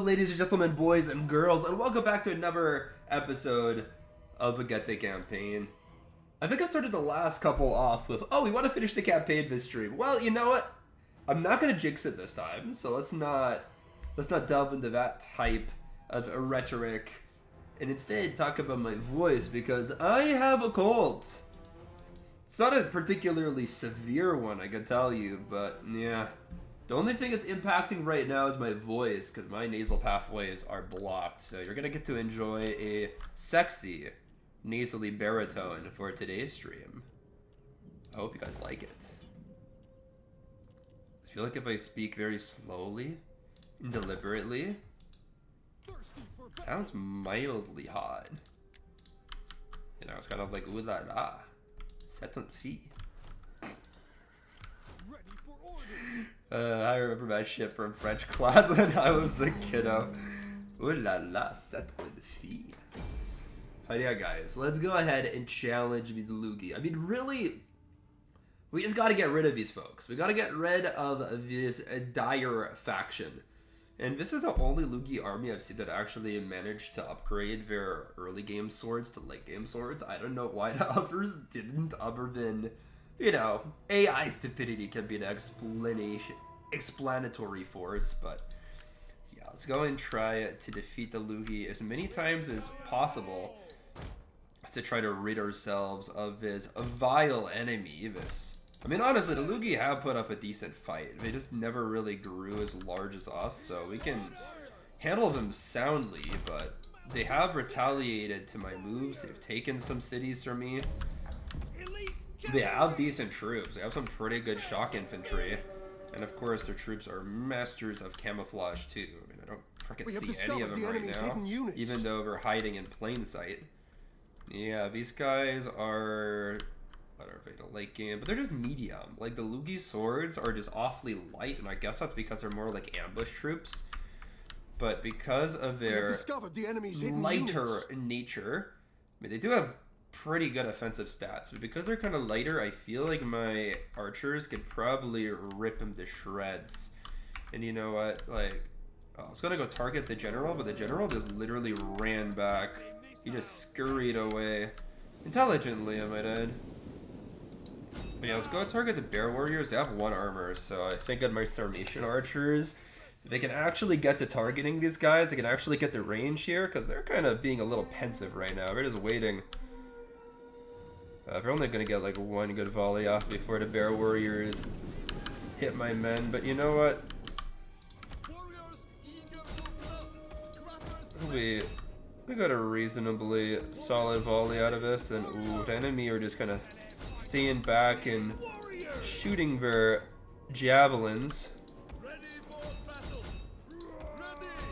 ladies and gentlemen, boys and girls, and welcome back to another episode of a Getae campaign. I think I started the last couple off with, oh, we want to finish the campaign this stream. Well, you know what? I'm not going to jinx it this time, so let's not delve into that type of rhetoric, and instead talk about my voice, because I have a cold. It's not a particularly severe one, I can tell you, but yeah. The only thing that's impacting right now is my voice, because my nasal pathways are blocked. So you're going to get to enjoy a sexy, nasally baritone for today's stream. I hope you guys like it. I feel like if I speak very slowly and deliberately, it sounds mildly hot. You know, it's kind of like, ooh la la, c'est une fille. I remember that shit from French class when I was a kiddo. Ooh la la, c'est une fille. But yeah, guys, let's go ahead and challenge these Lugi. I mean, really, we just gotta get rid of these folks. We gotta get rid of this dire faction. And this is the only Lugi army I've seen that actually managed to upgrade their early game swords to late game swords. I don't know why the others didn't, other than, you know, AI stupidity can be an explanatory force, but yeah, let's go and try to defeat the Lugi as many times as possible to try to rid ourselves of this vile enemy. I mean, honestly, the Lugi have put up a decent fight. They just never really grew as large as us, so we can handle them soundly, but they have retaliated to my moves. They've taken some cities from me. They have decent troops. They have some pretty good shock infantry. And of course, their troops are masters of camouflage too. I mean, I don't freaking see any of them right now, even though they're hiding in plain sight. Yeah, these guys are, what are they, the late game, but they're just medium. Like, the Lugi swords are just awfully light, and I guess that's because they're more like ambush troops. But because of their lighter nature, I mean, they do have pretty good offensive stats, but because they're kind of lighter, I feel like my archers could probably rip them to shreds. And you know what, like, I was gonna go target the general, but the general just literally ran back. He just scurried away intelligently, I might add. But yeah, let's go target the bear warriors. They have 1 armor, so I think of my Sarmatian archers, if they can actually get to targeting these guys, they can actually get the range here, because they're kind of being a little pensive right now. They're just waiting. They're only going to get like 1 good volley off before the bear warriors hit my men, but you know what? We got a reasonably solid volley out of this, and ooh, the enemy are just kind of staying back and shooting their javelins.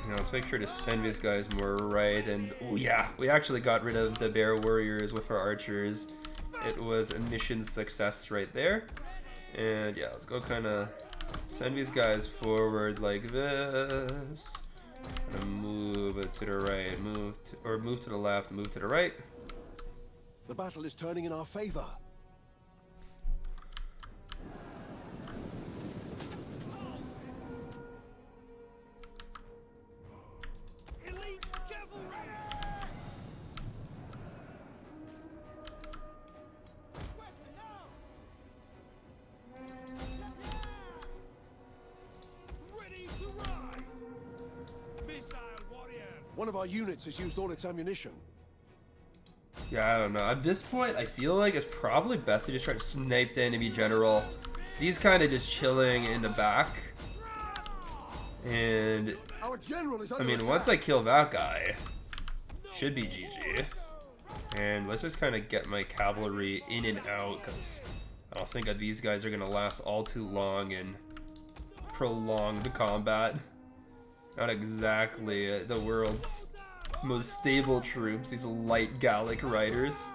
Now let's make sure to send these guys more right, and ooh, yeah, we actually got rid of the bear warriors with our archers. It was a mission success right there. And yeah, let's go kind of send these guys forward like this. And move it to the right, move to the left, move to the right. The battle is turning in our favor. One of our units has used all its ammunition. Yeah, I don't know. At this point, I feel like it's probably best to just try to snipe the enemy general. He's kind of just chilling in the back. And, I mean, once I kill that guy, should be GG. And let's just kind of get my cavalry in and out, because I don't think that these guys are going to last all too long and prolong the combat. Not exactly the world's most stable troops, these light Gallic riders.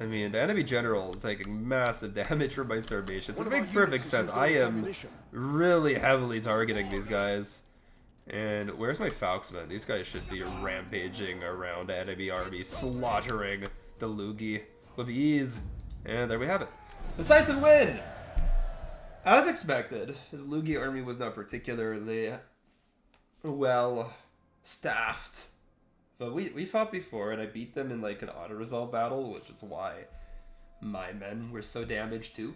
I mean, the enemy general is taking massive damage from my Sarmatians. It makes perfect sense. I am really heavily targeting these guys. And where's my Falksmen? These guys should be rampaging around enemy armies, slaughtering the Lugi with ease. And there we have it. Decisive win! As expected, his Lugi army was not particularly well staffed. But we fought before, and I beat them in like an auto resolve battle, which is why my men were so damaged too.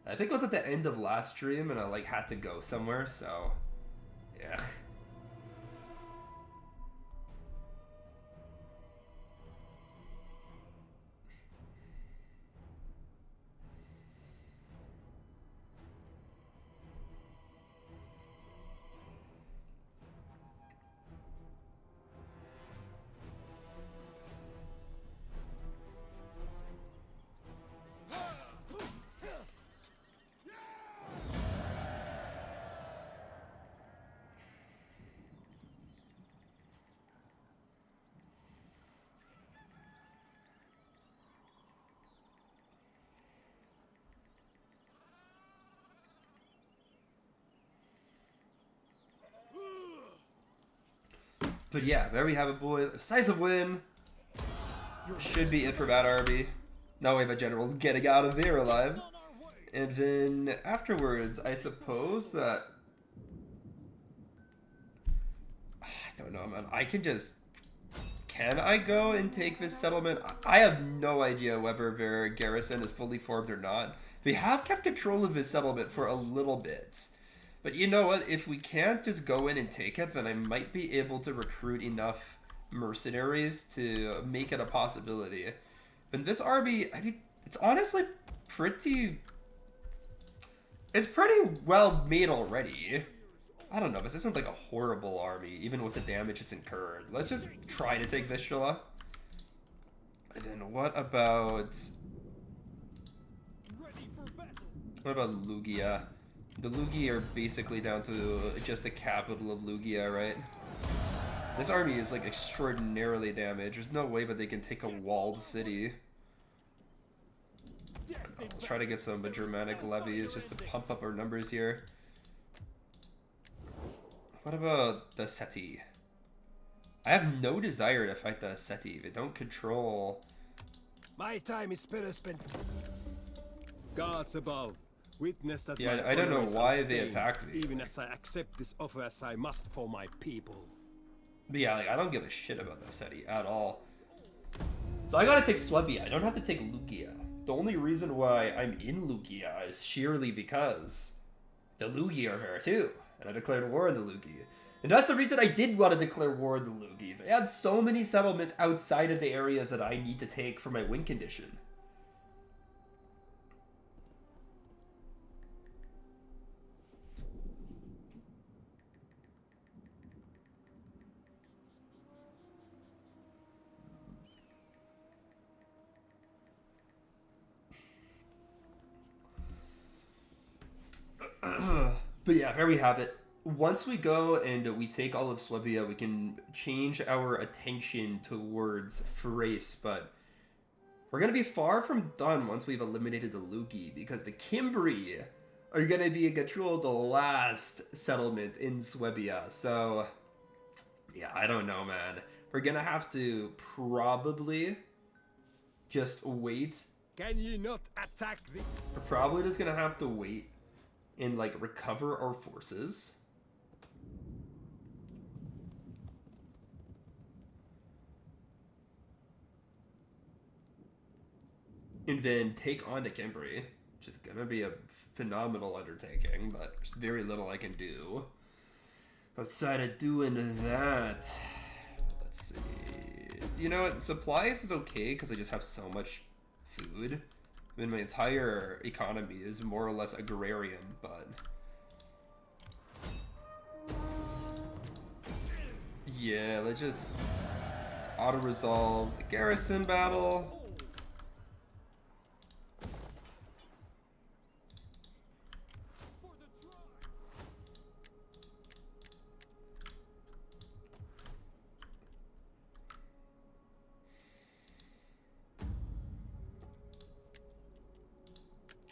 I think it was at the end of last stream, and I like had to go somewhere, so yeah. But yeah, there we have it, boys. Decisive win. Should be it for Bad RB. Now we have a general's getting out of there alive. And then afterwards, I suppose that... I don't know, man. I can just... Can I go and take this settlement? I have no idea whether their garrison is fully formed or not. They have kept control of this settlement for a little bit. But you know what? If we can't just go in and take it, then I might be able to recruit enough mercenaries to make it a possibility. But this army, I mean, it's honestly pretty... It's pretty well made already. I don't know, this isn't like a horrible army, even with the damage it's incurred. Let's just try to take Vistula. And then what about... What about Lugia? The Lugi are basically down to just a capital of Lugia, right? This army is like extraordinarily damaged. There's no way that they can take a walled city. I'll try to get some Germanic levies just to pump up our numbers here. What about the Seti? I have no desire to fight the Seti. They don't control... My time is better spent. Gods above, witness that yeah, my I don't know honor is why they unstained, attacked me. even as I accept this offer as I must for my people. But yeah, like, I don't give a shit about the Seti at all. So I gotta take Swebia. I don't have to take Lugia. The only reason why I'm in Lugia is sheerly because the Lugi are there too. And I declared war on the Lugi. And that's the reason I did want to declare war on the Lugi. They had so many settlements outside of the areas that I need to take for my win condition. But yeah, there we have it. Once we go and we take all of Swebia, we can change our attention towards Thrace, but we're going to be far from done once we've eliminated the Lugi, because the Cimbri are going to be in control of the last settlement in Swebia. So, yeah, I don't know, man. We're going to have to probably just wait. Can you not attack the... We're probably just going to have to wait and, like, recover our forces. And then take on the Cimbri, which is going to be a phenomenal undertaking, but there's very little I can do outside of doing that. Let's see. You know what? Supplies is okay because I just have so much food. I mean, my entire economy is more or less agrarian, but... yeah, let's just auto-resolve the garrison battle.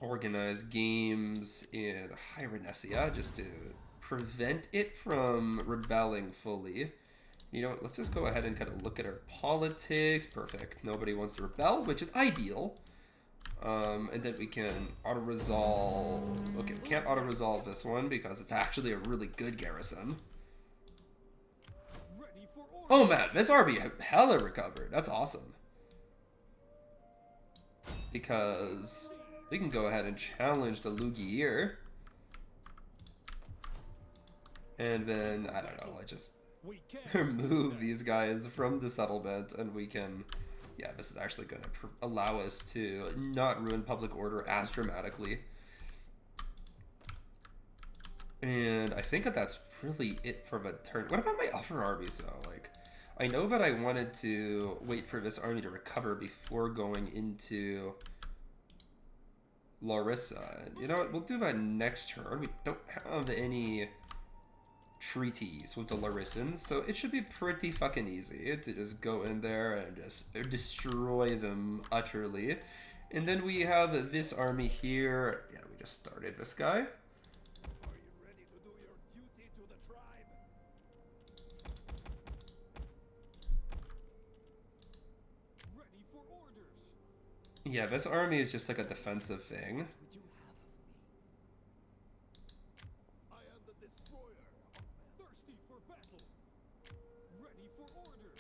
Organize games in Hyrenesia just to prevent it from rebelling fully. You know what, let's just go ahead and kind of look at our politics. Perfect. Nobody wants to rebel, which is ideal. And then we can auto-resolve... okay, we can't auto-resolve this one because it's actually a really good garrison. Oh man, this army hella recovered. That's awesome. Because we can go ahead and challenge the Lugier. And then, I don't know, I just remove these guys from the settlement and we can... Yeah, this is actually going to allow us to not ruin public order as dramatically. And I think that that's really it for the turn. What about my other armies though? Like, I know that I wanted to wait for this army to recover before going into Larissa. And you know what? We'll do that next turn. We don't have any treaties with the Larissans, so it should be pretty fucking easy to just go in there and just destroy them utterly. And then we have this army here. Yeah, we just started this guy. Yeah, this army is just like a defensive thing. I am the destroyer, thirsty for battle, ready for order.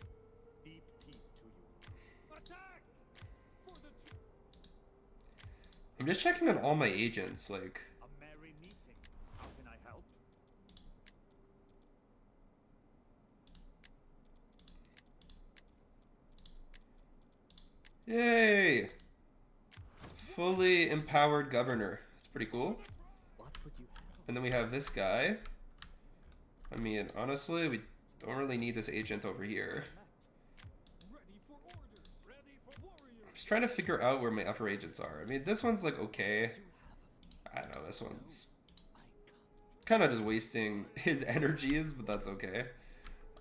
Deep peace to you. Attack for the. I'm just checking on all my agents, like. A merry meeting. How can I help? Yay! Fully empowered governor. It's pretty cool. What would you have? And then we have this guy. I mean, honestly, we don't really need this agent over here. Ready for orders. Ready for warriors. I'm just trying to figure out where my upper agents are. I mean, this one's like okay. I don't know, this one's kind of just wasting his energies, but that's okay.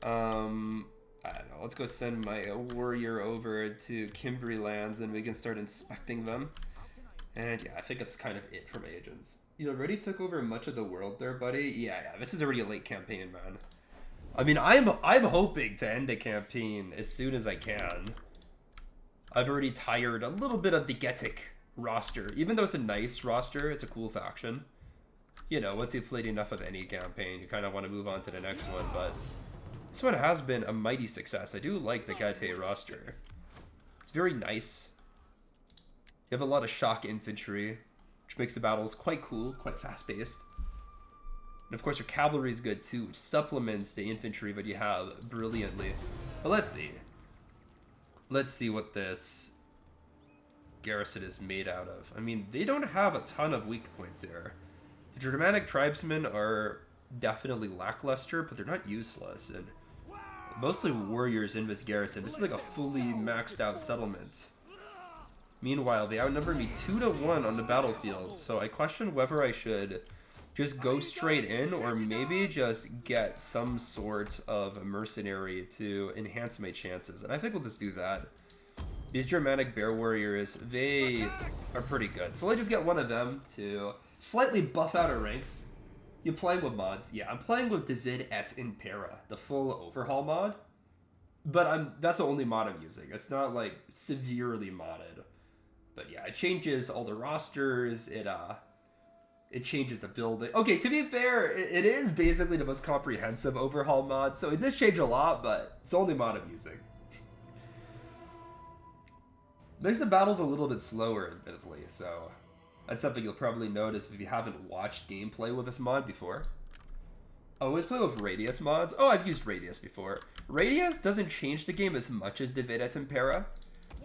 I don't know, let's go send my warrior over to Kimbri lands and we can start inspecting them. And yeah, I think that's kind of it for my agents. You already took over much of the world there, buddy. Yeah, this is already a late campaign, man. I mean, I'm hoping to end the campaign as soon as I can. I've already tired a little bit of the Getae roster. Even though it's a nice roster, it's a cool faction. You know, once you've played enough of any campaign, you kind of want to move on to the next one, but this one has been a mighty success. I do like the Getae roster. It's very nice. You have a lot of shock infantry, which makes the battles quite cool, quite fast-paced. And of course your cavalry is good too, which supplements the infantry that you have brilliantly. But let's see. Let's see what this garrison is made out of. I mean, they don't have a ton of weak points here. The Germanic tribesmen are definitely lackluster, but they're not useless. And mostly warriors in this garrison. This is like a fully maxed out settlement. Meanwhile, they outnumber me 2-1 on the battlefield, so I question whether I should just go straight in or maybe just get some sort of mercenary to enhance my chances. And I think we'll just do that. These Germanic bear warriors, they are pretty good. So let's just get one of them to slightly buff out our ranks. You playing with mods? Yeah, I'm playing with David et Impera, the full overhaul mod. But that's the only mod I'm using. It's not like severely modded. But yeah, it changes all the rosters, it changes the building. Okay, to be fair, it is basically the most comprehensive overhaul mod, so it does change a lot, but it's the only mod I'm using. Makes the battles a little bit slower, admittedly, so that's something you'll probably notice if you haven't watched gameplay with this mod before. Always play with Radius mods. Oh, I've used Radius before. Radius doesn't change the game as much as David et Impera.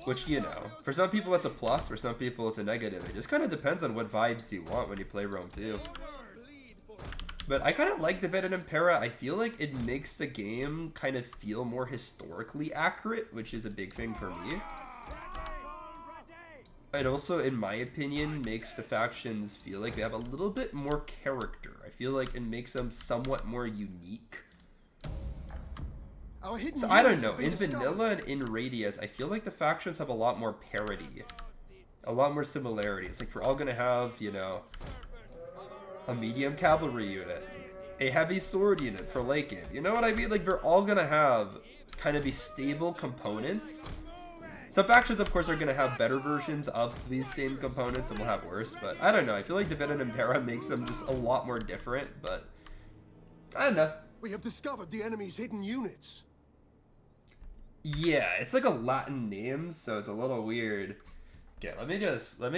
Which, you know, for some people that's a plus, for some people it's a negative. It just kind of depends on what vibes you want when you play Rome 2. But I kind of like David et Impera. I feel like it makes the game kind of feel more historically accurate, which is a big thing for me. It also, in my opinion, makes the factions feel like they have a little bit more character. I feel like it makes them somewhat more unique. So I don't know, in Vanilla and in Radius, I feel like the factions have a lot more parity. A lot more similarities. Like, we're all gonna have, you know, a medium cavalry unit, a heavy sword unit for Lakin. You know what I mean? Like, they're all gonna have kind of these stable components. Some factions, of course, are gonna have better versions of these same components and will have worse, but I don't know. I feel like David et Impera makes them just a lot more different, but I don't know. We have discovered the enemy's hidden units. Yeah, it's like a Latin name, so it's a little weird. Okay, let me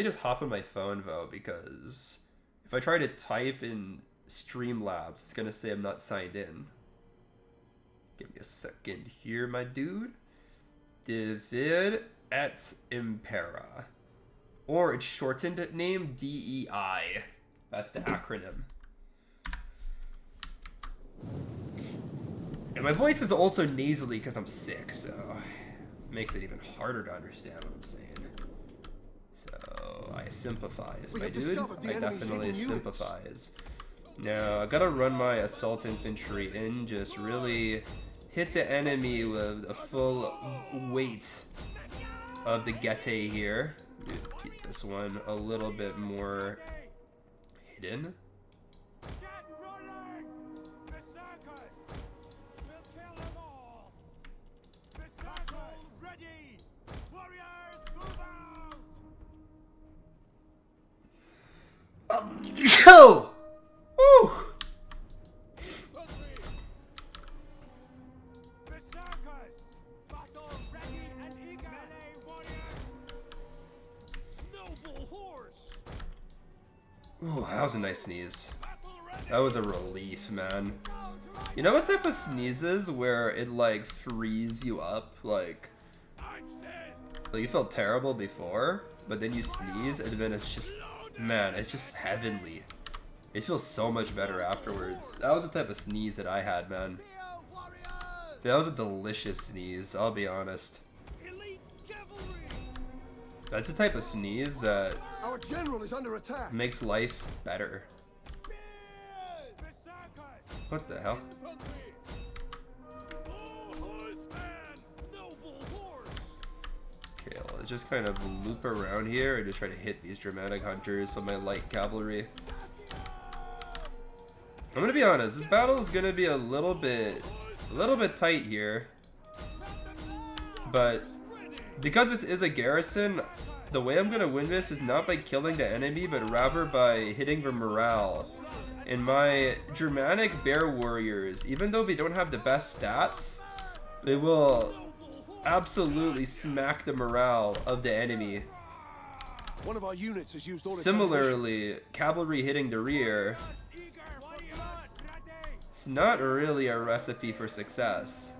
just hop on my phone though, because if I try to type in Streamlabs, it's gonna say I'm not signed in. Give me a second here, my dude. David et Impera. Or its shortened name, DEI. That's the acronym. And my voice is also nasally because I'm sick, so it makes it even harder to understand what I'm saying. So I sympathize, my dude. I definitely sympathize. Now I gotta run my assault infantry in, just really hit the enemy with a full weight of the Getae here. Keep this one a little bit more hidden. Get running! Berserkers! We'll kill them all! Berserkers ready! Warriors, move out! Yo! Woo! Infantry! Berserkers! Battle ready and eager! Melee warriors! Noble horse! Ooh, that was a nice sneeze. Battle ready! That was a relief, man. You know what type of sneezes where it like frees you up? Like you felt terrible before, but then you sneeze and then it's just, man, it's just heavenly. It feels so much better afterwards. That was the type of sneeze that I had, man. That was a delicious sneeze, I'll be honest. Elite cavalry! That's the type of sneeze that Our general is under attack. makes life better. Berserkers! What the hell? Infantry! Oh, horseman! Noble horse! Okay, let's just kind of loop around here and just try to hit these dramatic hunters with my light cavalry. I'm gonna be honest, this battle is gonna be a little bit tight here. But because this is a garrison, the way I'm gonna win this is not by killing the enemy, but rather by hitting their morale. And my Germanic bear warriors, even though they don't have the best stats, they will absolutely smack the morale of the enemy. One of our units has used all its ammunition. Similarly, cavalry hitting the rear, Eager for blood! Ready! it's not really a recipe for success.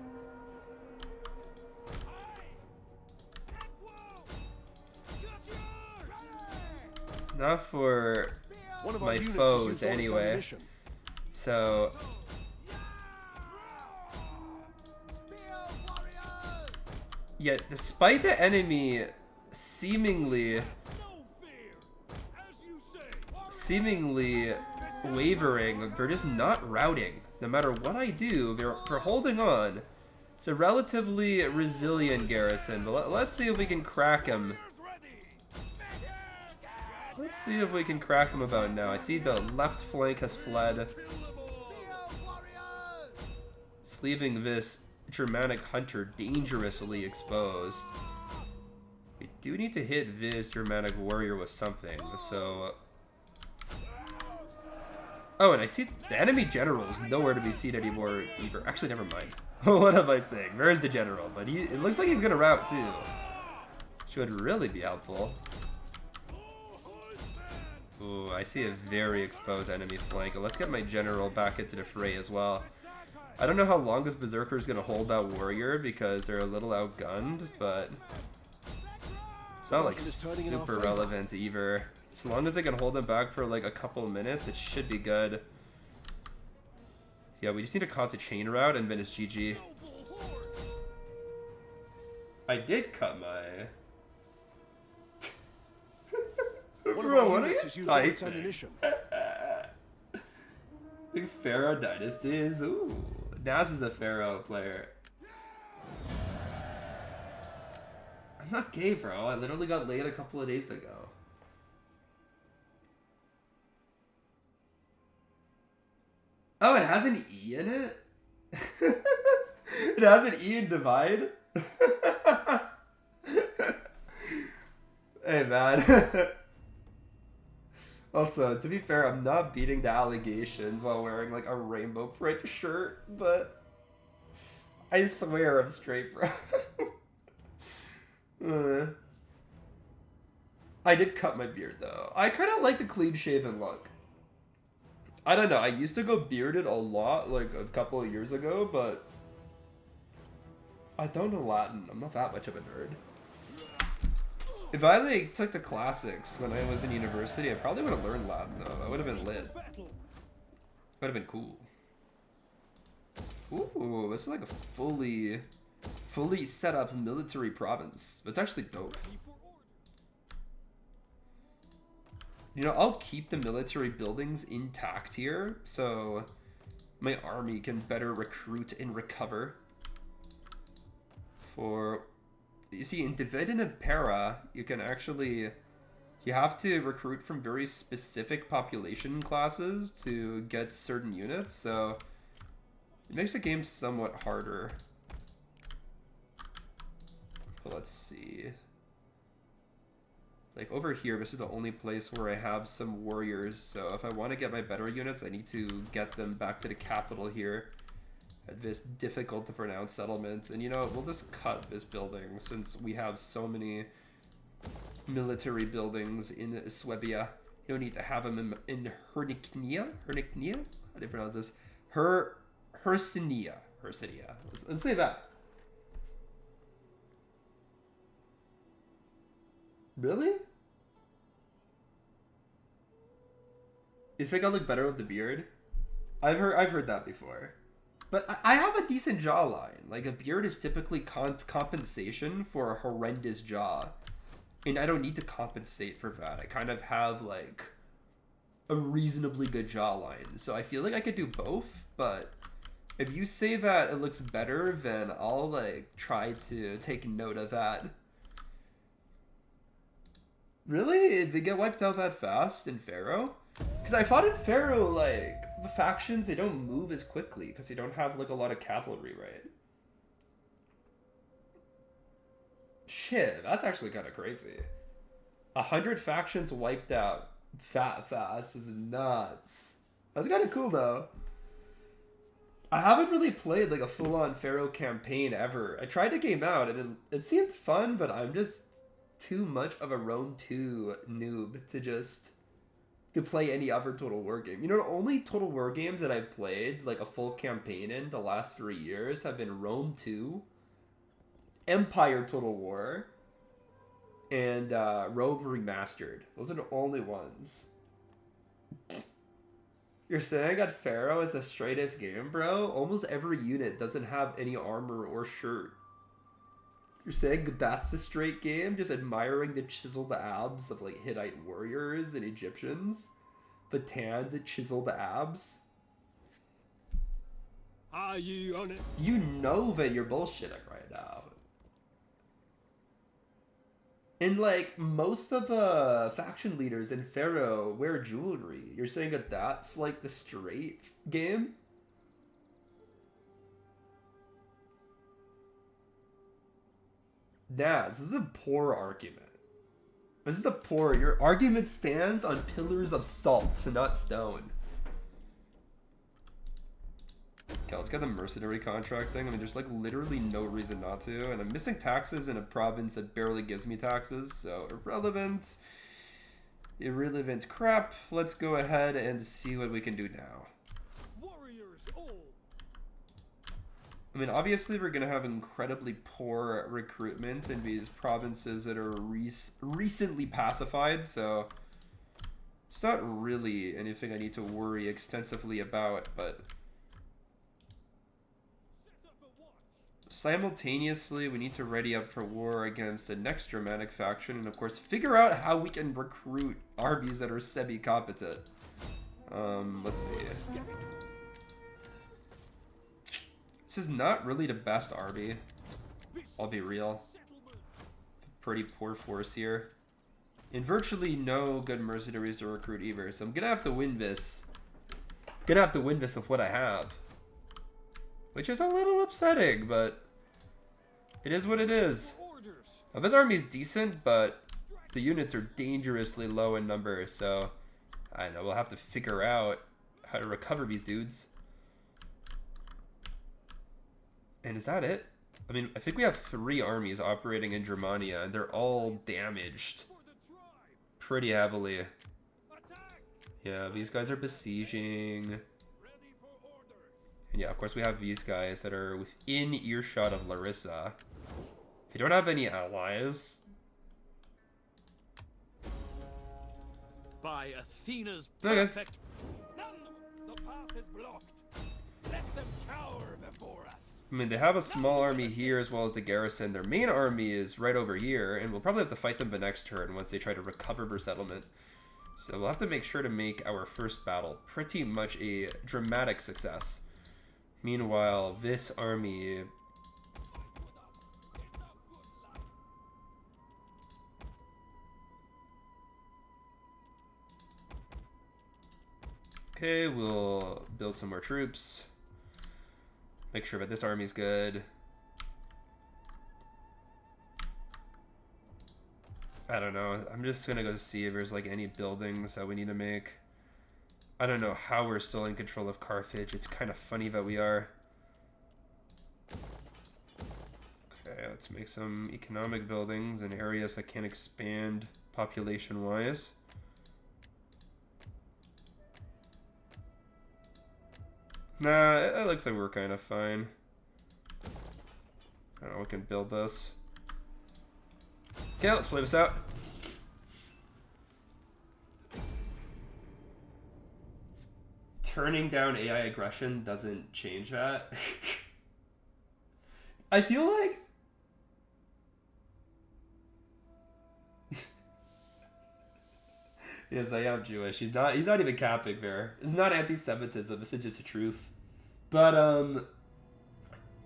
Not for One of our my units has foes used all its anyway. ammunition. So yet despite the enemy seemingly wavering, they're just not routing. No matter what I do, they're holding on. It's a relatively resilient garrison, but let's see if we can crack him. Let's see if we can crack him about now. I see the left flank has fled. It's leaving this Germanic hunter dangerously exposed. We do need to hit this Germanic warrior with something, so... Oh, and I see the enemy general is nowhere to be seen anymore either. Actually, never mind. What am I saying? Where's the general? But it looks like he's gonna rout too. Should really be helpful. Ooh, I see a very exposed enemy flank. And let's get my general back into the fray as well. I don't know how long this berserker is gonna hold that warrior because they're a little outgunned, but it's not like super relevant either. As long as I can hold them back for like a couple minutes, it should be good. Yeah, we just need to cause a chain route and then it's GG. I did cut my... One of Bro, our what are units you has used all its typing? ammunition. The Pharaoh dynasties? Ooh, Naz is a Pharaoh player. I'm not gay, bro. I literally got laid a couple of days ago. Oh, it has an E in it? It has an E in divide? Hey, man. Also, to be fair, I'm not beating the allegations while wearing like a rainbow print shirt, but I swear I'm straight, bro. I did cut my beard though. I kind of like the clean shaven look. I don't know. I used to go bearded a lot, like a couple of years ago, but I don't know Latin. I'm not that much of a nerd. If I like took the classics when I was in university, I probably would have learned Latin though. That would have been lit. Would have been cool. Ooh, this is like a fully set up military province. It's actually dope. You know, I'll keep the military buildings intact here, so my army can better recruit and recover. For, you see, in Divide and Impera, you can actually, you have to recruit from very specific population classes to get certain units, so it makes the game somewhat harder. But let's see. Like over here, this is the only place where I have some warriors, so if I want to get my better units, I need to get them back to the capital here at this difficult to pronounce settlement. And you know, we'll just cut this building since we have so many military buildings in Swabia. You don't need to have them in Herniknia? Herniknia? How do you pronounce this? Hercynia. Let's say that. Really? You think I look better with the beard? I've heard that before. But I have a decent jawline. Like, a beard is typically compensation for a horrendous jaw. And I don't need to compensate for that. I kind of have, like, a reasonably good jawline. So I feel like I could do both, but if you say that it looks better, then I'll, like, try to take note of that. Really? Did they get wiped out that fast in Pharaoh? Because I thought in Pharaoh, like, the factions, they don't move as quickly because they don't have, like, a lot of cavalry, right? Shit, that's actually kind of crazy. 100 factions wiped out that fast is nuts. That's kind of cool, though. I haven't really played, like, a full-on Pharaoh campaign ever. I tried to game out, and it seemed fun, but I'm just too much of a Rome 2 noob to play any other Total War game. You know, the only Total War games that I've played, like, a full campaign in the last 3 years have been Rome 2, Empire Total War, and Rogue Remastered. Those are the only ones. You're saying I got Pharaoh as the straightest game, bro? Almost every unit doesn't have any armor or shirt. You're saying that's a straight game? Just admiring the chiseled abs of, like, Hittite warriors and Egyptians? But tanned, chiseled abs? Are you on it? You know that you're bullshitting right now. And, like, most of faction leaders in Pharaoh wear jewelry. You're saying that that's, like, the straight game? Naz, this is a poor argument. This is a poor... Your argument stands on pillars of salt, not stone. Okay, let's get the mercenary contract thing. I mean, there's, like, literally no reason not to. And I'm missing taxes in a province that barely gives me taxes. So, irrelevant. Irrelevant crap. Let's go ahead and see what we can do now. Warriors all. I mean, obviously we're going to have incredibly poor recruitment in these provinces that are recently pacified, so it's not really anything I need to worry extensively about, but simultaneously we need to ready up for war against the next Germanic faction, and of course figure out how we can recruit armies that are semi-competent. Let's see. This is not really the best army. I'll be real. Pretty poor force here. And virtually no good mercenaries to recruit either. So I'm gonna have to win this. With what I have. Which is a little upsetting, but it is what it is. Now, this army is decent, but the units are dangerously low in number, so I don't know, we'll have to figure out how to recover these dudes. And is that it? I mean, I think we have 3 armies operating in Germania, and they're all damaged For the tribe. pretty heavily. Attack. Yeah, these guys are besieging. Ready for orders. And yeah, of course we have these guys that are within earshot of Larissa. If you don't have any allies, By Athena's Okay. perfect. None. The path is blocked. Let them cower before us. I mean, they have a small army here as well as the garrison. Their main army is right over here, and we'll probably have to fight them the next turn once they try to recover their settlement. So we'll have to make sure to make our first battle pretty much a dramatic success. Meanwhile, this army... Okay, we'll build some more troops. Make sure that this army's good. I don't know. I'm just gonna go see if there's like any buildings that we need to make. I don't know how we're still in control of Carthage. It's kind of funny that we are. Okay, let's make some economic buildings in areas that can expand population-wise. Nah, it looks like we're kind of fine. I don't know, we can build this. Okay, let's play this out. Turning down AI aggression doesn't change that. I feel like... Yes, I am Jewish. He's not even capping there. It's not anti-Semitism, this is just the truth. But,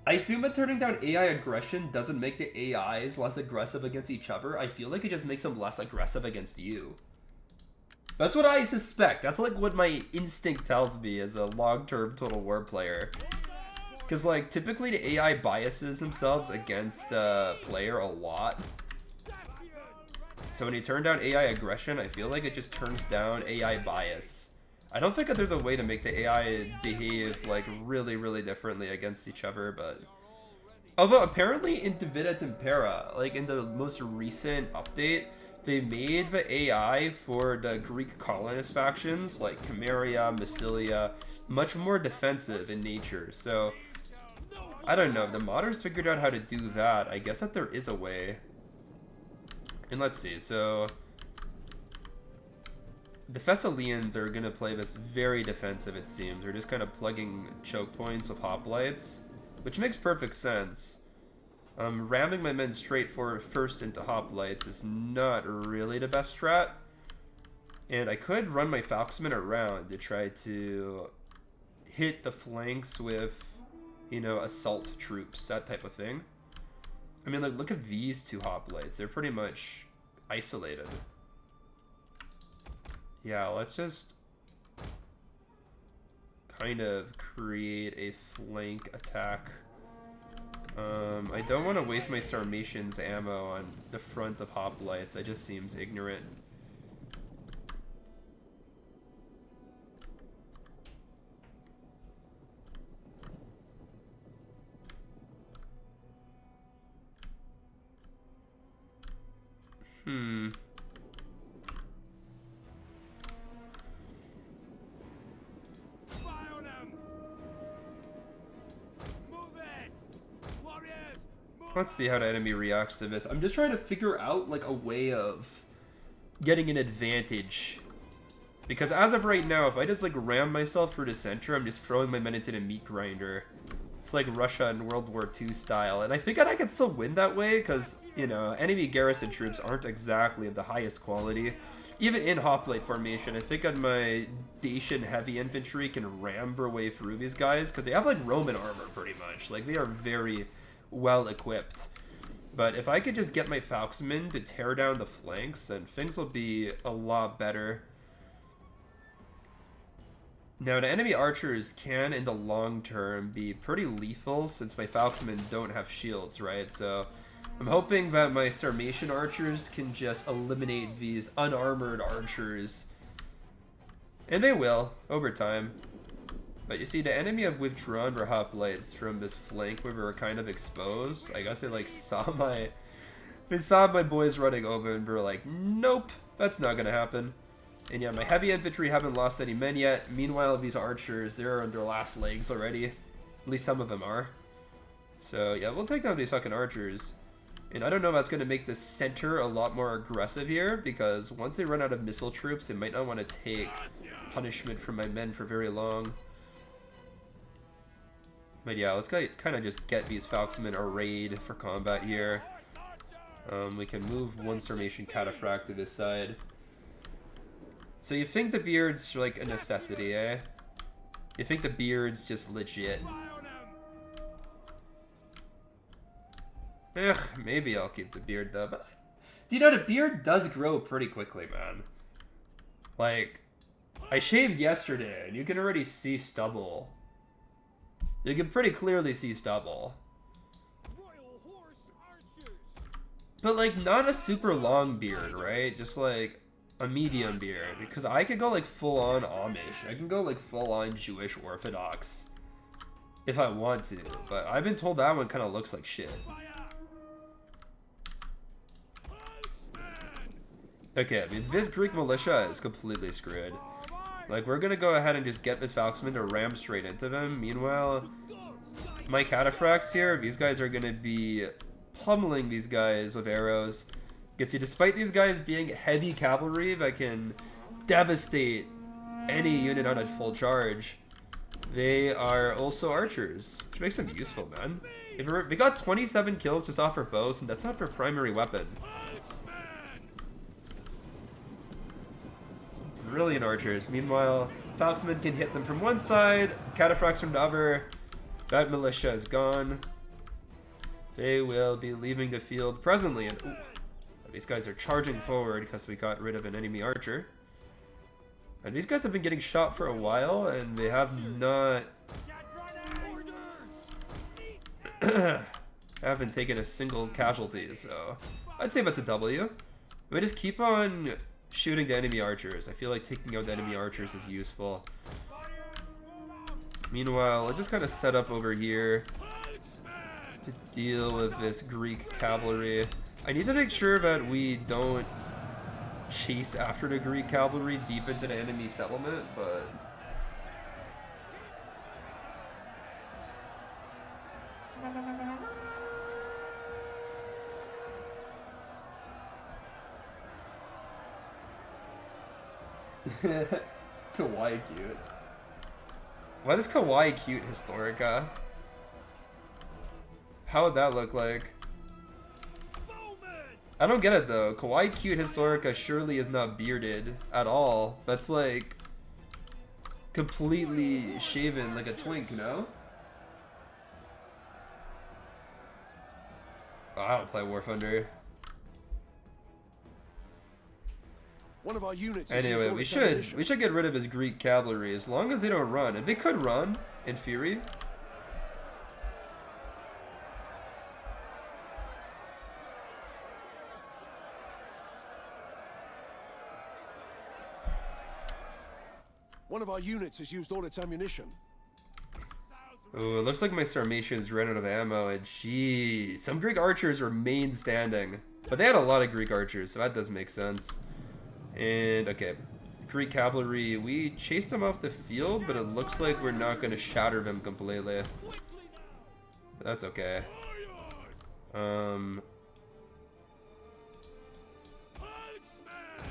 I assume that turning down AI aggression doesn't make the AIs less aggressive against each other. I feel like it just makes them less aggressive against you. That's what I suspect. That's like what my instinct tells me as a long-term Total War player. Because, like, typically the AI biases themselves against the player a lot. So when you turn down AI aggression, I feel like it just turns down AI bias. I don't think that there's a way to make the AI behave, like, really, really differently against each other, but... Although, apparently in Divina Tempera, like, in the most recent update, they made the AI for the Greek colonist factions, like Cameria, Massilia, much more defensive in nature, so... I don't know, if the modders figured out how to do that, I guess that there is a way. And let's see, so... The Thessalians are going to play this very defensive, it seems. They're just kind of plugging choke points with hoplites, which makes perfect sense. Ramming my men straight forward first into hoplites is not really the best strat. And I could run my Falksmen around to try to hit the flanks with, you know, assault troops, that type of thing. I mean, like, look at these 2 hoplites. They're pretty much isolated. Yeah, let's just kind of create a flank attack. I don't want to waste my Sarmatians ammo on the front of hoplites. That just seems ignorant. Let's see how the enemy reacts to this. I'm just trying to figure out, like, a way of getting an advantage. Because as of right now, if I just, like, ram myself through the center, I'm just throwing my men into the meat grinder. It's like Russia in World War II style. And I think that I can still win that way, because, you know, enemy garrison troops aren't exactly of the highest quality. Even in hoplite formation, I think that my Dacian heavy infantry can ram their way through these guys, because they have, like, Roman armor, pretty much. Like, they are very... well equipped. But if I could just get my Falksmen to tear down the flanks, then things will be a lot better. Now, the enemy archers can, in the long term, be pretty lethal since my Falksmen don't have shields, right? So I'm hoping that my Sarmatian archers can just eliminate these unarmored archers. And they will, over time. But you see, the enemy have withdrawn their hoplites from this flank where we were kind of exposed. I guess they like saw my boys running over and were like, nope, that's not gonna happen. And yeah, my heavy infantry haven't lost any men yet. Meanwhile, these archers, they're on their last legs already. At least some of them are. So yeah, we'll take down these fucking archers. And I don't know if that's going to make the center a lot more aggressive here, because once they run out of missile troops, they might not want to take punishment from my men for very long. But yeah, let's kind of just get these Falxmen arrayed for combat here. We can move one Sarmatian Cataphract to this side. So you think the beard's like a necessity, eh? You think the beard's just legit? Ugh, maybe I'll keep the beard though, but you know, the beard does grow pretty quickly, man. Like, I shaved yesterday and you can already see stubble. You can pretty clearly see stubble. Royal horse archers. But like, not a super long beard, right? Just like a medium beard, because I could go like full on Amish. I can go like full on Jewish Orthodox if I want to, but I've been told that one kind of looks like shit. Okay, I mean, this Greek militia is completely screwed. Like, we're gonna go ahead and just get this Falxman to ram straight into them. Meanwhile, my Cataphracts here, these guys are gonna be pummeling these guys with arrows. You can see, despite these guys being heavy cavalry that can devastate any unit on a full charge, they are also archers, which makes them useful, man. They got 27 kills just off their bows, and that's not their primary weapon. Brilliant archers. Meanwhile, Falxmen can hit them from one side, Cataphracts from the other. That militia is gone. They will be leaving the field presently, and ooh, these guys are charging forward because we got rid of an enemy archer. And these guys have been getting shot for a while, and they have not haven't taken a single casualty, so I'd say that's a W. We just keep on shooting the enemy archers. I feel like taking out the enemy archers is useful. Meanwhile, I'll just kind of set up over here to deal with this Greek cavalry. I need to make sure that we don't chase after the Greek cavalry deep into the enemy settlement, but kawaii cute. What is kawaii cute Historica? How would that look like? I don't get it though. Kawaii cute Historica surely is not bearded at all. That's like completely shaven like a twink, you know? Oh, I don't play War Thunder. One of our units. Anyway, we should get rid of his Greek cavalry as long as they don't run. And they could run, in theory. One of our units has used all its ammunition. Oh, it looks like my Sarmatians ran out of ammo, and gee, some Greek archers remain standing. But they had a lot of Greek archers, so that does make sense. And, okay, Greek cavalry, we chased them off the field, but it looks like we're not going to shatter them completely. But that's okay.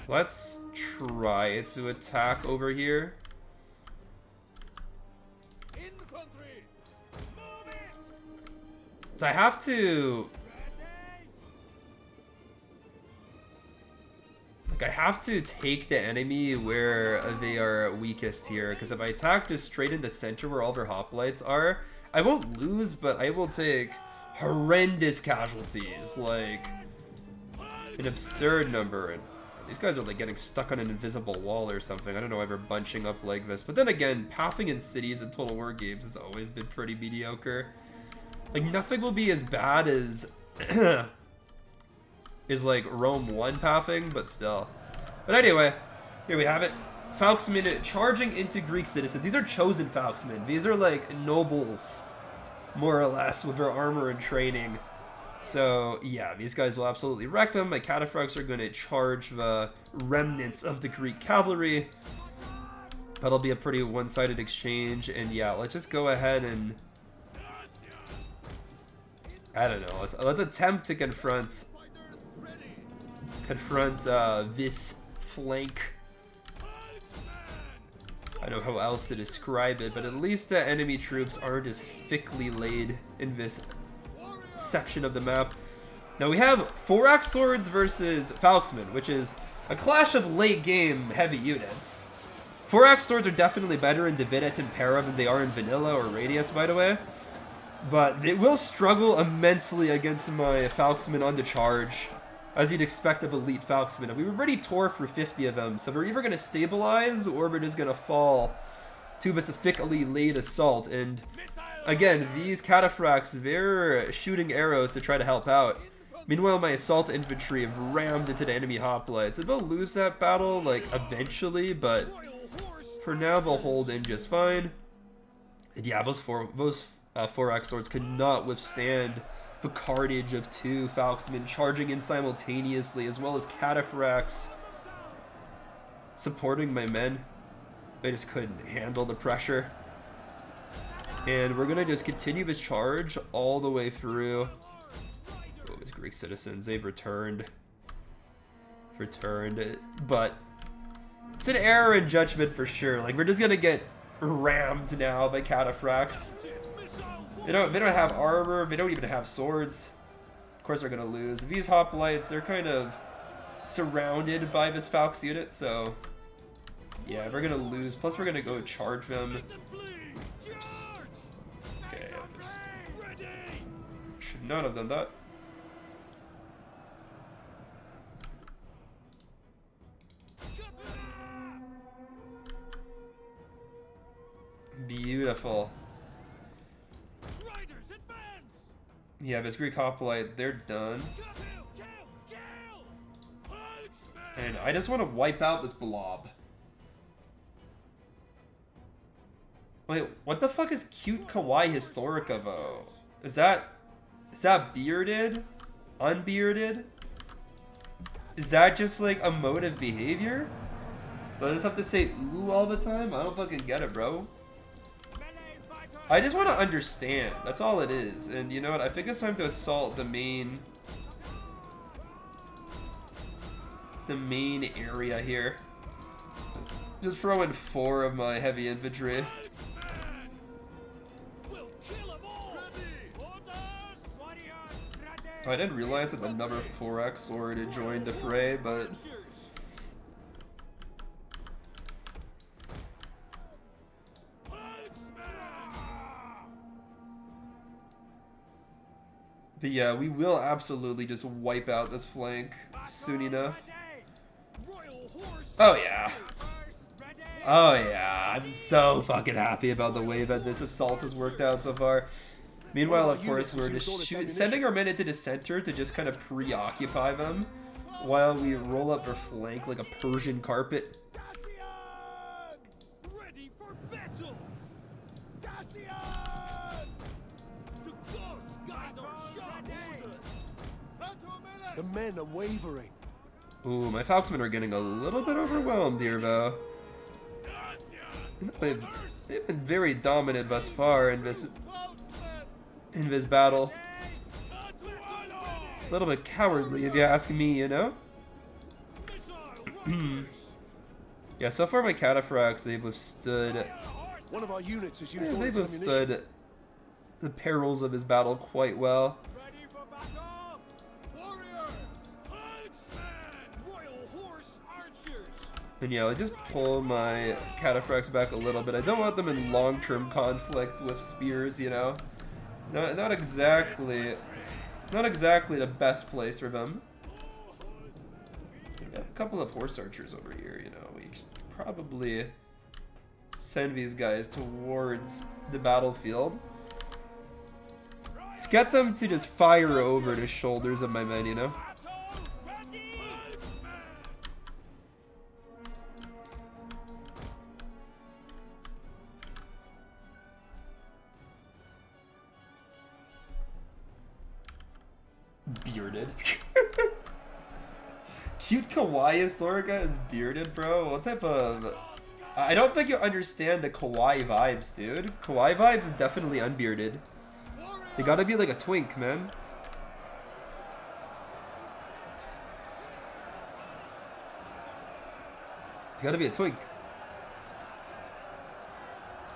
Let's try to attack over here. So I have to... I have to take the enemy where they are weakest here, because if I attack just straight in the center where all their hoplites are, I won't lose, but I will take horrendous casualties, like an absurd number. And these guys are like getting stuck on an invisible wall or something. I don't know why they're bunching up like this. But then again, pathing in cities in Total War games has always been pretty mediocre. Like, nothing will be as bad as is like Rome 1 pathing, but still. But anyway, here we have it. Falxmen charging into Greek citizens. These are chosen Falxmen. These are like nobles, more or less, with their armor and training. So, yeah, these guys will absolutely wreck them. My cataphracts are going to charge the remnants of the Greek cavalry. That'll be a pretty one-sided exchange. And, yeah, let's just go ahead and... I don't know. Let's attempt to confront this flank. I don't know how else to describe it, but at least the enemy troops aren't as thickly laid in this section of the map. Now we have 4-axe swords versus Falxmen, which is a clash of late game heavy units. 4-axe swords are definitely better in Divinity and Para than they are in Vanilla or Radius, by the way. But they will struggle immensely against my Falxmen on the charge, as you'd expect of elite Falxmen. We already tore through 50 of them, so they're either going to stabilize or they're just going to fall to this thickly laid assault. And again, these cataphracts, they're shooting arrows to try to help out. Meanwhile, my assault infantry have rammed into the enemy hoplites. They'll lose that battle, like, eventually, but for now they'll hold in just fine. And yeah, those 4-axe swords could not withstand the carnage of 2 Falxmen charging in simultaneously, as well as cataphracts supporting my men. They just couldn't handle the pressure. And we're gonna just continue this charge all the way through. Oh, these Greek citizens, they've returned, but it's an error in judgment for sure. Like, we're just gonna get rammed now by cataphracts. They don't have armor, they don't even have swords. Of course they're gonna lose. These hoplites, they're kind of surrounded by this Falx unit, so yeah, we're gonna lose. Plus we're gonna go charge them. Oops. Okay, I just should not have done that. Beautiful. Yeah, this Greek hoplite, they're done. And I just want to wipe out this blob. Wait, what the fuck is cute kawaii historica though? Is that bearded? Unbearded? Is that just like emotive behavior? Do I just have to say ooh all the time? I don't fucking get it, bro. I just want to understand. That's all it is. And you know what? I think it's time to assault the main area here. Just throw in 4 of my heavy infantry. I didn't realize that another 4-axe sword had joined the fray, but yeah, we will absolutely just wipe out this flank soon enough. Oh yeah. Oh yeah, I'm so fucking happy about the way that this assault has worked out so far. Meanwhile, of course, we're just sending our men into the center to just kind of preoccupy them while we roll up their flank like a Persian carpet. Ready for battle! The men are wavering. Ooh, my Falxmen are getting a little bit overwhelmed here, though. They've been very dominant thus far in this battle. A little bit cowardly, if you ask me, you know? Yeah, so far my cataphracts, they've withstood... One of our units has used all they've its ammunition. withstood the perils of his battle quite well. Ready for battle! Warrior! Royal horse archers! And yeah, I just pull my cataphracts back a little bit. I don't want them in long-term conflict with spears, you know? Not exactly the best place for them. We got a couple of horse archers over here, you know. We should probably send these guys towards the battlefield. Let's get them to just fire over the shoulders of my men, you know? bearded. Cute kawaii Historica is bearded, bro. What type of... I don't think you understand the kawaii vibes, dude. Kawaii vibes is definitely unbearded. They gotta be like a twink, man. You gotta be a twink.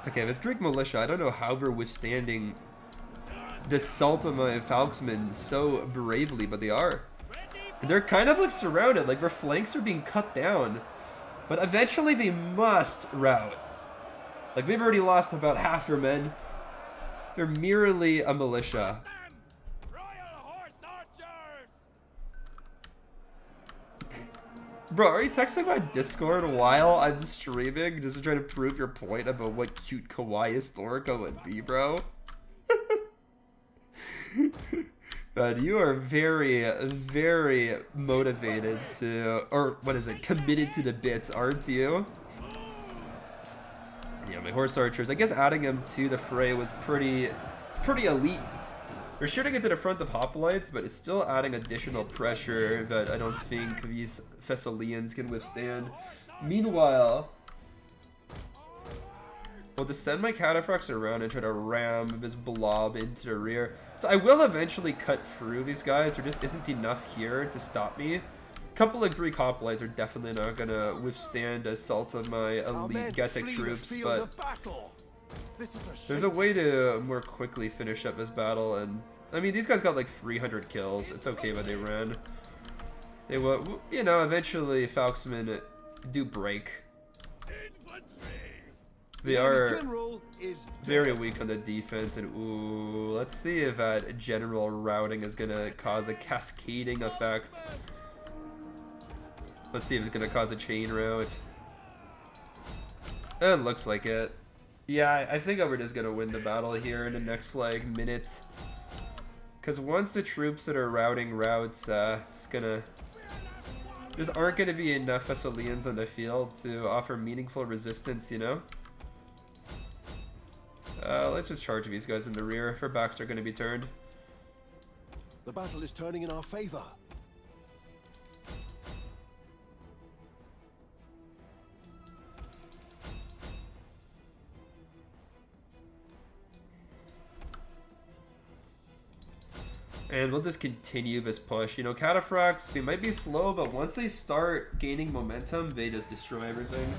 Okay, let's drink militia. I don't know how we're withstanding the assault of my Falksmen so bravely, but they are. And they're kind of like surrounded, like their flanks are being cut down. But eventually they must rout. Like they've already lost about half their men. They're merely a militia. Bro, are you texting my Discord while I'm streaming just to try to prove your point about what cute kawaii Historica would be, bro? But you are very, very motivated to, or what is it, committed to the bits, aren't you? Yeah, my horse archers, I guess adding them to the fray was pretty elite. They're shooting into the front of hoplites, but it's still adding additional pressure that I don't think these Thessalians can withstand. Meanwhile, I'll just send my cataphracts around and try to ram this blob into the rear. So I will eventually cut through these guys. There just isn't enough here to stop me. A couple of Greek hoplites are definitely not going to withstand the assault of my elite Getae troops, but there's a way to more quickly finish up this battle. And I mean, these guys got like 300 kills. It's okay when they ran. They will, you know, eventually Falksmen do break. They are very weak on the defense, and ooh, let's see if that general routing is gonna cause a cascading effect. Let's see if it's gonna cause a chain rout. It looks like it. Yeah, I think we're just gonna win the battle here in the next like minute. Because once the troops that are routing routes, it's gonna... There aren't gonna be enough Thessalians on the field to offer meaningful resistance, you know? Let's just charge these guys in the rear. Their backs are going to be turned. The battle is turning in our favor. And we'll just continue this push. You know, cataphracts, they might be slow, but once they start gaining momentum, they just destroy everything.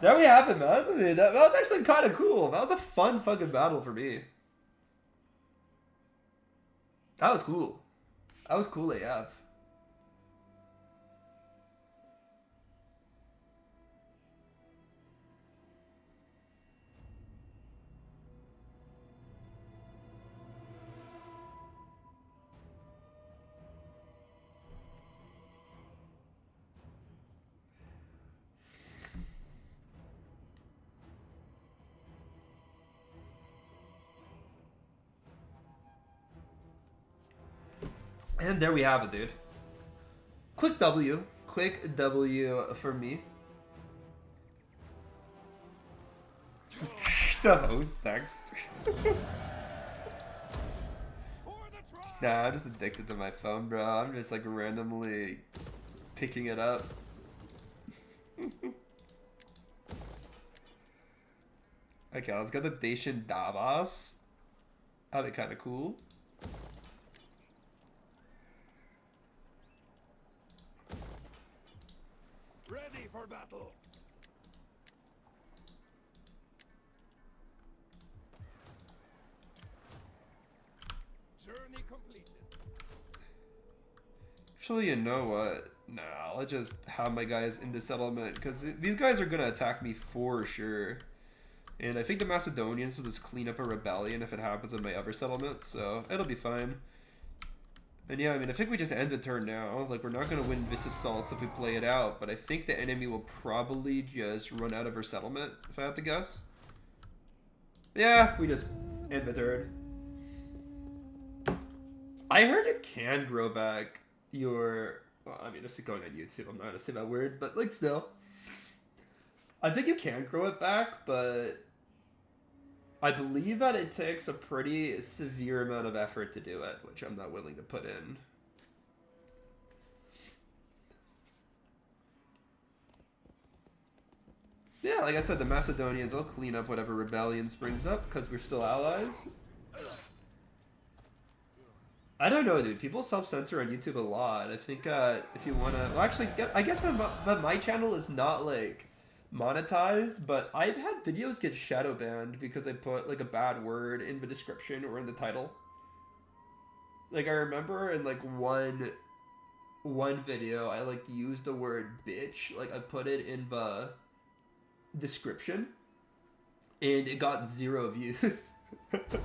There we have it, man. I mean, that was actually kind of cool. That was a fun fucking battle for me. That was cool. That was cool AF. And there we have it, dude. Quick W. Quick W for me. The host text. Nah, I'm just addicted to my phone, bro. I'm just like randomly picking it up. Okay, let's get the Dacian Davos. That'd be kind of cool. Ready for battle. Journey completed. Actually, you know what? Nah, let's just have my guys in the settlement, because these guys are gonna attack me for sure. And I think the Macedonians will just clean up a rebellion if it happens in my other settlement, so it'll be fine. And yeah, I mean, I think we just end the turn now. Like, we're not going to win this assault if we play it out, but I think the enemy will probably just run out of her settlement, if I have to guess. Yeah, we just end the turn. I heard it can grow back your... Well, I mean, this is going on YouTube. I'm not going to say that word, but, like, still. I think you can grow it back, but... I believe that it takes a pretty severe amount of effort to do it, which I'm not willing to put in. Yeah, like I said, the Macedonians will clean up whatever rebellion springs up because we're still allies. I don't know, dude. People self-censor on YouTube a lot. I think if you want to... Well, actually, I guess but my channel is not, like, monetized, but I've had videos get shadow banned because I put, like, a bad word in the description or in the title. Like, I remember in, like, one video, I, like, used the word bitch. Like, I put it in the description, and it got 0 views. It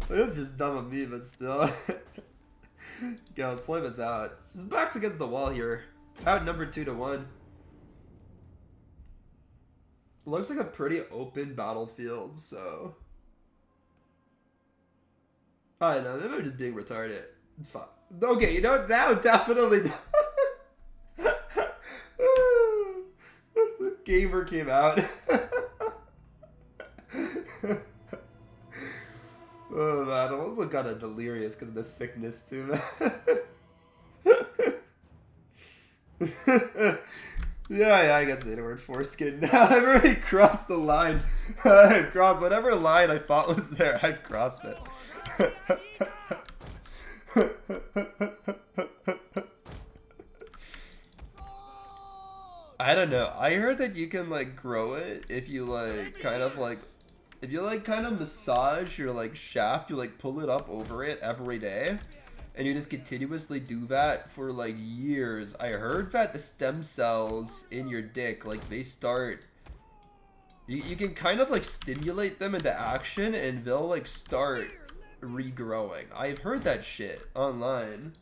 was just dumb of me, but still. Okay, let's play this out. His back's against the wall here. Outnumbered 2-1. Looks like a pretty open battlefield, so... I don't know, maybe I'm just being retarded. Fuck. Okay, you know, now definitely... The gamer came out. Oh man, I'm also kind of delirious because of the sickness too, man. Yeah, I guess the word foreskin. Now I've already crossed the line. I've crossed whatever line I thought was there. I've crossed it. I don't know. I heard that you can like grow it if you like kind of like if you like kind of massage your like shaft, you like pull it up over it every day, and you just continuously do that for like years. I heard that the stem cells in your dick, like they start, you can kind of like stimulate them into action and they'll like start regrowing. I've heard that shit online.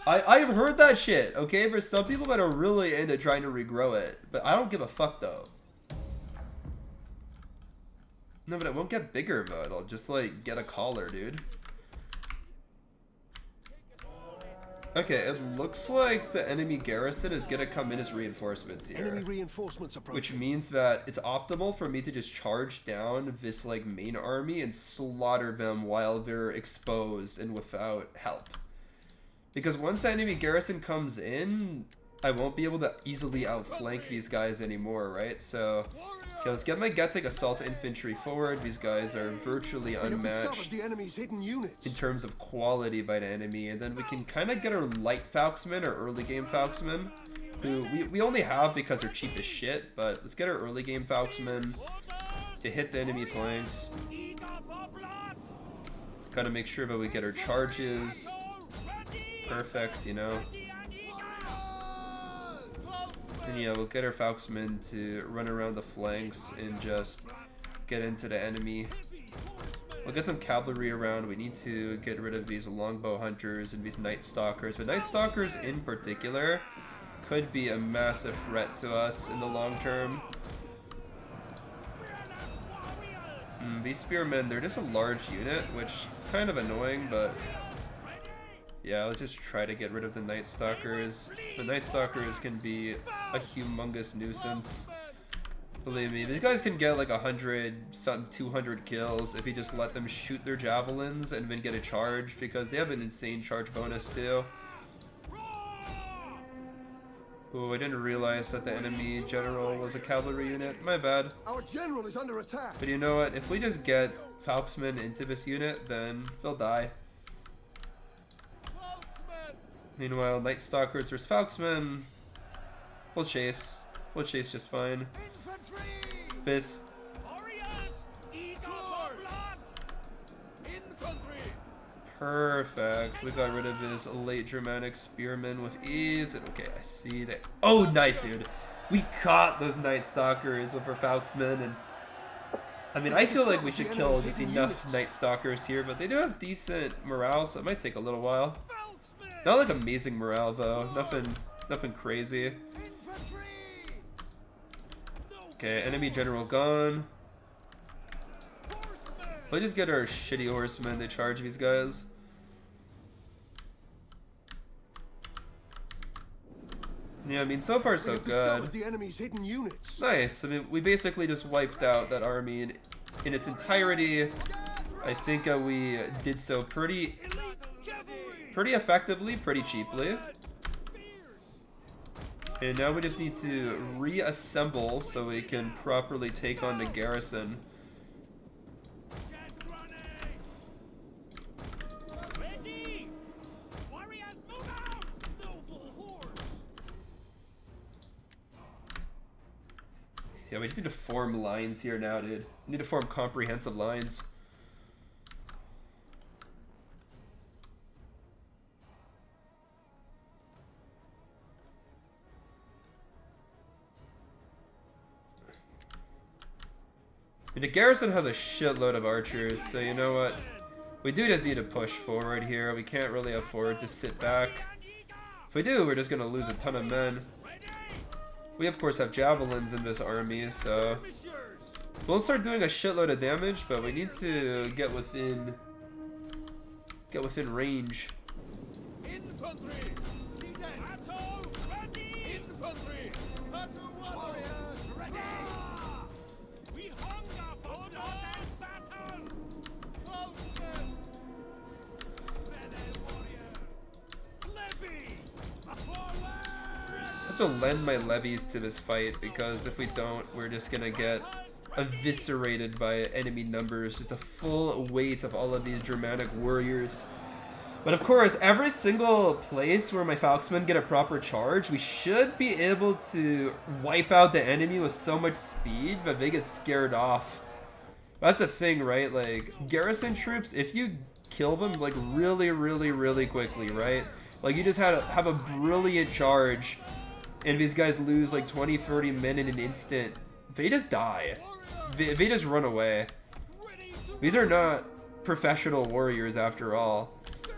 I've heard that shit, okay? There's some people that are really into trying to regrow it, but I don't give a fuck though. No, but it won't get bigger though. It'll just like get a collar, dude. Okay, it looks like the enemy garrison is gonna come in as reinforcements here. Enemy reinforcements approaching. Which means that it's optimal for me to just charge down this like main army and slaughter them while they're exposed and without help. Because once the enemy garrison comes in, I won't be able to easily outflank these guys anymore, right? So, okay, let's get my Getae assault infantry forward. These guys are virtually unmatched the enemy's hidden units. in terms of quality by the enemy. And then we can kind of get our light Falksmen or early game Falksmen, who we only have because they're cheap as shit. But let's get our early game Falksmen to hit the enemy flanks. Gotta make sure that we get our charges perfect, you know. And yeah, we'll get our Falksmen to run around the flanks and just get into the enemy. We'll get some cavalry around. We need to get rid of these longbow hunters and these night stalkers. But night stalkers in particular could be a massive threat to us in the long term. These spearmen, they're just a large unit, which is kind of annoying, but yeah, let's just try to get rid of the Night Stalkers. The Night Stalkers can be a humongous nuisance. Believe me, these guys can get like 100, some 200 kills if you just let them shoot their javelins and then get a charge, because they have an insane charge bonus too. Oh, I didn't realize that the enemy general was a cavalry unit. My bad. Our general is under attack. But you know what? If we just get Falksmen into this unit, then they'll die. Meanwhile, Night Stalkers versus Falksmen. We'll chase. We'll chase just fine. Infantry! This. Infantry! Perfect. We got rid of his late Germanic spearmen with ease. And okay, I see that. Oh, nice, dude. We caught those Night Stalkers with our Falksmen. And I mean, I feel like we should kill just enough Night Stalkers here, but they do have decent morale, so it might take a little while. Not like amazing morale though. Nothing crazy. Okay, enemy general gone. Let's just get our shitty horsemen to charge these guys. Yeah, I mean, so far so good. The enemy's hidden units. Nice. I mean, we basically just wiped out that army in its entirety. I think we did so pretty effectively, pretty cheaply. And now we just need to reassemble so we can properly take on the garrison. Ready! Warriors, move out! Noble horse! Yeah, we just need to form lines here now, dude. We need to form comprehensive lines. And the garrison has a shitload of archers, so you know what? We do just need to push forward here. We can't really afford to sit back. If we do, we're just gonna lose a ton of men. We of course have javelins in this army, so we'll start doing a shitload of damage, but we need to get within range. Infantry! Battle ready! Infantry! Warriors, ready! We hunger for blood battle! Levy! Forward! I have to lend my levies to this fight, because if we don't, we're just gonna get eviscerated by enemy numbers. Just a full weight of all of these Germanic warriors. But of course, every single place where my Falksmen get a proper charge, we should be able to wipe out the enemy with so much speed that they get scared off. That's the thing, right? Like, garrison troops, if you kill them, like, really quickly, right? Like, you just have a brilliant charge, and these guys lose, like, 20, 30 men in an instant. They just die. They just run away. These are not professional warriors, after all.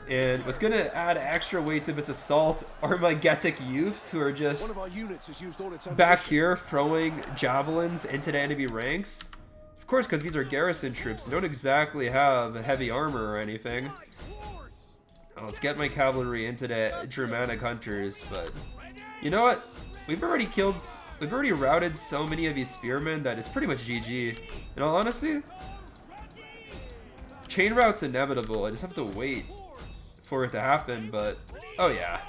And what's going to add extra weight to this assault are my Getae youths, who are just One of our units has used all its back ammunition. here throwing javelins into the enemy ranks. Of course, because these are garrison troops. They don't exactly have heavy armor or anything. Let's get my cavalry into the Germanic hunters, but you know what? We've already routed so many of these spearmen that it's pretty much GG. In all honesty, chain route's inevitable. I just have to wait for it to happen, but oh yeah.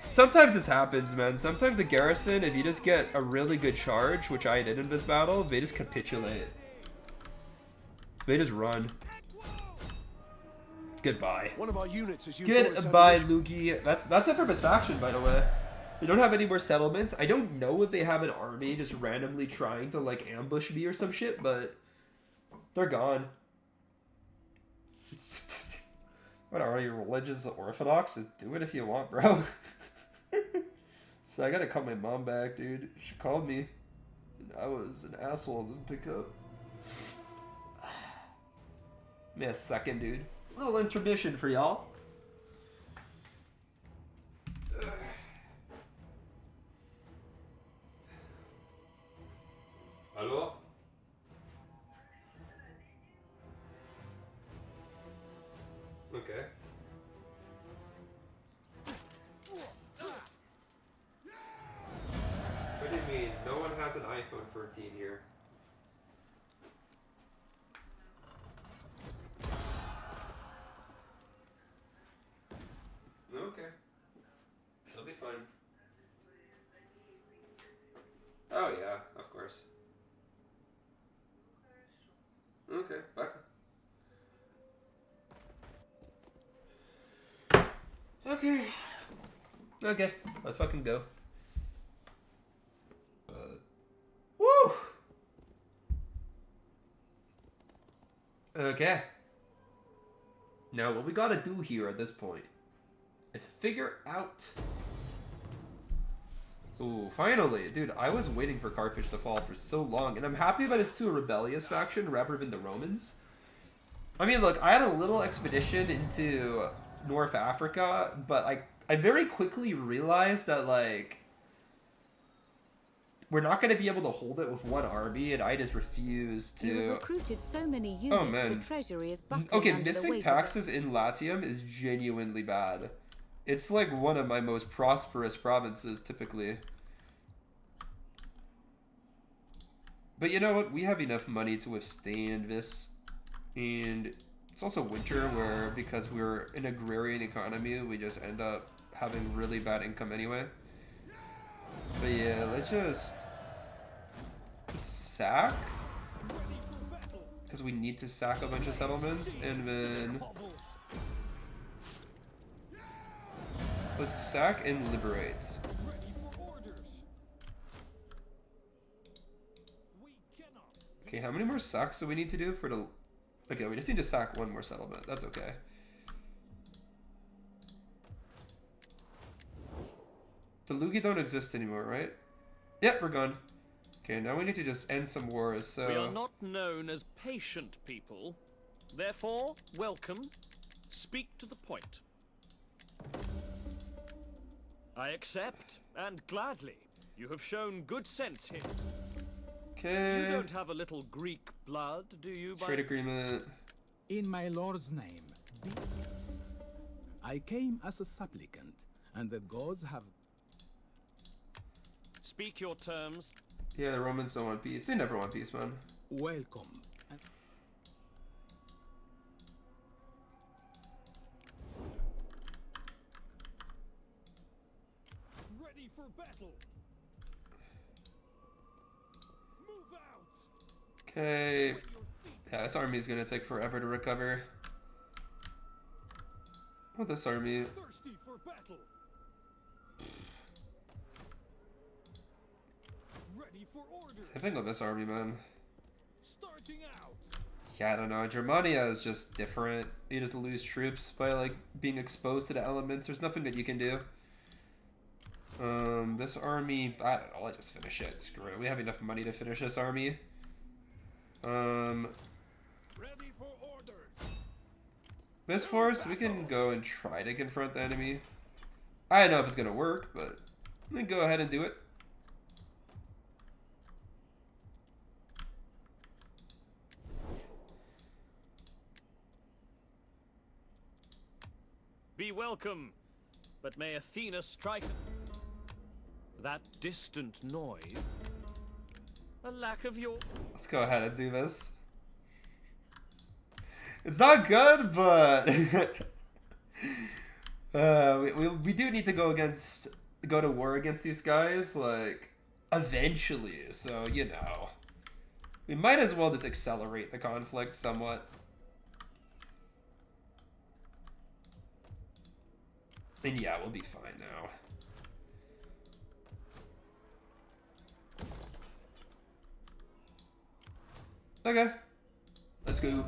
Sometimes this happens, man. Sometimes a garrison, if you just get a really good charge, which I did in this battle, they just capitulate. They just run. Goodbye. One of our units has used all its Goodbye, ammunition. Lugi. That's it for this faction, by the way. They don't have any more settlements. I don't know if they have an army just randomly trying to, like, ambush me or some shit, but they're gone. What are you, religious Orthodox? Just do it if you want, bro. So I gotta call my mom back, dude. She called me. And I was an asshole, didn't pick up. Give me a second, dude. Little intermission for y'all. Hello? Okay. What do you mean? No one has an iPhone 13 here. Okay. She'll be fine. Oh yeah, of course. Okay, back. Okay. Okay, let's fucking go. Woo! Okay. Now, what we gotta do here at this point is figure out... Ooh, finally! Dude, I was waiting for Carthage to fall for so long, and I'm happy that it's to a rebellious faction rather than the Romans. I mean, look, I had a little expedition into North Africa, but I very quickly realized that, like, we're not going to be able to hold it with one army, and I just refuse to... You have recruited so many units, Oh, man. the treasury is buckling Okay, under the missing weight of taxes in Latium is genuinely bad. It's like one of my most prosperous provinces, typically. But you know what? We have enough money to withstand this. And it's also winter where, because we're an agrarian economy, we just end up having really bad income anyway. But yeah, let's sack. Because we need to sack a bunch of settlements. And then let's sack and liberate. Okay, how many more sacks do we need to do for the... Okay, we just need to sack one more settlement. That's okay. The Lugi don't exist anymore, right? Yep, we're gone. Okay, now we need to just end some wars, so... We are not known as patient people. Therefore, welcome. Speak to the point. I accept, and gladly. You have shown good sense here. Okay. You don't have a little Greek blood, do you? Trade agreement. In my lord's name, be. I came as a supplicant, and the gods have... Speak your terms. Yeah, the Romans don't want peace. They never want peace, man. Welcome. Ready for battle. Move out. Okay. Yeah, this army is gonna take forever to recover. Oh, this army. Thirsty for battle. Ready for order. I think of this army, man. Starting out. Yeah, I don't know. Germania is just different. You just lose troops by like being exposed to the elements. There's nothing that you can do. This army, I don't know. Let's just finish it. Screw it. We have enough money to finish this army. Ready for orders. This force, we can go and try to confront the enemy. I don't know if it's gonna work, but we can go ahead and do it. Be welcome, but may Athena strike that distant noise. A lack of your... Let's go ahead and do this. It's not good, but we do need to go to war against these guys, like, eventually. So, you know, we might as well just accelerate the conflict somewhat. And yeah, we'll be fine now. Okay, let's go.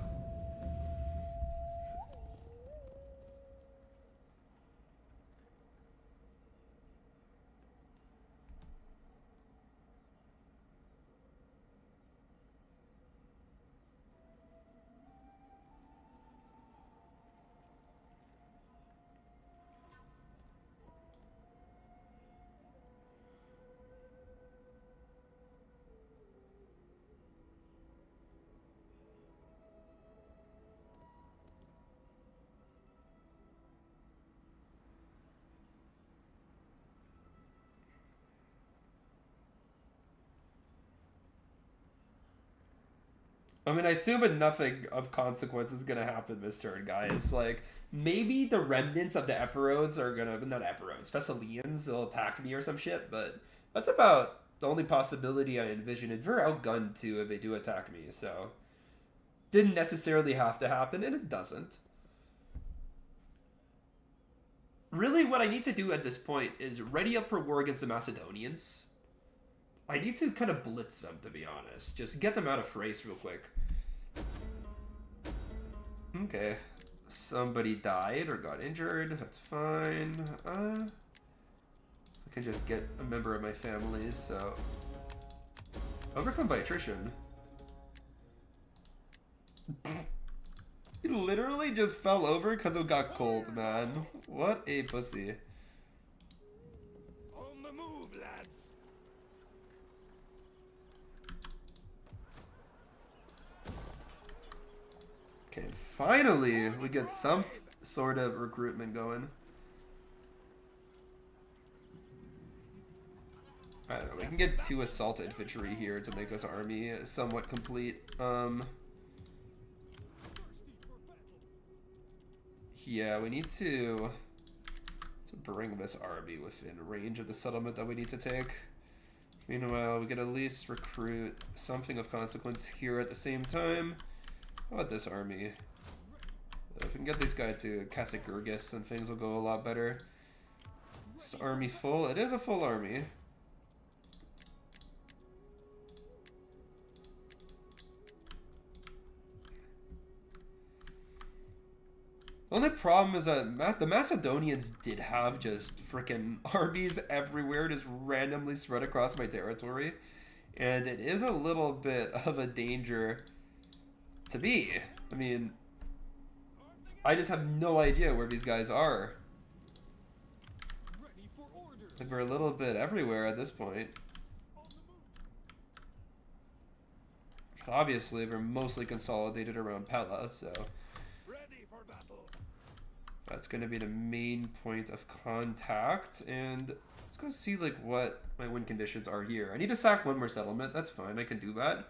I mean, I assume nothing of consequence is gonna happen this turn, guys. Like, maybe the remnants of the Epirodes are gonna... Not Epirodes, Thessalians will attack me or some shit, but that's about the only possibility I envision. It's very outgunned, too, if they do attack me, so... Didn't necessarily have to happen, and it doesn't. Really, what I need to do at this point is ready up for war against the Macedonians. I need to kind of blitz them, to be honest. Just get them out of Thrace real quick. Okay. Somebody died or got injured. That's fine. I can just get a member of my family, so... Overcome by attrition. He literally just fell over because it got cold, man. What a pussy. On the move, lads. Okay, finally we get some sort of recruitment going. I don't know, we can get 2 assault infantry here to make this army somewhat complete. Yeah, we need to bring this army within range of the settlement that we need to take. Meanwhile, we could at least recruit something of consequence here at the same time. How about this army? If we can get this guy to Casagurgis, then things will go a lot better. Is the army full? It is a full army. The only problem is that the Macedonians did have just freaking armies everywhere, just randomly spread across my territory. And it is a little bit of a danger to be. I mean, I just have no idea where these guys are. Like, we're a little bit everywhere at this point. Obviously, we're mostly consolidated around Pella, so that's going to be the main point of contact. And let's go see like what my win conditions are here. I need to sack 1 more settlement. That's fine. I can do that.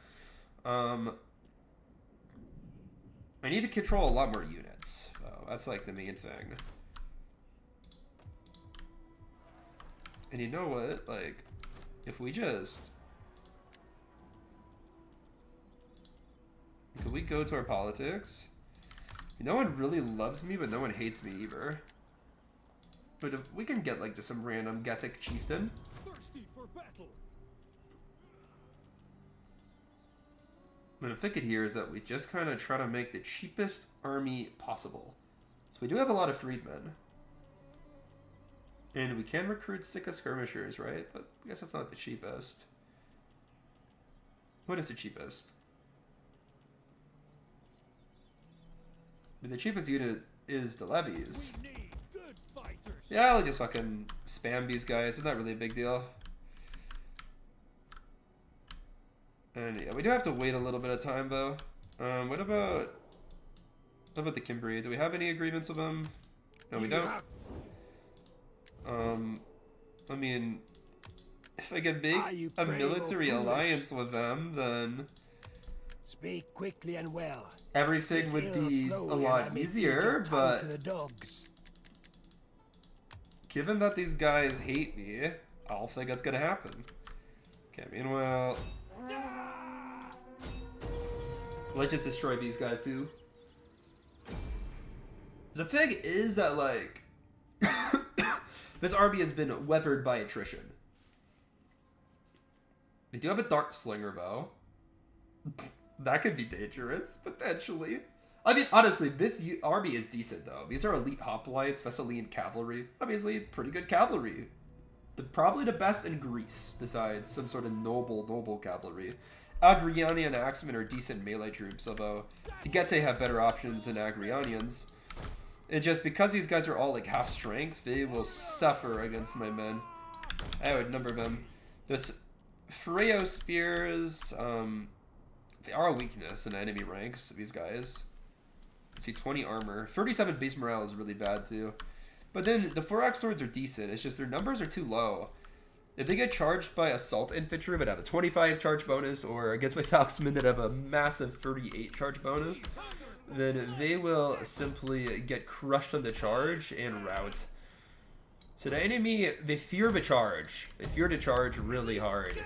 I need to control a lot more units. So that's like the main thing. And you know what? Like, if we just... Could we go to our politics? No one really loves me, but no one hates me either. But if we can get like just some random Getae chieftain. Thirsty for battle. What I'm thinking here is that we just kind of try to make the cheapest army possible. So we do have a lot of freedmen. And we can recruit Sika skirmishers, right? But I guess that's not the cheapest. What is the cheapest? The cheapest unit is the levies. We need good fighters. Yeah, I'll just fucking spam these guys. It's not really a big deal. And yeah, we do have to wait a little bit of time though. What about the Cimbri? Do we have any agreements with them? No, we don't. I mean, if I could make a military alliance with them, then Speak quickly and well. everything would be a lot easier, but To the dogs. given that these guys hate me, I don't think that's gonna happen. Okay, meanwhile, let's just destroy these guys too. The thing is that, like, this army has been weathered by attrition. They do have a Dart Slinger, though. That could be dangerous, potentially. I mean, honestly, this army is decent, though. These are elite hoplites, Thessalian cavalry. Obviously, pretty good cavalry. Probably the best in Greece, besides some sort of noble cavalry. Agriani and Axemen are decent melee troops, although the Getae have better options than Agrianians. It's just because these guys are all like half strength, they will suffer against my men. I would number them. There's Freo spears. They are a weakness in enemy ranks, these guys. Let's see, 20 armor. 37 base morale is really bad too. But then the 4-axe swords are decent. It's just their numbers are too low. If they get charged by assault infantry that have a 25 charge bonus, or against my falxmen that have a massive 38 charge bonus, then they will simply get crushed on the charge and rout. So the enemy, they fear the charge. They fear the charge really hard.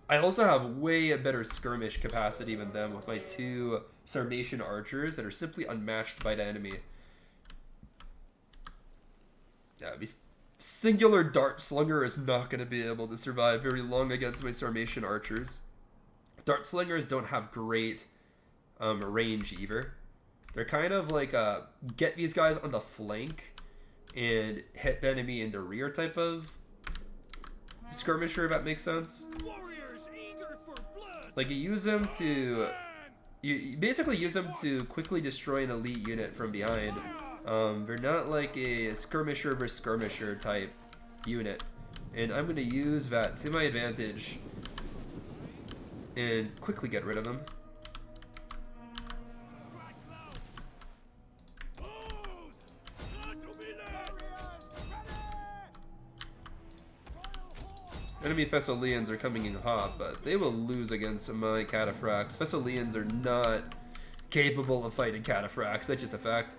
I also have way better skirmish capacity than them with my 2 Sarmatian archers that are simply unmatched by the enemy. Yeah, these singular Dart Slinger is not going to be able to survive very long against my Sarmatian archers. Dart Slingers don't have great range either. They're kind of like get these guys on the flank and hit the enemy in the rear type of skirmisher, if that makes sense. Warriors eager for blood. Like, you basically use them to quickly destroy an elite unit from behind. They're not like a skirmisher versus skirmisher type unit, and I'm going to use that to my advantage and quickly get rid of them. Enemy Thessalians are coming in hot, but they will lose against my cataphracts. Thessalians are not capable of fighting cataphracts. That's just a fact.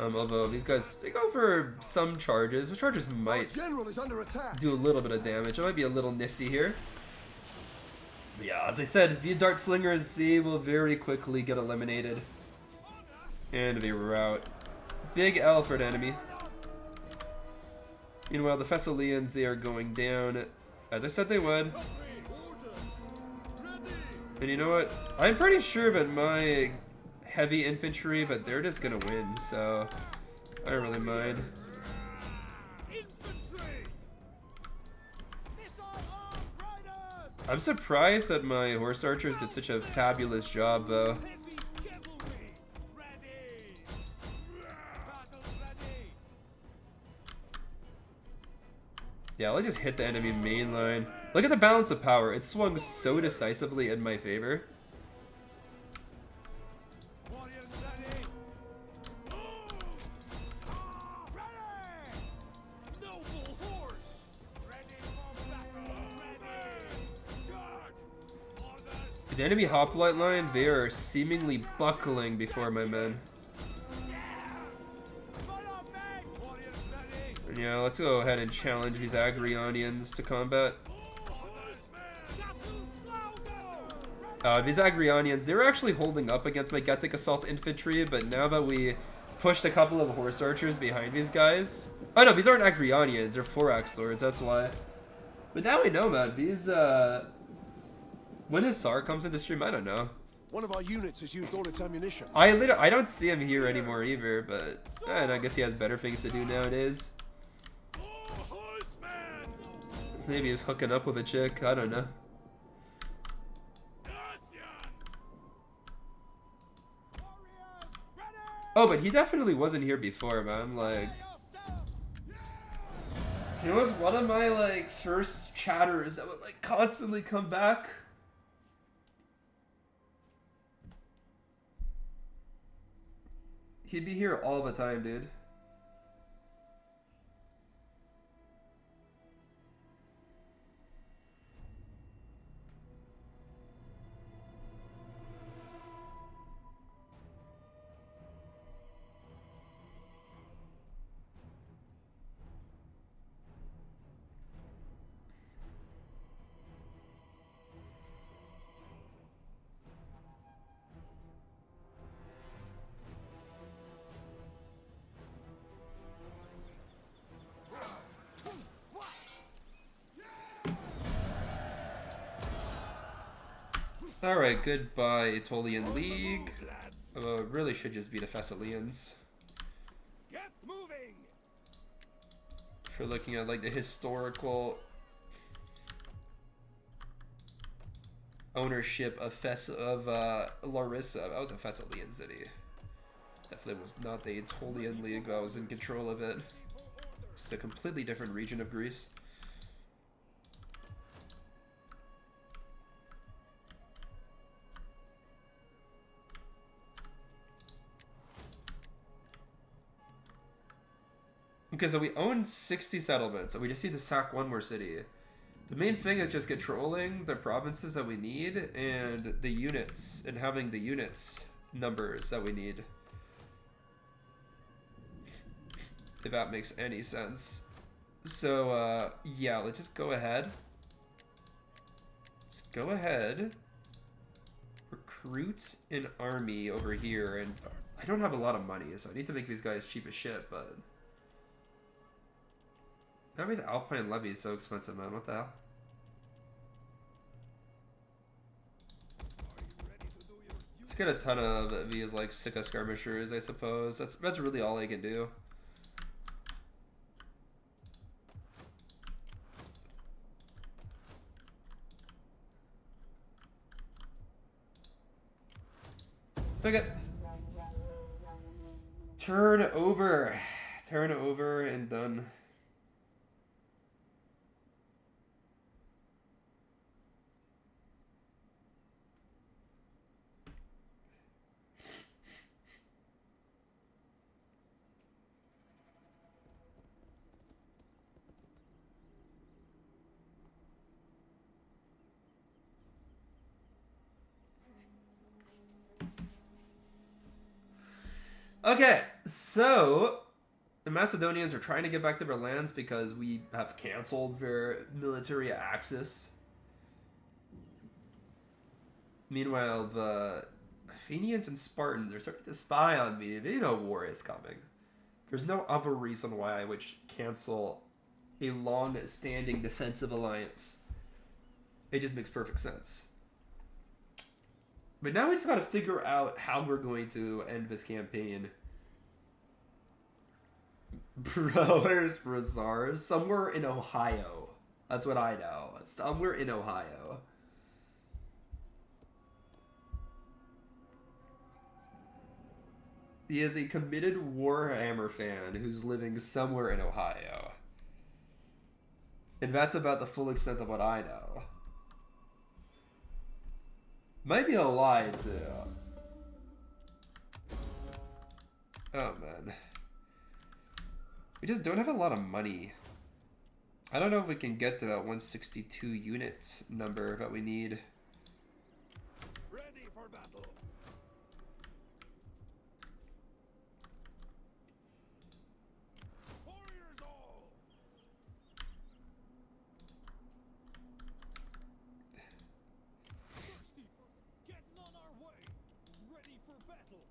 Although these guys, they go for some charges. The charges Our might general is under attack. do a little bit of damage. It might be a little nifty here. But yeah, as I said, these dart slingers, they will very quickly get eliminated. And they rout. Big L for an enemy. Meanwhile, the Thessalians, they are going down, as I said they would. And you know what? I'm pretty sure that my heavy infantry, but they're just gonna win, so I don't really mind. I'm surprised that my horse archers did such a fabulous job, though. Yeah, let's just hit the enemy main line. Look at the balance of power. It swung so decisively in my favor. The enemy hoplite line, they are seemingly buckling before my men. And yeah, let's go ahead and challenge these Agrionians to combat. These Agrionians, they were actually holding up against my Getae assault infantry, but now that we pushed a couple of horse archers behind these guys... Oh no, these aren't Agrionians, they're Forax Lords, that's why. But now we know, man, these, when his SAR comes into stream, I don't know. One of our units has used all its ammunition. I don't see him here anymore either, but and I guess he has better things to do nowadays. Maybe he's hooking up with a chick, I don't know. Oh, but he definitely wasn't here before, man. Like, he was one of my like first chatters that would like constantly come back. He'd be here all the time, dude. Alright, goodbye, Aetolian League. Although it really should just be the Thessalians. Get moving. If we're looking at like the historical ownership of Larissa, that was a Thessalian city. Definitely was not the Aetolian League that was in control of it. It's a completely different region of Greece. Okay, so we own 60 settlements, and we just need to sack one more city. The main thing is just controlling the provinces that we need, and the units, and having the units numbers that we need. If that makes any sense. So, yeah, let's just go ahead. Let's go ahead. Recruit an army over here, and I don't have a lot of money, so I need to make these guys cheap as shit, but... That means Alpine Levy is so expensive, man. What the hell? Let's get a ton of these like Sika skirmishers, I suppose. That's really all I can do. Okay. Turn over. Turn over and done. Okay, so the Macedonians are trying to get back to their lands because we have canceled their military axis. Meanwhile, the Athenians and Spartans are starting to spy on me. They know war is coming. There's no other reason why I would cancel a long-standing defensive alliance. It just makes perfect sense. But now we just gotta figure out how we're going to end this campaign. Bro, where's Brazars? Somewhere in Ohio. That's what I know. Somewhere in Ohio. He is a committed Warhammer fan who's living somewhere in Ohio. And that's about the full extent of what I know. Might be a lie, too. Oh, man. We just don't have a lot of money. I don't know if we can get to that 162 units number that we need. Ready for battle. Warriors all. Thirsty for getting on our way. Ready for battle.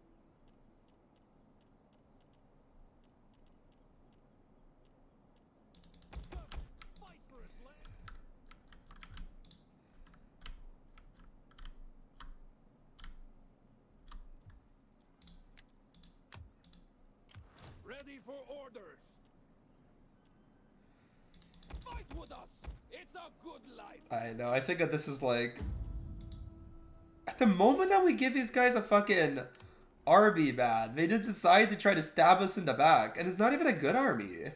Come, fight for his land. Ready for orders. Fight with us. It's a good life. I know, I think that this is like... At the moment that we give these guys a fucking army, man, they just decide to try to stab us in the back. And it's not even a good army.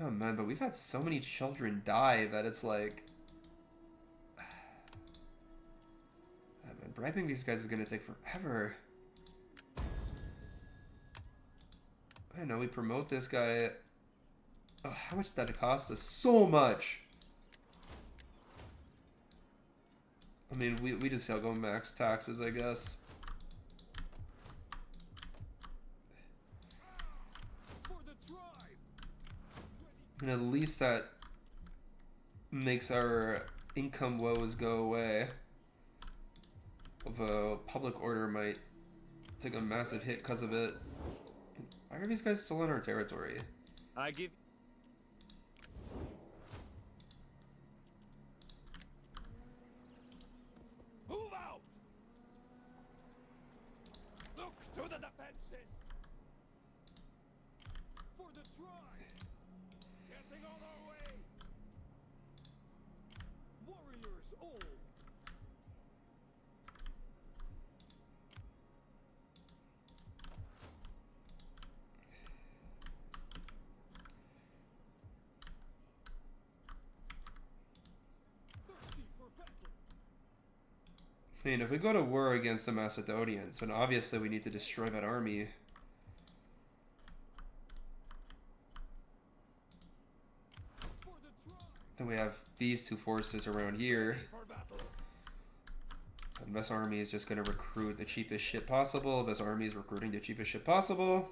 Oh man, but we've had so many children die that it's like... Oh, man, bribing these guys is gonna take forever. I know, we promote this guy. Oh, how much did that cost us? So much! I mean, we just gotta go max taxes, I guess. For the tribe. And at least that makes our income woes go away. Although public order might take a massive hit because of it. Why are these guys still in our territory? I give. Move out. Look to the defenses. For the tribe. Getting on our way. Warriors all. Thirsty for battle. I mean, if we go to war against the Macedonians, then obviously we need to destroy that army. For the tribe. Then we have these two forces around here. Ready for battle. And this army is just going to recruit the cheapest shit possible. This army is recruiting the cheapest shit possible.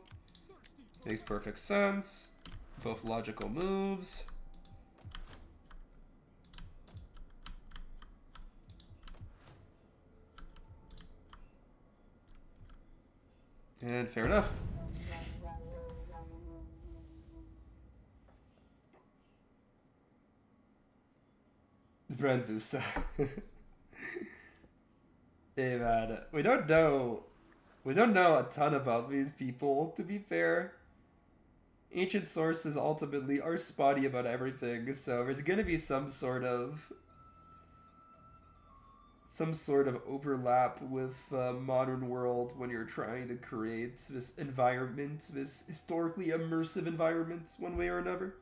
Thirsty for Makes perfect sense. Both logical moves. And fair enough. Brandusa. Hey man, we don't know a ton about these people, to be fair. Ancient sources ultimately are spotty about everything, so there's gonna be some sort of overlap with modern world when you're trying to create this environment, this historically immersive environment, one way or another.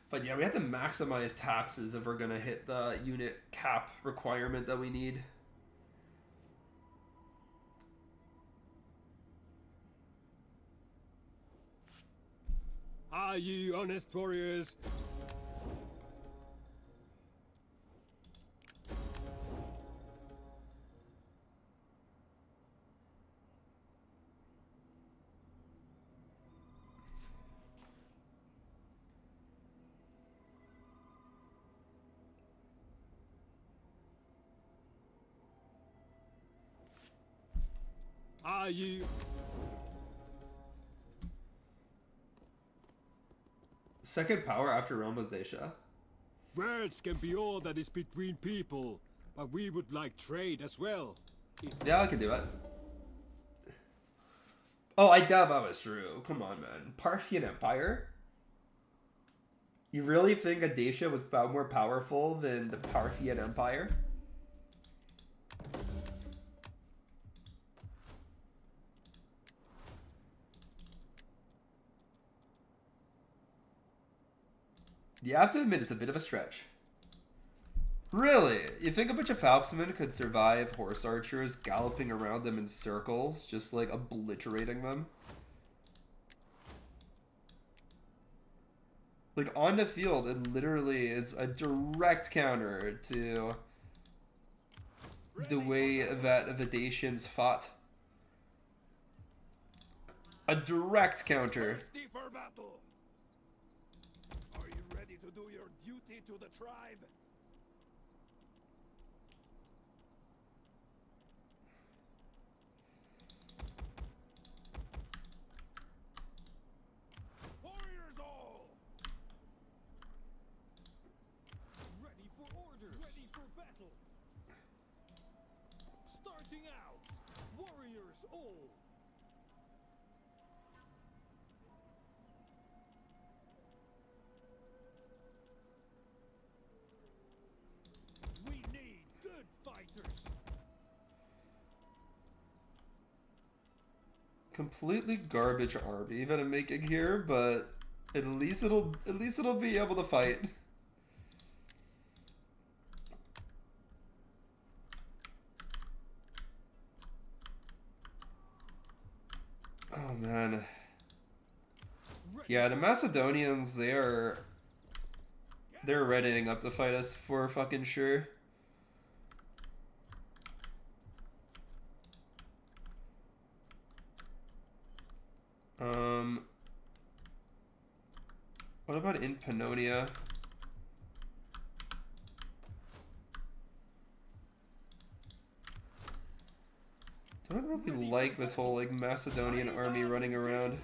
But yeah, we have to maximize taxes if we're gonna hit the unit cap requirement that we need. Are ye honest warriors? Are you? Second power after Ramos Desha. Words can be all that is between people, but we would like trade as well. Yeah, I can do it. Oh, I doubt that was true. Come on, man. Parthian Empire? You really think Dacia was more powerful than the Parthian Empire? You have to admit, it's a bit of a stretch. Really? You think a bunch of falconsmen could survive horse archers galloping around them in circles, just like obliterating them? Like, on the field, it literally is a direct counter to the way that the Dacians fought. A direct counter. Thirsty for battle. Are you ready to do your duty to the tribe? Warriors all! Ready for orders. Ready for battle. Starting out. Warriors all. We need good fighters. Completely garbage army that I'm making here, but at least it'll be able to fight. Oh man. Yeah, the Macedonians, they're readying up to fight us for fucking sure. What about in Pannonia? I don't really like this whole like Macedonian army running around.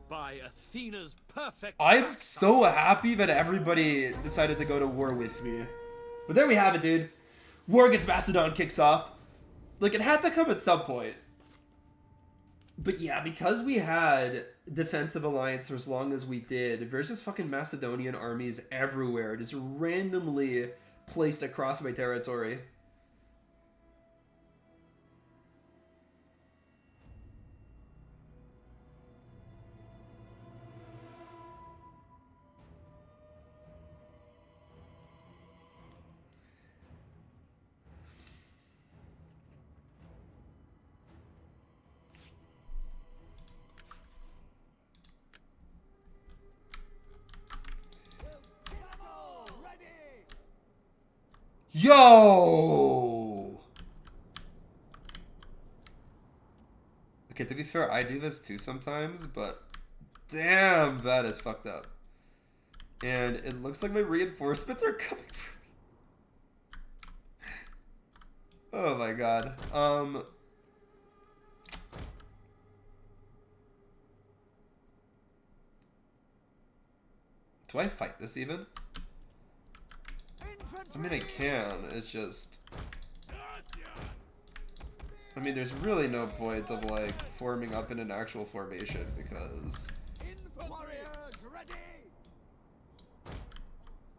By Athena's perfect I'm backside. so happy that everybody decided to go to war with me. But there we have it, dude. War against Macedon kicks off. Like, it had to come at some point. But yeah, because we had defensive alliance for as long as we did, there's just fucking Macedonian armies everywhere, just randomly placed across my territory. Yo! Okay, to be fair, I do this too sometimes, but damn, that is fucked up. And it looks like my reinforcements are coming from... Oh my god. Do I fight this even? I mean, I can. It's just... I mean, there's really no point of, like, forming up in an actual formation, because... Warriors ready!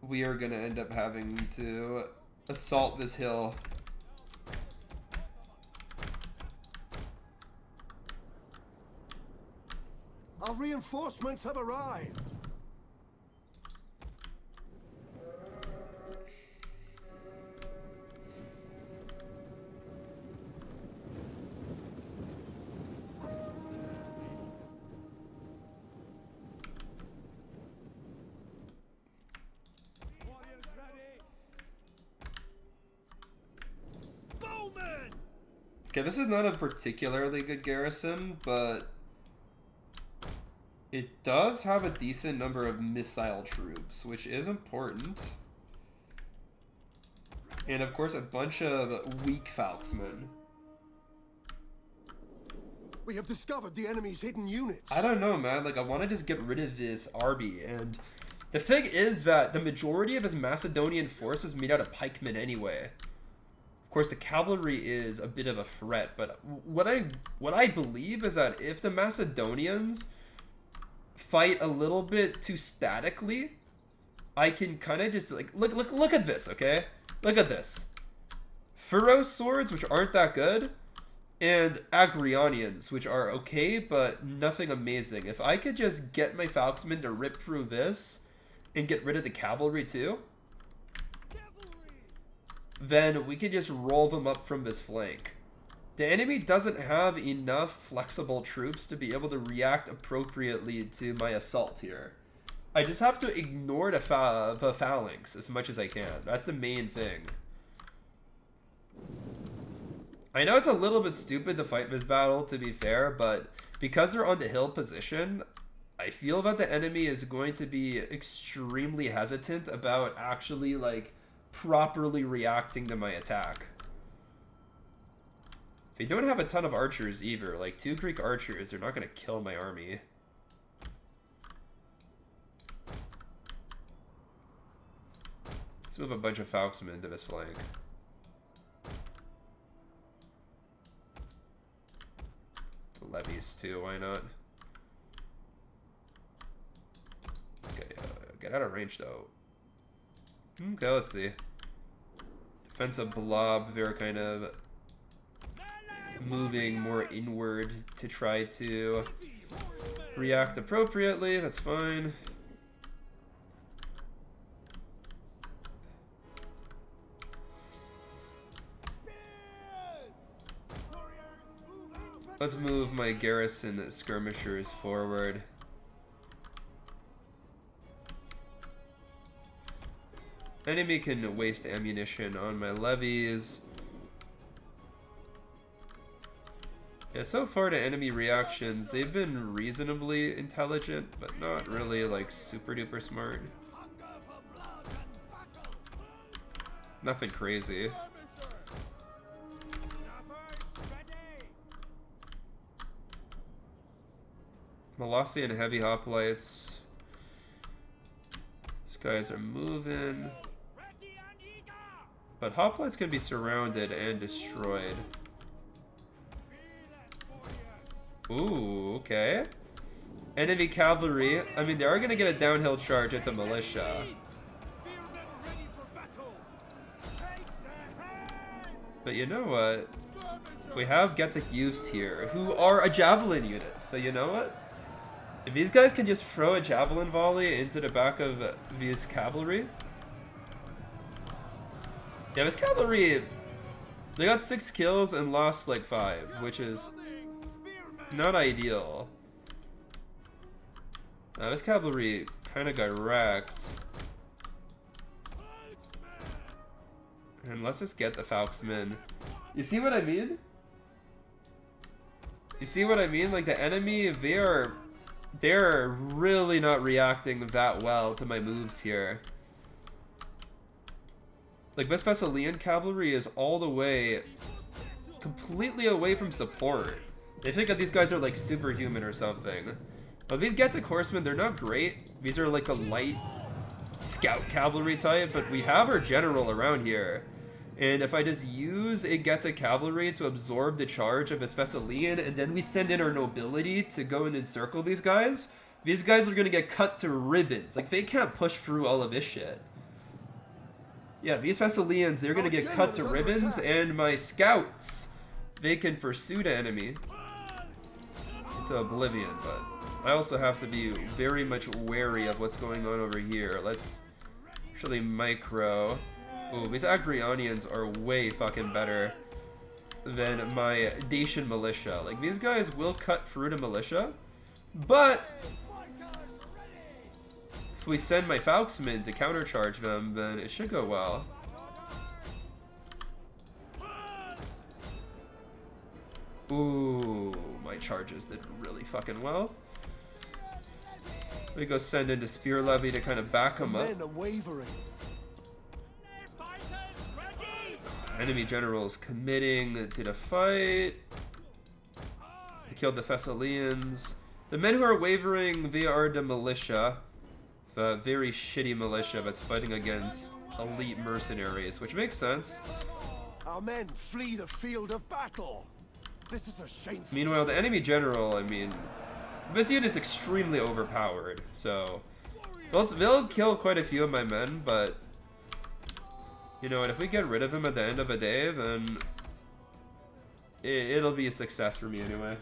we are gonna end up having to assault this hill. Our reinforcements have arrived. Warriors ready! Bowman! Okay, this is not a particularly good garrison, but it does have a decent number of missile troops, which is important. And of course, a bunch of weak falksmen. We have discovered the enemy's hidden units. I don't know, man. Like, I want to just get rid of this army. And the thing is that the majority of his Macedonian force is made out of pikemen anyway. Of course, the cavalry is a bit of a threat, but what I believe is that if the Macedonians fight a little bit too statically, I can kind of just like look at this, okay? Look at this. Furrow swords, which aren't that good, and Agrionians, which are okay, but nothing amazing. If I could just get my Falxmen to rip through this and get rid of the cavalry too, then we can just roll them up from this flank. The enemy doesn't have enough flexible troops to be able to react appropriately to my assault here. I just have to ignore the phalanx as much as I can. That's the main thing. I know it's a little bit stupid to fight this battle, to be fair, but because they're on the hill position, I feel that the enemy is going to be extremely hesitant about actually, like, properly reacting to my attack. They don't have a ton of archers either. Like, 2 Greek archers, they're not going to kill my army. Let's move a bunch of Falxmen to this flank. The levies too, why not? Okay, get out of range though. Okay, let's see. Defensive blob, they're kind of moving more inward to try to react appropriately. That's fine. Let's move my garrison skirmishers forward. Enemy can waste ammunition on my levies. Yeah, so far to enemy reactions, they've been reasonably intelligent, but not really like super duper smart. Nothing crazy. Molossian heavy hoplites. These guys are moving. But hoplites can be surrounded and destroyed. Ooh, okay. Enemy cavalry. I mean, they are going to get a downhill charge into militia. But you know what? We have Getae youths here, who are a javelin unit. So you know what? If these guys can just throw a javelin volley into the back of these cavalry. Yeah, this cavalry, they got 6 kills and lost like 5, which is not ideal. This cavalry kind of got wrecked. And let's just get the Falxmen. You see what I mean? You see what I mean? Like, the enemy, they're really not reacting that well to my moves here. Like, this Thessalian cavalry is all the way completely away from support. They think that these guys are like superhuman or something. But these Getae horsemen, they're not great. These are like a light scout cavalry type, but we have our general around here. And if I just use a Getae cavalry to absorb the charge of his Thessalian, and then we send in our nobility to go and encircle these guys are gonna get cut to ribbons. Like, they can't push through all of this shit. Yeah, these Thessalians, they're gonna get cut to ribbons, and my scouts, they can pursue the enemy into oblivion, but I also have to be very much wary of what's going on over here. Let's actually micro. Ooh, these Agrionians are way fucking better than my Dacian militia. Like, these guys will cut through the militia, but if we send my Falxmen to countercharge them, then it should go well. Ooh, my charges did really fucking well. We go send in the Spear Levy to kind of back them up. Enemy generals committing to the fight. The killed the Thessalians. The men who are wavering, they are the militia. The very shitty militia that's fighting against elite mercenaries, which makes sense. Our men flee the field of battle. This is a shameful. Meanwhile, the enemy general, I mean, this unit is extremely overpowered, so they'll kill quite a few of my men, but you know what, if we get rid of him at the end of the day, then it'll be a success for me anyway.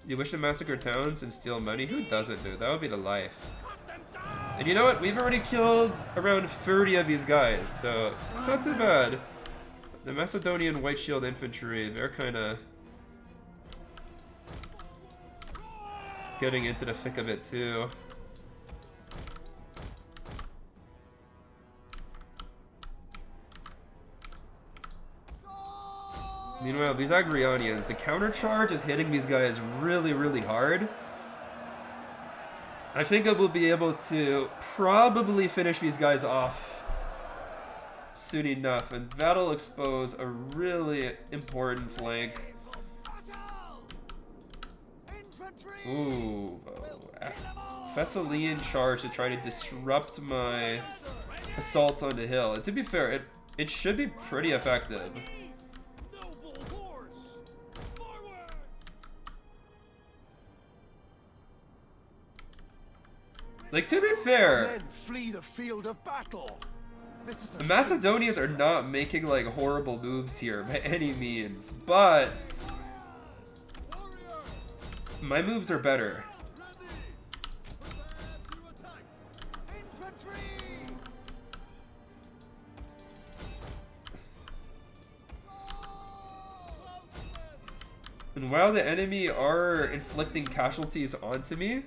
You wish to massacre towns and steal money? Who doesn't, dude? That would be the life. And you know what? We've already killed around 30 of these guys, so it's not too bad. The Macedonian White Shield Infantry, they're kind of getting into the thick of it too. Meanwhile, these Agrionians, the countercharge is hitting these guys really, really hard. I think I will be able to probably finish these guys off soon enough, and that'll expose a really important flank. Ooh, Thessalian charge to try to disrupt my assault on the hill. And to be fair, it should be pretty effective. Like, to be fair, Men flee the field of battle. This is a the Macedonians are not making like horrible moves here by any means, but my moves are better. And while the enemy are inflicting casualties onto me,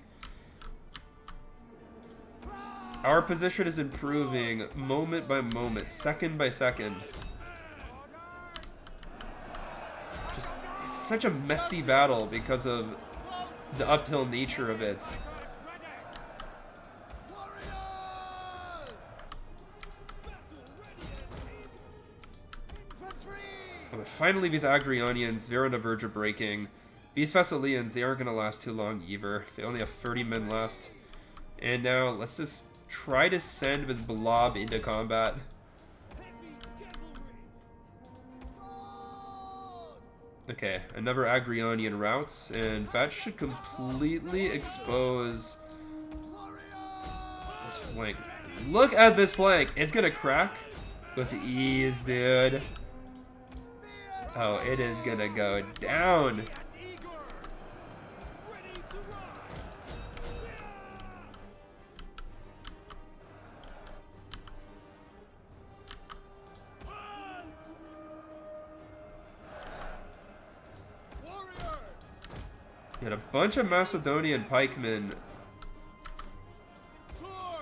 our position is improving moment by moment, second by second. Just, it's such a messy battle because of the uphill nature of it. But finally, these Agrionians, they're on the verge of breaking. These Thessalians, they aren't going to last too long either. They only have 30 men left. And now, let's just try to send this blob into combat. Okay, another Agrionian routes, and that should completely expose this flank. Look at this flank! It's gonna crack with ease, dude. Oh, it is gonna go down. And a bunch of Macedonian pikemen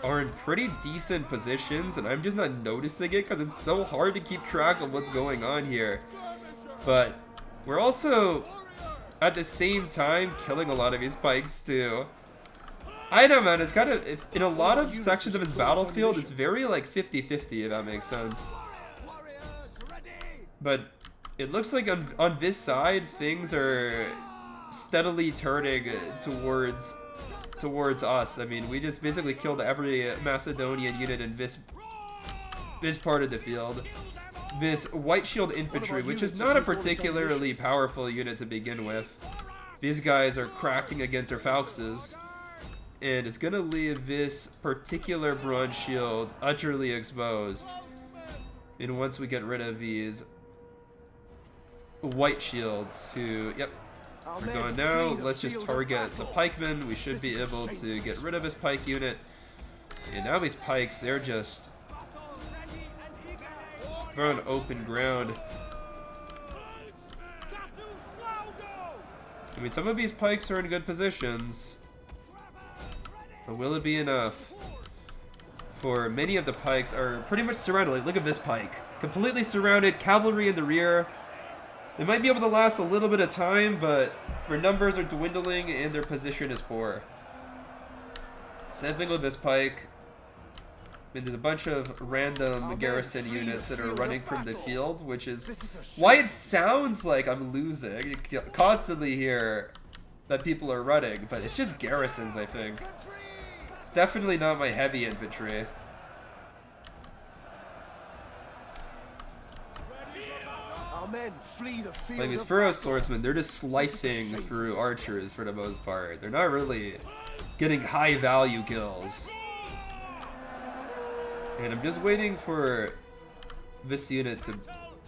are in pretty decent positions, and I'm just not noticing it because it's so hard to keep track of what's going on here. But we're also, at the same time, killing a lot of these pikes too. I know, man, it's kind of, in a lot of sections of his battlefield, it's very like 50-50, if that makes sense. But it looks like on this side, things are steadily turning towards us. I mean, we just basically killed every Macedonian unit in this part of the field. This White Shield Infantry, which is not a particularly powerful unit to begin with. These guys are cracking against our Falxes, and it's gonna leave this particular bronze shield utterly exposed. And once we get rid of these white shields, who, yep, we're going now. Let's just target the pikemen. We should be able to get rid of this pike unit. And now these pikes, they're just, they're on open ground. I mean, some of these pikes are in good positions, but will it be enough? For many of the pikes are pretty much surrounded. Like, look at this pike. Completely surrounded, cavalry in the rear. They might be able to last a little bit of time, but their numbers are dwindling and their position is poor. Same thing with this pike. mean, there's a bunch of random garrison units that are running from the field, which is why it sounds like I'm losing. You constantly hear that people are running, but it's just garrisons, I think. It's definitely not my heavy infantry. Our men flee the field Like these of furrow battle. swordsmen, they're just slicing through archers for the most part. They're not really getting high value kills. And I'm just waiting for this unit to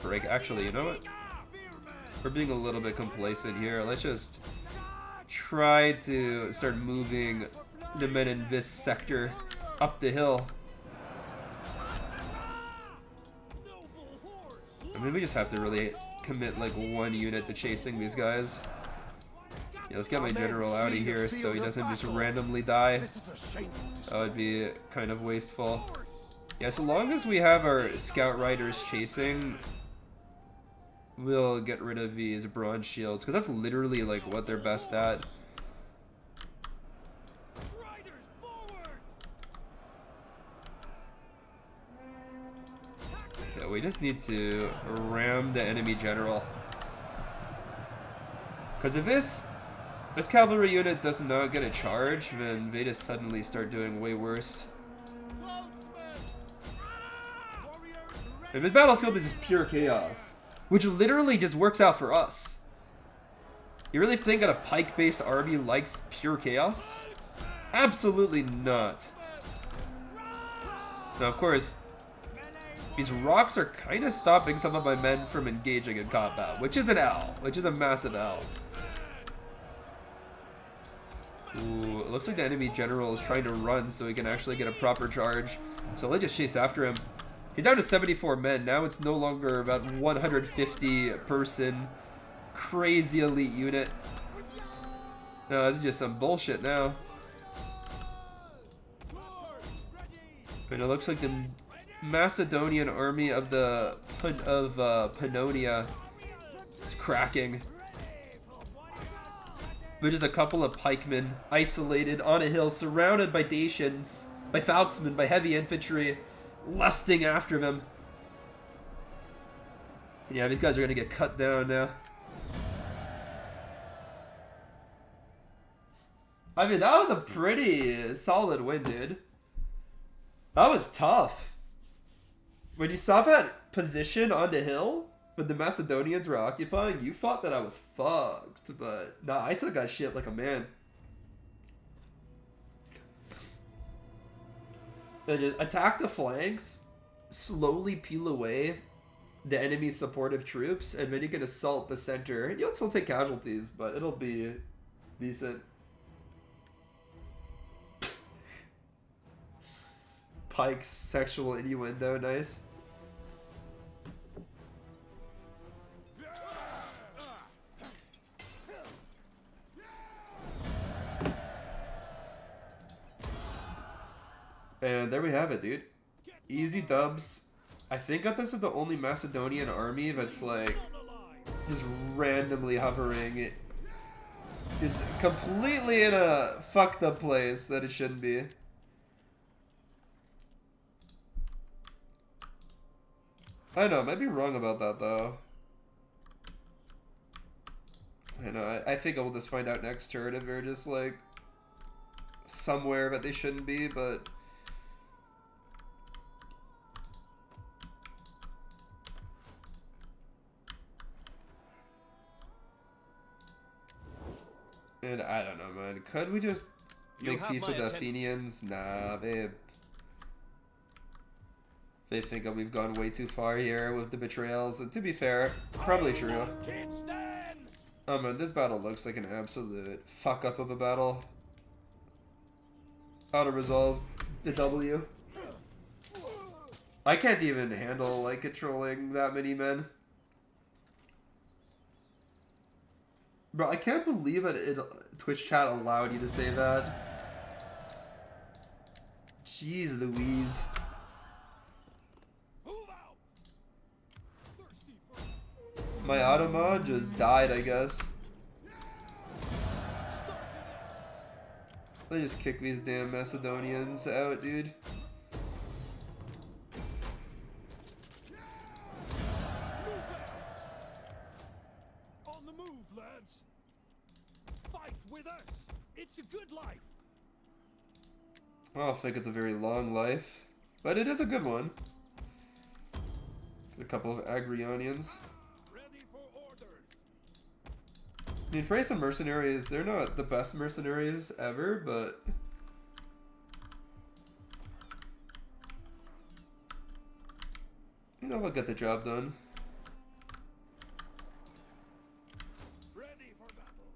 break. Actually, you know what? We're being a little bit complacent here. Let's just try to start moving the men in this sector up the hill. I mean, we just have to really commit like one unit to chasing these guys. Yeah, let's get my general out of here so he doesn't just randomly die. That would be kind of wasteful. Yeah, so long as we have our scout riders chasing, we'll get rid of these bronze shields, because that's literally like what they're best at. Yeah, we just need to ram the enemy general. Because if this cavalry unit does not get a charge, then they just suddenly start doing way worse. And this battlefield is just pure chaos, which literally just works out for us. You really think that a pike-based army likes pure chaos? Absolutely not. Now, of course, these rocks are kind of stopping some of my men from engaging in combat, which is an L, which is a massive L. Ooh, it looks like the enemy general is trying to run so he can actually get a proper charge. So let's just chase after him. He's down to 74 men. Now it's no longer about 150 person crazy elite unit. No, that's just some bullshit now. And it looks like the Macedonian army of Pannonia is cracking. With just a couple of pikemen isolated on a hill, surrounded by Dacians, by Falksmen, by heavy infantry, lusting after them. And yeah, these guys are gonna get cut down now. I mean, that was a pretty solid win, dude. That was tough. When you saw that position on the hill, when the Macedonians were occupying, you thought that I was fucked, but nah, I took that shit like a man. And just attack the flanks, slowly peel away the enemy's supportive troops, and then you can assault the center. And you'll still take casualties, but it'll be decent. Pike's sexual innuendo, nice. And there we have it, dude. Easy dubs. I think that this is the only Macedonian army that's like just randomly hovering. It's completely in a fucked up place that it shouldn't be. I know, I might be wrong about that though. I know, I think I'll just find out next turn if they're just like somewhere that they shouldn't be, but and I don't know, man. Could we just make peace with the Athenians? Nah, they think that we've gone way too far here with the betrayals. And to be fair, probably true. Oh man, this battle looks like an absolute fuck up of a battle. Auto resolve the W. I can't even handle like controlling that many men. Bro, I can't believe that Twitch chat allowed you to say that. Jeez Louise. My automod just died, I guess. They just kick these damn Macedonians out, dude. chance. Fight with us. It's a good life. I don't think it's a very long life, but it is a good one. A couple of Agrionians. Ready for orders. I mean, for some mercenaries, they're not the best mercenaries ever, but you know, they'll get the job done. Ready for battle.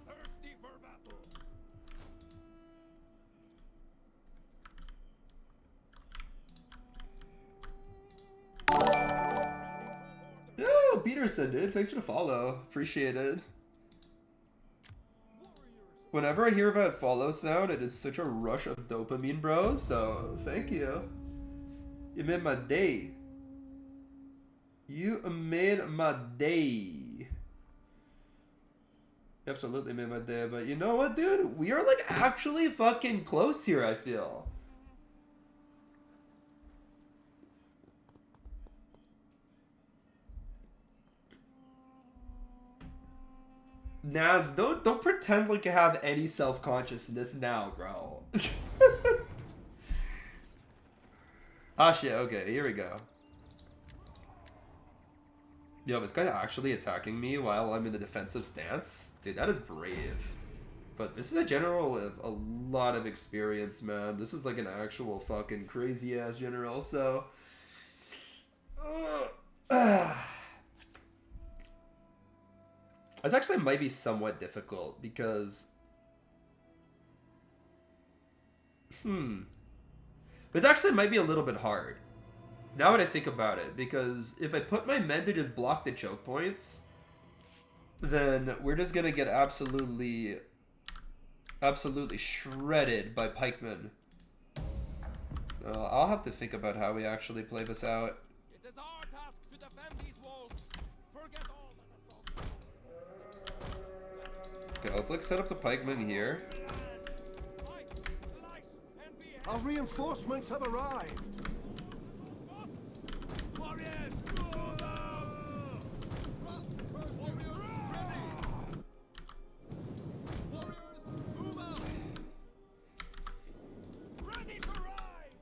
Thirsty for battle. Yo, Peterson, dude, thanks for the follow. Appreciate it. Whenever I hear that follow sound, it is such a rush of dopamine, bro. So, thank you. You made my day. You made my day. Absolutely made my day. But you know what, dude? We are like actually fucking close here, I feel. Naz, don't pretend like you have any self-consciousness now, bro. Ah shit, okay, here we go. Yo, this guy actually attacking me while I'm in a defensive stance? Dude, that is brave. But this is a general with a lot of experience, man. This is like an actual fucking crazy-ass general, so... This actually might be somewhat difficult because... This actually might be a little bit hard. Now that I think about it, because if I put my men to just block the choke points, then we're just gonna get absolutely shredded by pikemen. I'll have to think about how we actually play this out. It is our task to defend these walls. Forget all that has gone. Okay, let's like set up the pikemen here. Fight, slice, and be Our reinforcements have arrived. warriors. Move out. Warriors ready. Warriors move out. Ready to ride.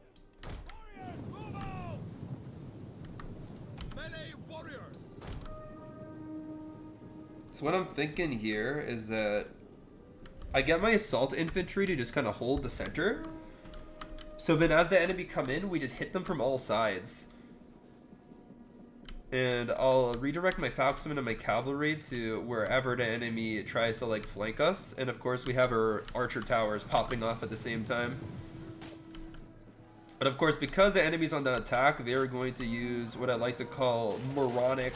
Warriors move out. Melee warriors. So what I'm thinking here is that I get my assault infantry to just kind of hold the center. So then as the enemy come in, we just hit them from all sides. And I'll redirect my falconsmen and my cavalry to wherever the enemy tries to like flank us. And of course we have our archer towers popping off at the same time. But of course, because the enemy's on the attack, they're going to use what I like to call moronic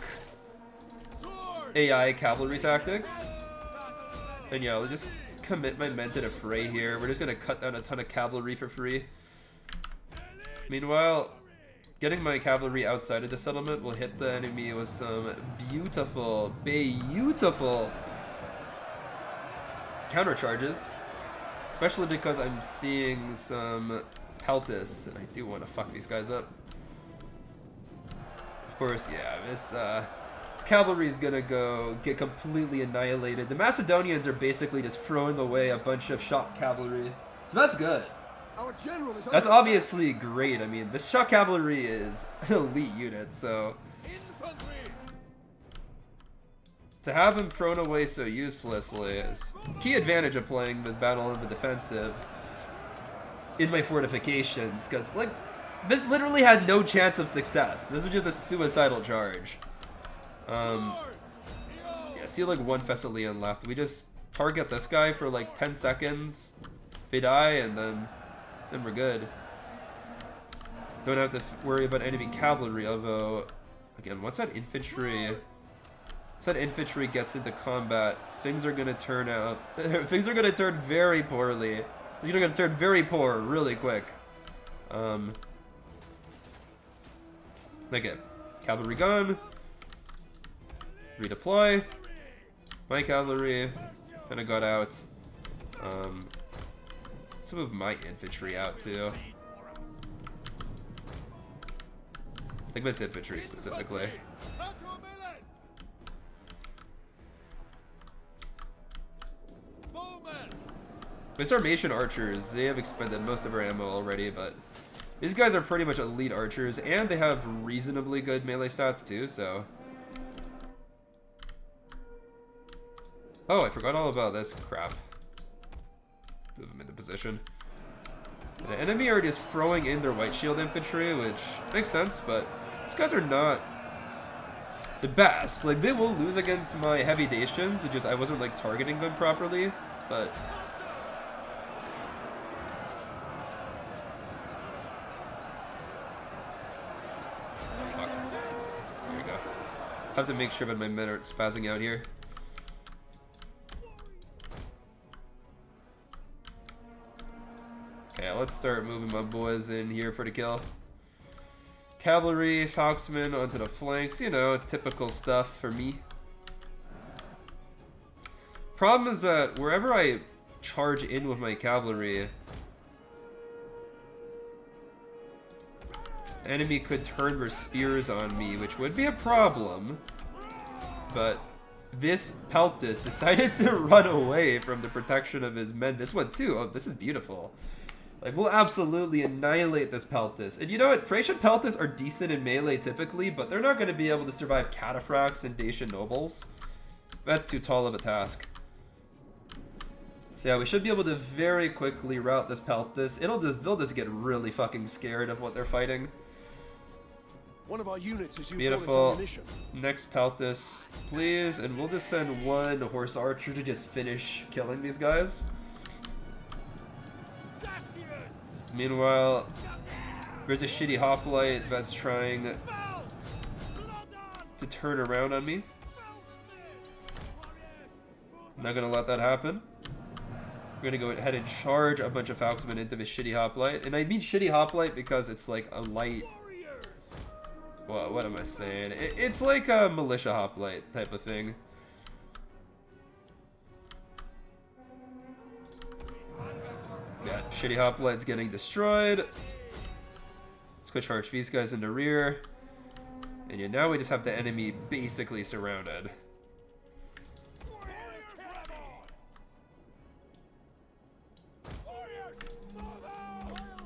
AI cavalry tactics. And yeah, I'll just commit my men to the fray here. We're just going to cut down a ton of cavalry for free. Meanwhile, getting my cavalry outside of the settlement will hit the enemy with some beautiful countercharges. Especially because I'm seeing some Peltis, and I do want to fuck these guys up. Of course, yeah, this cavalry is gonna go get completely annihilated. The Macedonians are basically just throwing away a bunch of shock cavalry, so that's good. Our general is That's under obviously great. I mean, this shock cavalry is an elite unit, so Infantry. to have him thrown away so uselessly is key advantage of playing this battle in the defensive in my fortifications, because like this literally had no chance of success. This was just a suicidal charge. Yeah, see like one Thessalian left. We just target this guy for like 10 seconds. They die, and then we're good. Don't have to worry about enemy cavalry, although, again, once that infantry gets into combat, things are gonna turn out. Things are gonna turn very poorly. They're gonna turn very poor really quick. Okay, cavalry gone. Redeploy. My cavalry kind of got out. Let's move my infantry out too. Like this infantry specifically. This Armation archers, they have expended most of our ammo already, but these guys are pretty much elite archers, and they have reasonably good melee stats too, so... Oh, I forgot all about this crap. Move them into position. The enemy are just throwing in their white shield infantry, which makes sense, but these guys are not the best. Like, they will lose against my heavy Dacians, it's just I wasn't, like, targeting them properly, but... Fuck. There we go. Have to make sure that my men aren't spazzing out here. Okay, let's start moving my boys in here for the kill. Cavalry, Falksmen onto the flanks, you know, typical stuff for me. Problem is that wherever I charge in with my cavalry, enemy could turn their spears on me, which would be a problem. But this Peltis decided to run away from the protection of his men. This one too. Oh, this is beautiful. Like, we'll absolutely annihilate this Peltis. And you know what? Thracian Peltis are decent in melee typically, but they're not going to be able to survive Cataphracts and Dacian Nobles. That's too tall of a task. So yeah, we should be able to very quickly rout this Peltis. They'll just get really fucking scared of what they're fighting. One of our units has used Beautiful. all its ammunition. Next Peltis, please. And we'll just send one horse archer to just finish killing these guys. Meanwhile, there's a shitty hoplite that's trying to turn around on me. I'm not gonna let that happen. We're gonna go ahead and charge a bunch of Falksmen into this shitty hoplite. And I mean shitty hoplite because it's like a light... Well, what am I saying? It's like a militia hoplite type of thing. Yeah, shitty hoplite's getting destroyed. Let's go charge these guys in the rear. And yeah, now we just have the enemy basically surrounded.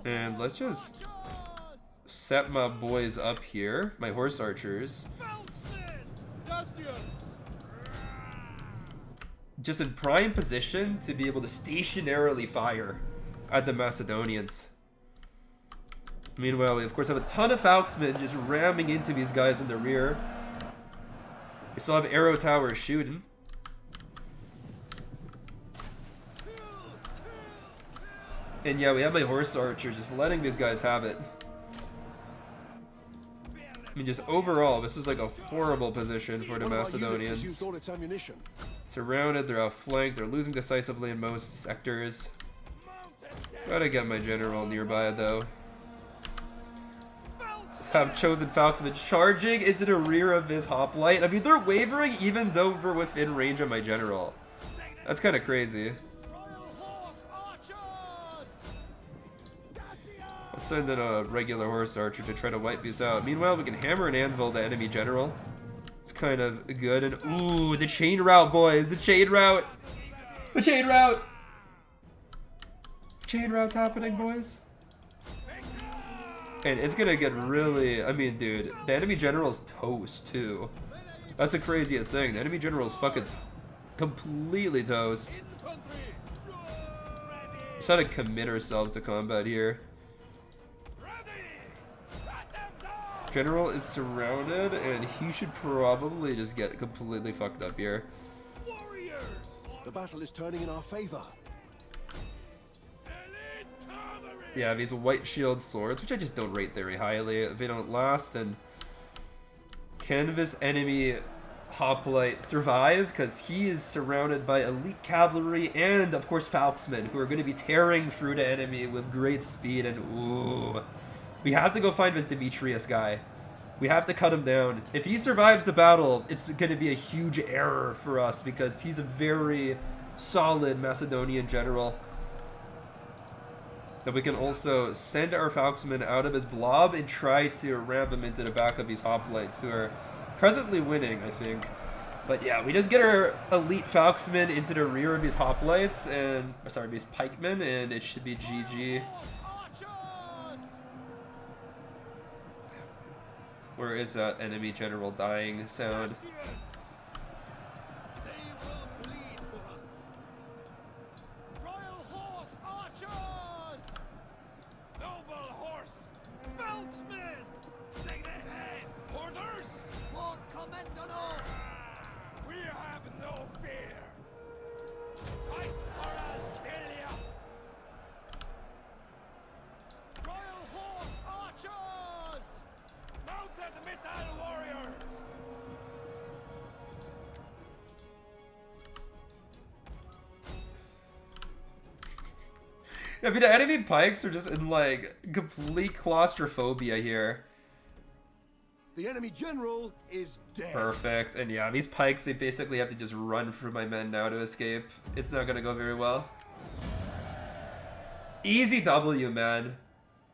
And let's just set my boys up here, my horse archers. Just in prime position to be able to stationarily fire at the Macedonians. Meanwhile, we of course have a ton of Falksmen just ramming into these guys in the rear. We still have arrow towers shooting. And yeah, we have my horse archers just letting these guys have it. I mean, just overall, this is like a horrible position for the Macedonians. Surrounded, they're outflanked, they're losing decisively in most sectors. Gotta get my general nearby though. Just have chosen Falksmen charging into the rear of his hoplite. I mean, they're wavering even though they're within range of my general. That's kind of crazy. I'll send in a regular horse archer to try to wipe these out. Meanwhile, we can hammer and anvil the enemy general. It's kind of good. And ooh, the chain route, boys. The chain route. The chain route. Chain route's happening, boys. And it's gonna get really... I mean, dude, the enemy general's toast, too. That's the craziest thing. The enemy general's fucking completely toast. Just had to commit ourselves to combat here. General is surrounded, and he should probably just get completely fucked up here. The battle is turning in our favor. Yeah, these white shield swords, which I just don't rate very highly. They don't last, and can this enemy hoplite survive? Because he is surrounded by elite cavalry and, of course, Falksmen, who are going to be tearing through the enemy with great speed, and ooh... We have to go find this Demetrius guy. We have to cut him down. If he survives the battle, it's going to be a huge error for us because he's a very solid Macedonian general. Then we can also send our Falxman out of his blob and try to ramp him into the back of these hoplites, who are presently winning, I think. But yeah, we just get our elite Falxman into the rear of these hoplites, and sorry, these pikemen, and it should be GG. Where is that enemy general dying sound? I mean, the enemy pikes are just in, like, complete claustrophobia here. The enemy general is dead. Perfect. And yeah, these pikes, they basically have to just run through my men now to escape. It's not gonna go very well. Easy W, man.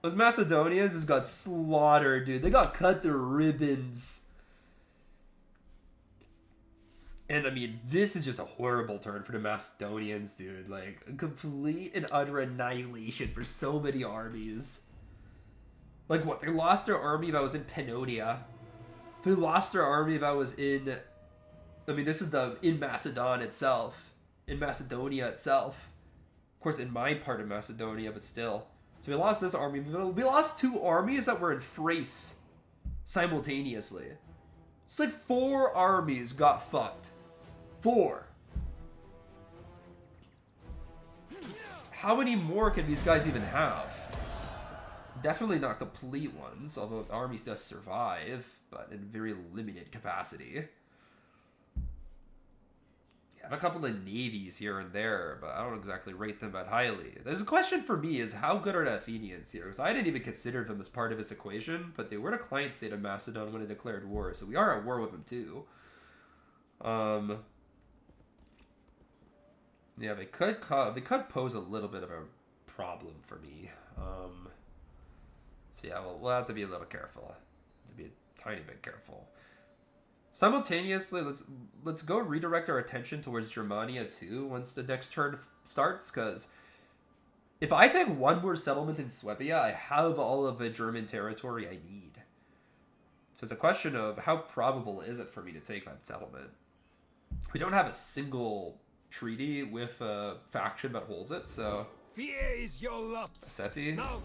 Those Macedonians just got slaughtered, dude. They got cut to ribbons. And I mean, this is just a horrible turn for the Macedonians, dude. Like, a complete and utter annihilation for so many armies. Like, what? They lost their army that was in Pannonia. They lost their army that was in... I mean, this is in Macedon itself. In Macedonia itself. Of course, in my part of Macedonia, but still. So we lost this army. We lost 2 armies that were in Thrace simultaneously. It's like 4 armies got fucked. 4. How many more can these guys even have? Definitely not complete ones, although the armies does survive, but in very limited capacity. Yeah, I have a couple of navies here and there, but I don't exactly rate them that highly. There's a question for me is, how good are the Athenians here? Because I didn't even consider them as part of this equation, but they were the client state of Macedon when it declared war, so we are at war with them too. Yeah, they could pose a little bit of a problem for me. So yeah, we'll have to be a little careful. To be a tiny bit careful. Simultaneously, let's go redirect our attention towards Germania too once the next turn starts, because if I take one more settlement in Swabia, I have all of the German territory I need. So it's a question of how probable is it for me to take that settlement. We don't have a single treaty with a faction that holds it, so... Fear is your lot. Seti? No.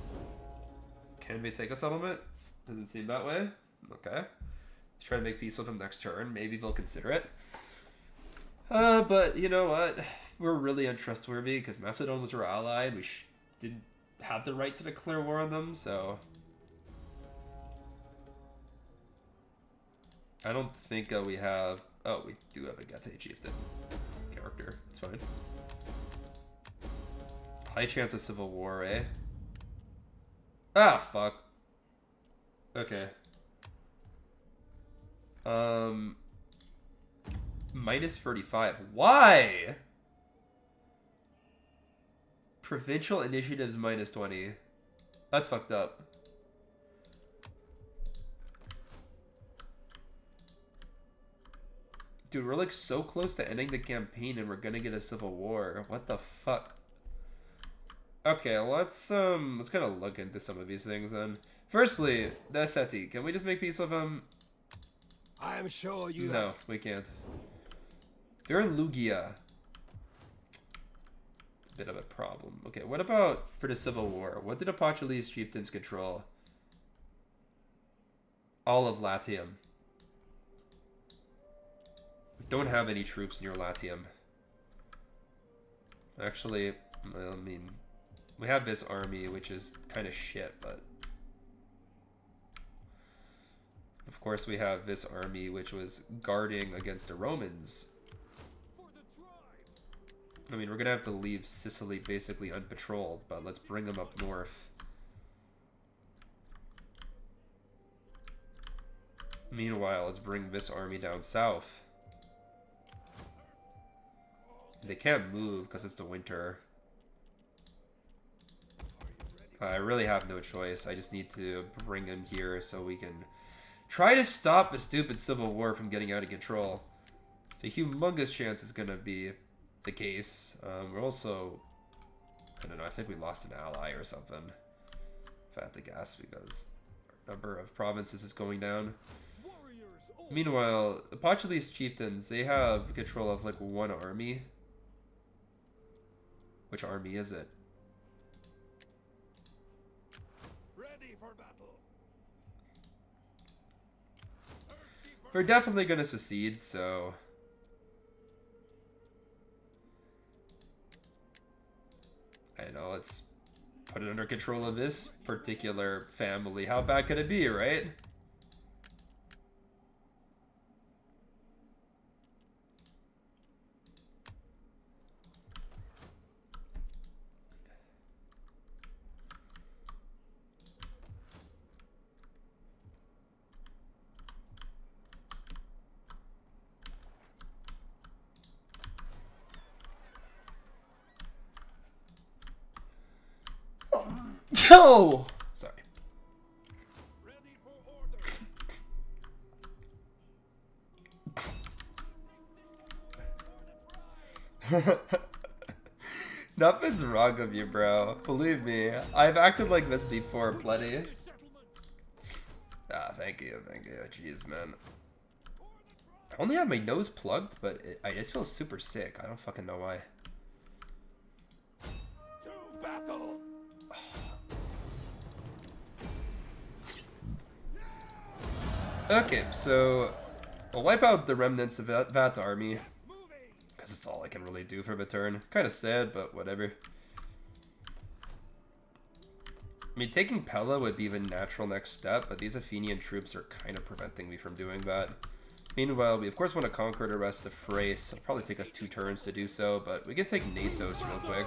Can we take a settlement? Doesn't seem that way. Okay. Let's try to make peace with them next turn. Maybe they'll consider it. But you know what? We're really untrustworthy because Macedon was our ally and we didn't have the right to declare war on them, so... I don't think we have... Oh, we do have a Getae chieftain character. It's fine. High chance of civil war, eh? Ah, fuck. Okay. Minus 35. Why? Provincial initiatives minus 20. That's fucked up. Dude, we're like so close to ending the campaign and we're gonna get a civil war. What the fuck? Okay, let's kind of look into some of these things then. Firstly, the Seti. Can we just make peace with him? I am sure you... No, we can't. They're in Lugia. Bit of a problem. Okay, what about for the Civil War? What did the Apostoles chieftains control? All of Latium. Don't have any troops near Latium. Actually, I mean, we have this army, which is kind of shit, but... Of course, we have this army, which was guarding against the Romans. I mean, we're going to have to leave Sicily basically unpatrolled, but let's bring them up north. Meanwhile, let's bring this army down south. They can't move because it's the winter. I really have no choice. I just need to bring him here so we can try to stop the stupid civil war from getting out of control. It's a humongous chance it's going to be the case. We're also... I don't know, I think we lost an ally or something. If I have to guess, because our number of provinces is going down. Meanwhile, the Pachulese chieftains, they have control of like one army. Which army is it? Ready for battle. We're definitely going to secede, so... I know, let's put it under control of this particular family. How bad could it be, right? Oh! Sorry. Ready for orders. Nothing's wrong with you, bro. Believe me. I've acted like this before plenty. Ah, thank you. Jeez, man. I only have my nose plugged, but I just feel super sick. I don't fucking know why. To battle. Okay, so I'll wipe out the remnants of that army. Because it's all I can really do for the turn. Kind of sad, but whatever. I mean, taking Pella would be the natural next step, but these Athenian troops are kind of preventing me from doing that. Meanwhile, we of course want to conquer the rest of Thrace. It'll probably take us 2 turns to do so, but we can take Nasos real quick.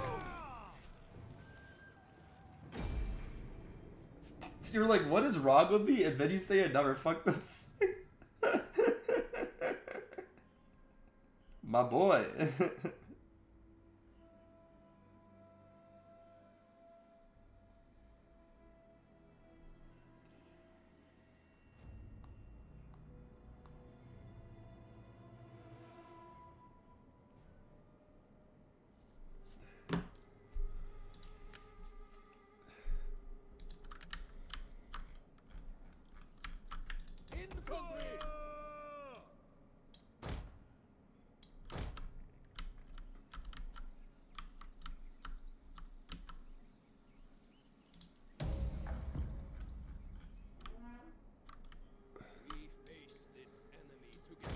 You're like, what is wrong with me? And then you say another fuck the thing. My boy. Infantry. We face this enemy together.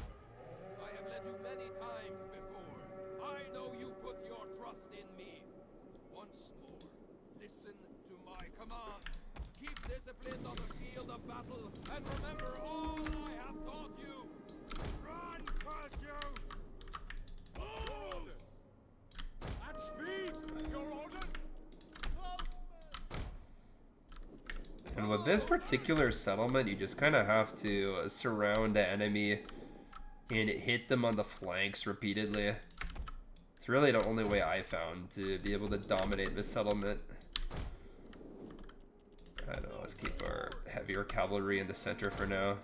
I have led you many times before. I know you put your trust in me. Once more, listen to my command. Keep disciplined on the field of battle, and remember all I have taught you. Run, Persia! Move! At speed! Your orders? And with this particular settlement, you just kind of have to surround the enemy and hit them on the flanks repeatedly. It's really the only way I found to be able to dominate this settlement. I don't know, let's keep our heavier cavalry in the center for now.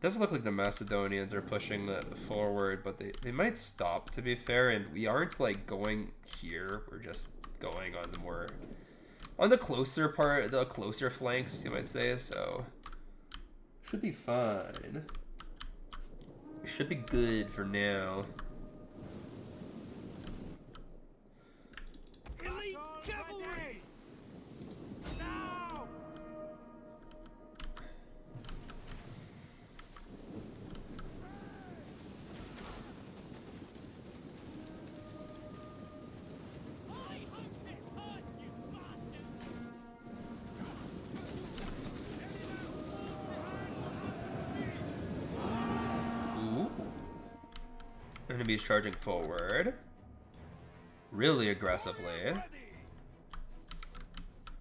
Doesn't look like the Macedonians are pushing forward, but they might stop, to be fair, and we aren't like going here, we're just going on the more... on the closer part, the closer flanks, you might say, so... should be fine. Should be good for now. Elite cavalry! Now! Ooh. Enemies charging forward. Really aggressively.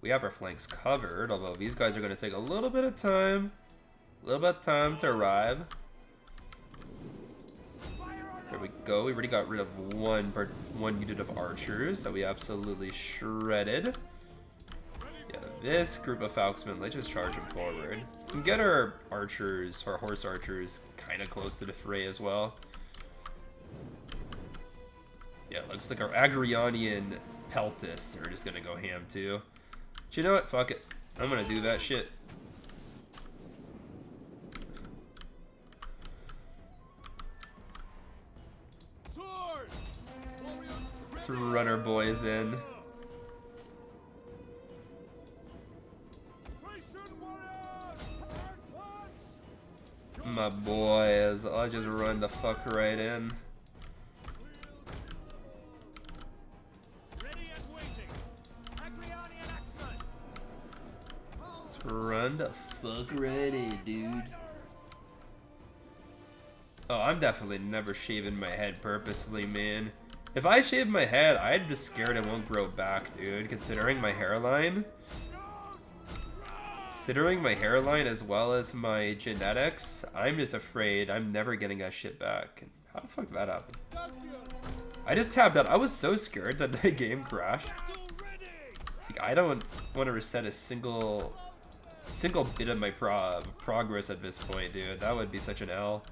We have our flanks covered, although these guys are going to take a little bit of time. A little bit of time to arrive. There we go. We already got rid of one unit of archers that we absolutely shredded. This group of Falksmen, let's just charge them forward. We can get our archers, our horse archers, kind of close to the fray as well. Yeah, looks like our Agrionian Peltists are just gonna go ham too. But you know what? Fuck it. I'm gonna do that shit. Let's run our boys in. My boys, I'll just run the fuck right in. Ready and waiting. Agrionian axemen. Let's run the fuck right in, dude. Oh, I'm definitely never shaving my head purposely, man. If I shave my head, I'm just scared it won't grow back, dude. Considering my hairline. Considering my hairline as well as my genetics, I'm just afraid I'm never getting that shit back. How the fuck did that happen? I just tapped out. I was so scared that the game crashed. See, I don't want to reset a single bit of my progress at this point, dude. That would be such an L.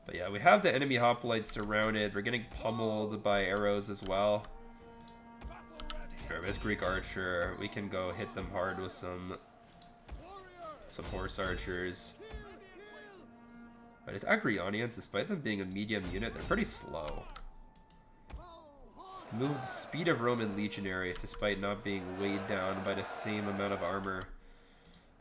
But yeah, we have the enemy hoplites surrounded. We're getting pummeled by arrows as well. Sure, this Greek archer, we can go hit them hard with some horse archers. But his Agrionians, despite them being a medium unit, they're pretty slow. Move the speed of Roman legionaries despite not being weighed down by the same amount of armor.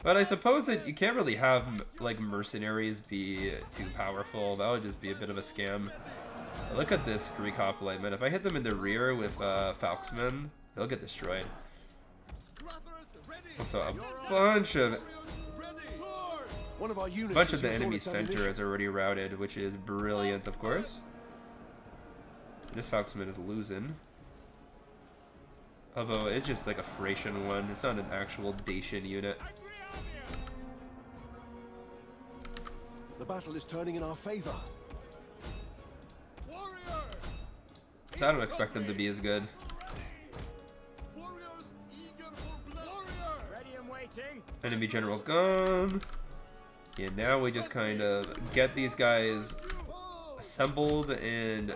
But I suppose that you can't really have like mercenaries be too powerful. That would just be a bit of a scam. But look at this Greek hoplite, man. If I hit them in the rear with Falksmen, they'll get destroyed. Also, a bunch of the enemy center is already routed, which is brilliant, of course. This Falksman is losing. Although it's just like a Thracian one. It's not an actual Dacian unit. The battle is turning in our favor. So I don't expect them to be as good. Ready and waiting. Enemy general gone. Yeah, now we just kind of get these guys assembled and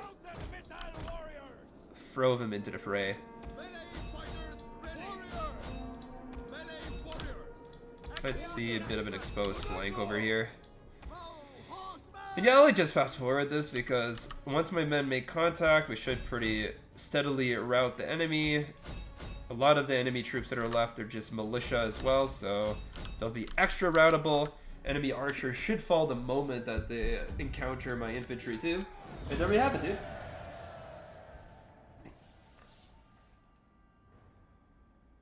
throw them into the fray. I see a bit of an exposed flank over here. And yeah, I'll just fast forward this because once my men make contact, we should pretty steadily rout the enemy. A lot of the enemy troops that are left are just militia as well, so they'll be extra routable. Enemy archers should fall the moment that they encounter my infantry too. And there we have it, dude.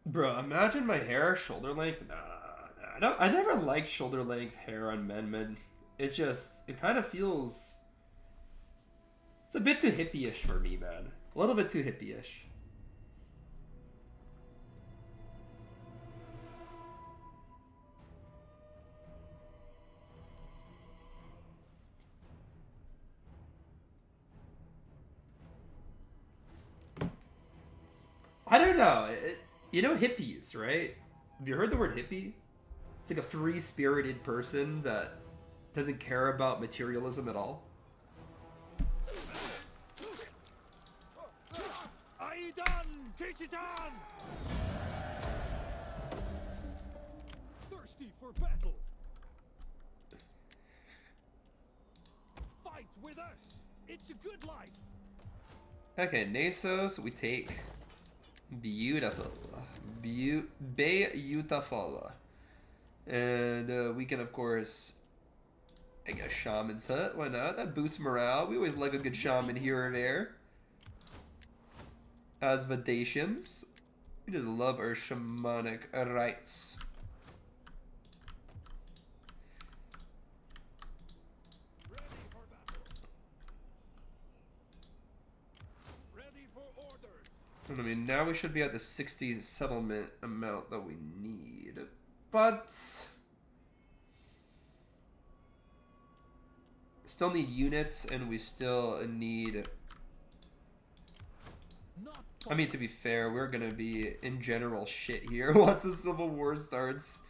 Bro, imagine my hair shoulder length. Nah, I never liked shoulder length hair on men, man. It kind of feels... It's a bit too hippie-ish for me, man. A little bit too hippie-ish. I don't know. You know hippies, right? Have you heard the word hippie? It's like a free-spirited person that doesn't care about materialism at all. Aidan! Getae! Thirsty for battle. Fight with us. It's a good life. Okay, Nasos, we take. Beautiful. Beautiful. And we can, of course, I guess Shaman's Hut. Why not? That boosts morale. We always like a good shaman here or there. As Dacians, we just love our shamanic rites. I mean, now we should be at the 60 settlement amount that we need. But still need units, and we still need I mean, to be fair, we're gonna be in general shit here once the Civil War starts.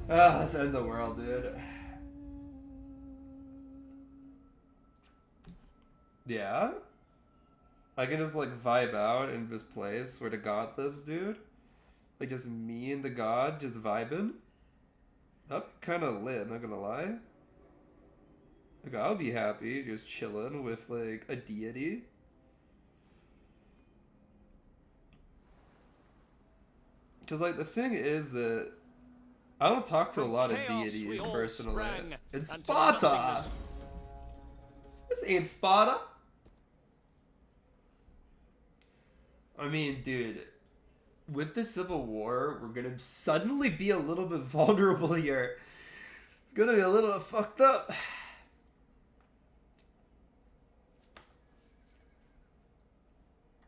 Ah, let's end the world, dude. Yeah? I can just, like, vibe out in this place where the god lives, dude? Like, just me and the god just vibing? That'd be kind of lit, not gonna lie. Like, I'll be happy just chilling with, like, a deity. Because, like, the thing is that I don't talk to a lot of deities personally. It's Sparta! This ain't Sparta! I mean, dude, with the Civil War, we're gonna suddenly be a little bit vulnerable here. It's gonna be a little fucked up.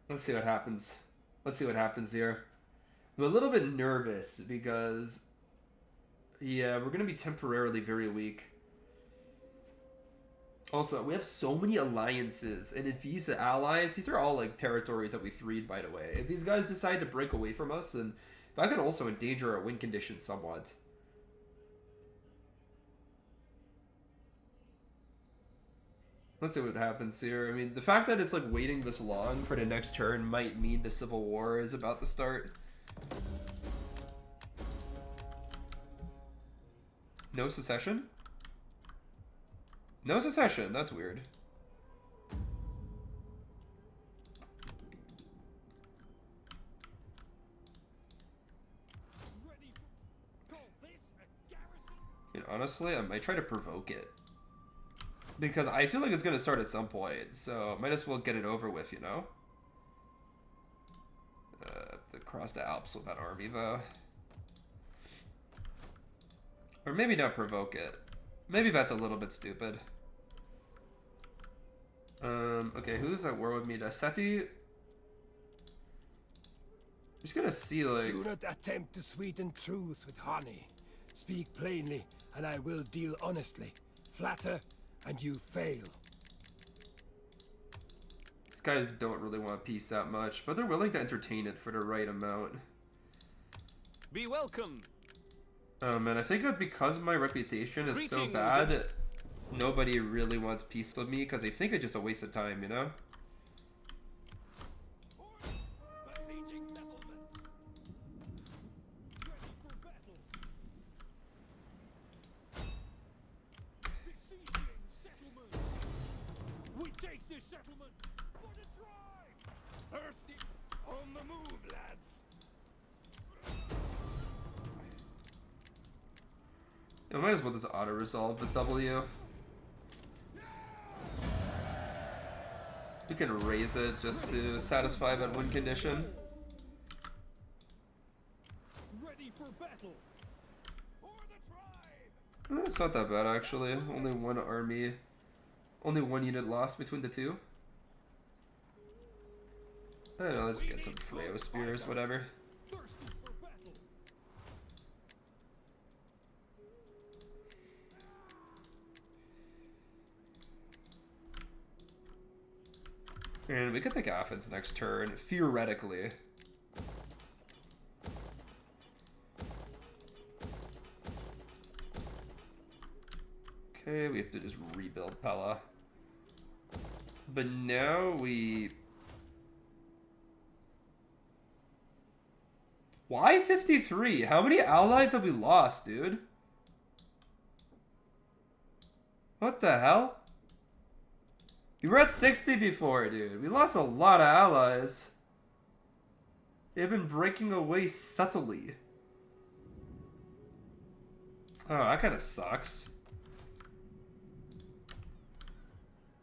Let's see what happens. Let's see what happens here. I'm a little bit nervous because, yeah, we're gonna be temporarily very weak. Also, we have so many alliances, and if these allies, these are all like territories that we freed, by the way. If these guys decide to break away from us, then that could also endanger our win condition somewhat. Let's see what happens here. I mean, the fact that it's like waiting this long for the next turn might mean the Civil War is about to start. No secession? No secession, that's weird. And honestly, I might try to provoke it. Because I feel like it's going to start at some point, so might as well get it over with, you know? To cross the Alps with that army, though. Or maybe not provoke it. Maybe that's a little bit stupid. Okay, who's at war with me? Seti? I'm just gonna see, like... Do not attempt to sweeten truth with honey. Speak plainly, and I will deal honestly. Flatter, and you fail. These guys don't really want peace that much, but they're willing to entertain it for the right amount. Be welcome. Oh man, I think that because my reputation is so bad, nobody really wants peace with me because they think it's just a waste of time, you know? Besieging settlement. Ready for battle. Besieging settlement. We take this settlement for the tribe. Thirsty. On the move, lads. I might as well just auto-resolve with W. We can raise it just to satisfy that win condition. Ready for battle. For the tribe. It's not that bad, actually. Only one army. Only one unit lost between the two. I don't know, let's get some Freyo Spears, whatever. Thirsty for battle. And we could take Athens next turn, theoretically. Okay, we have to just rebuild Pella. But now we... Why 53? How many allies have we lost, dude? What the hell? We were at 60 before, dude. We lost a lot of allies. They've been breaking away subtly. Oh, that kind of sucks.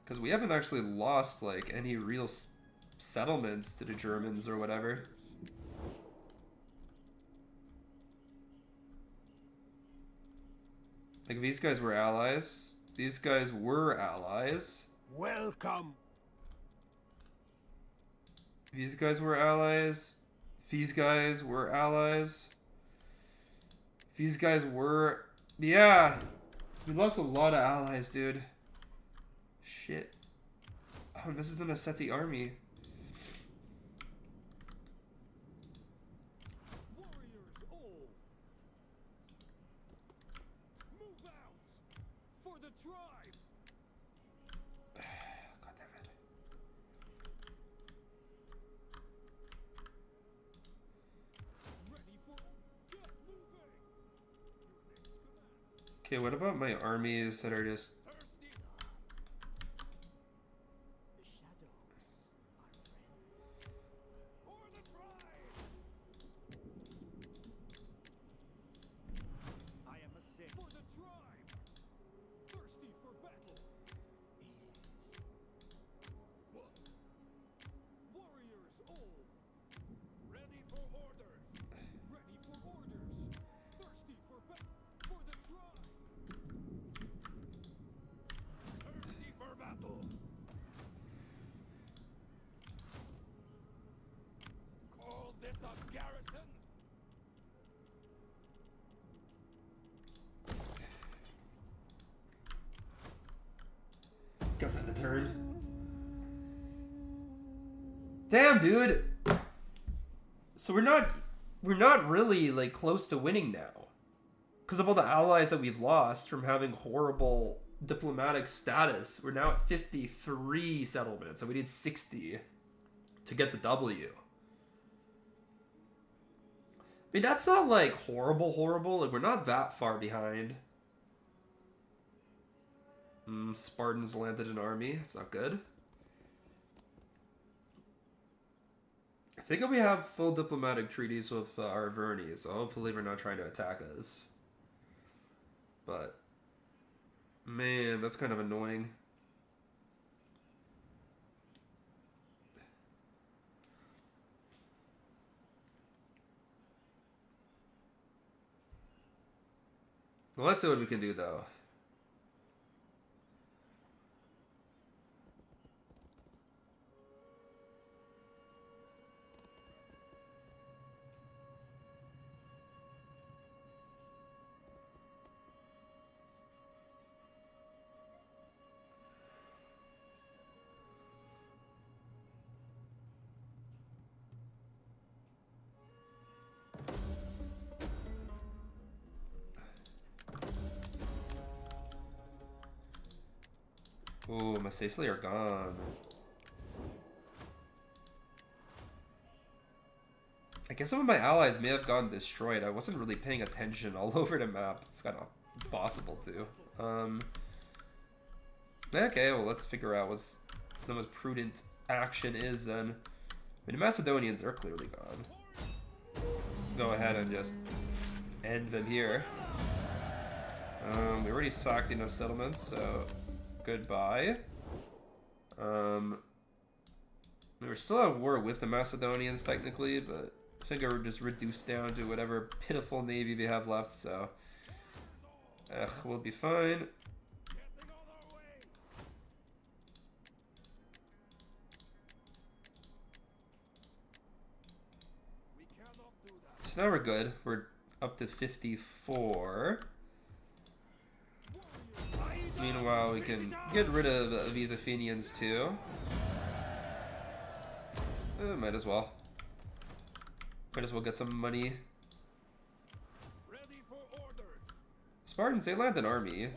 Because we haven't actually lost, like, any real settlements to the Germans or whatever. Like, these guys were allies. These guys were allies. Welcome. These guys were allies. These guys were allies. These guys were... Yeah. We lost a lot of allies, dude. Shit. Oh, this isn't a Seti army. the tribe. God damn it. Ready for get moving. Your next command. Okay, what about my armies that are just... Thirsty The shadows are friends. for the tribe. I am a sin. For the tribe. Thirsty for battle. Is What? Warriors all. Ready for orders. Ready for orders. Thirsty for battle. For the tribe. Thirsty for battle. Call this a garrison? Guess in the turn. Damn, dude. So we're not really like close to winning now, because of all the allies that we've lost from having horrible diplomatic status. We're now at 53 settlements, so we need 60 to get the W. I mean, that's not like horrible. Like, we're not that far behind. Spartans landed an army. That's not good. I think we have full diplomatic treaties with our Verni, so hopefully we're not trying to attack us. But, man, that's kind of annoying. Well, let's see what we can do, though. Ooh, my Sicily are gone. I guess some of my allies may have gotten destroyed. I wasn't really paying attention all over the map. It's kind of possible to. Okay, well, let's figure out what the most prudent action is then. I mean, the Macedonians are clearly gone. Go ahead and just end them here. We already sacked enough settlements, so goodbye. We were still at war with the Macedonians technically, but I think we're just reduced down to whatever pitiful navy we have left, so we'll be fine. So now we're good. We're up to 54. Meanwhile, we can get rid of these Athenians too. Might as well. Might as well get some money. Ready for orders. Spartans, they land an army.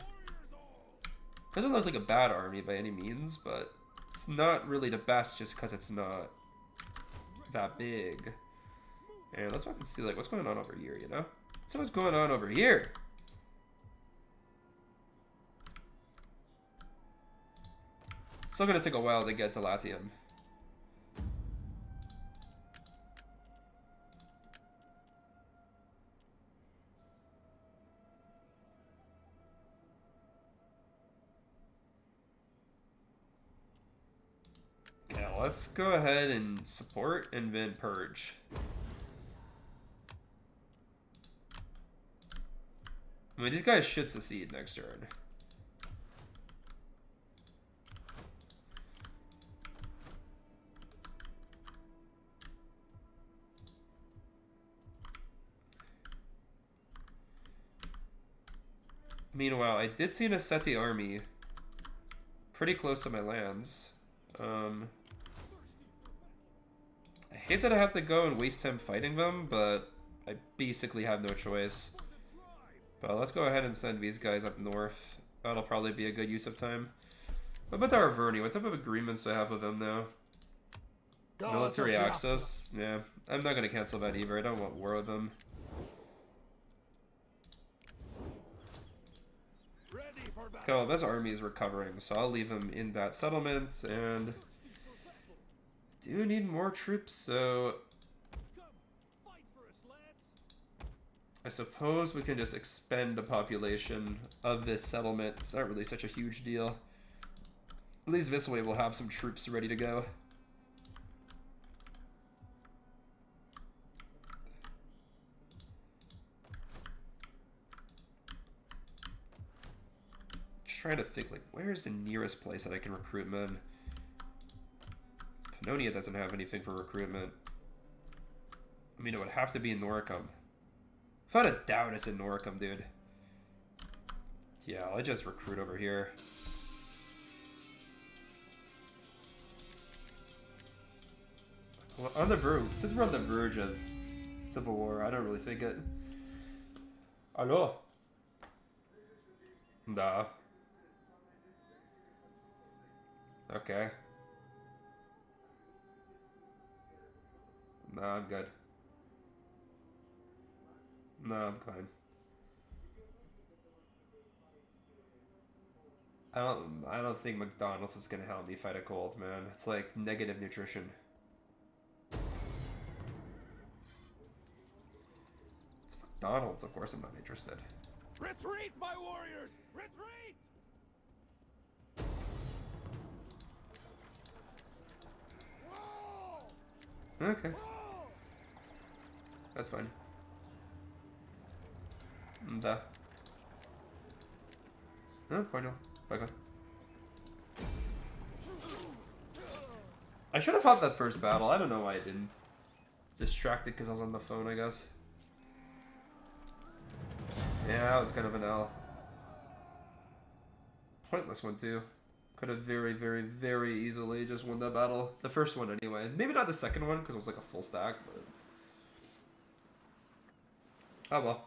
Doesn't look like a bad army by any means, but it's not really the best just because it's not that big. And let's fucking see like what's going on over here, you know? So what's going on over here? Still gonna take a while to get to Latium. Yeah, let's go ahead and support and then purge. I mean, these guys should succeed next turn. Meanwhile, I did see an Asceti army pretty close to my lands. I hate that I have to go and waste time fighting them, but I basically have no choice. But let's go ahead and send these guys up north. That'll probably be a good use of time. What about the Arverni? What type of agreements do I have with him now? Gods Military of the access? Yeah, I'm not gonna cancel that either. I don't want war with him. Ready for battle. Okay, well, this army is recovering, so I'll leave him in that settlement, and do need more troops, so Come, fight for us, lads. I suppose we can just expend the population of this settlement. It's not really such a huge deal. At least this way we'll have some troops ready to go. Trying to think, like, where's the nearest place that I can recruit men? Pannonia doesn't have anything for recruitment. I mean, it would have to be in Noricum. Without a doubt it's in Noricum, dude. Yeah, I'll just recruit over here. Well, on the verge, since we're on the verge of civil war, I don't really think it. Hello? Nah. Okay. No, I'm good. No, I'm fine. I don't think McDonald's is gonna help me fight a cold, man. It's like negative nutrition. It's McDonald's, of course I'm not interested. Retreat, my warriors! Retreat! Okay. That's fine. Da. No, point no. Okay. I should have fought that first battle. I don't know why I didn't. Distracted because I was on the phone, I guess. Yeah, that was kind of an L. Pointless one, too. Could have very, very, very easily just won that battle. The first one, anyway. Maybe not the second one, because it was like a full stack, but... Oh, well.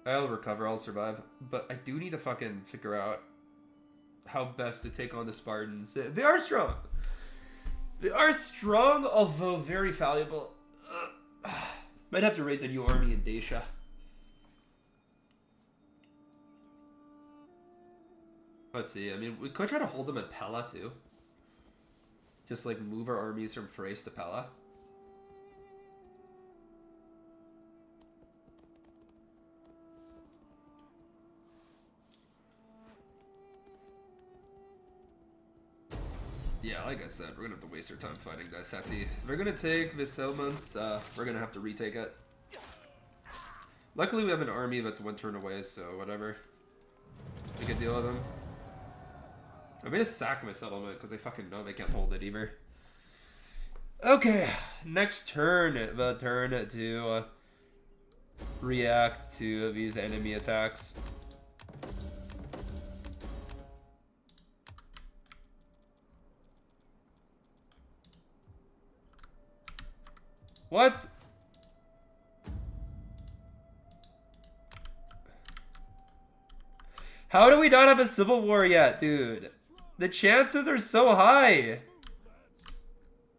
I'll recover, I'll survive. But I do need to fucking figure out how best to take on the Spartans. They are strong. They are strong, although very valuable. Might have to raise a new army in Dacia. Let's see, I mean, we could try to hold them at Pella, too. Just, like, move our armies from Thrace to Pella. Yeah, like I said, we're gonna have to waste our time fighting Getae. If we're gonna take this settlement, we're gonna have to retake it. Luckily, we have an army that's one turn away, so whatever. We can deal with them. I'm gonna sack my settlement because they fucking know they can't hold it either. Okay, next turn, the turn to react to these enemy attacks. What? How do we not have a civil war yet, dude? The chances are so high.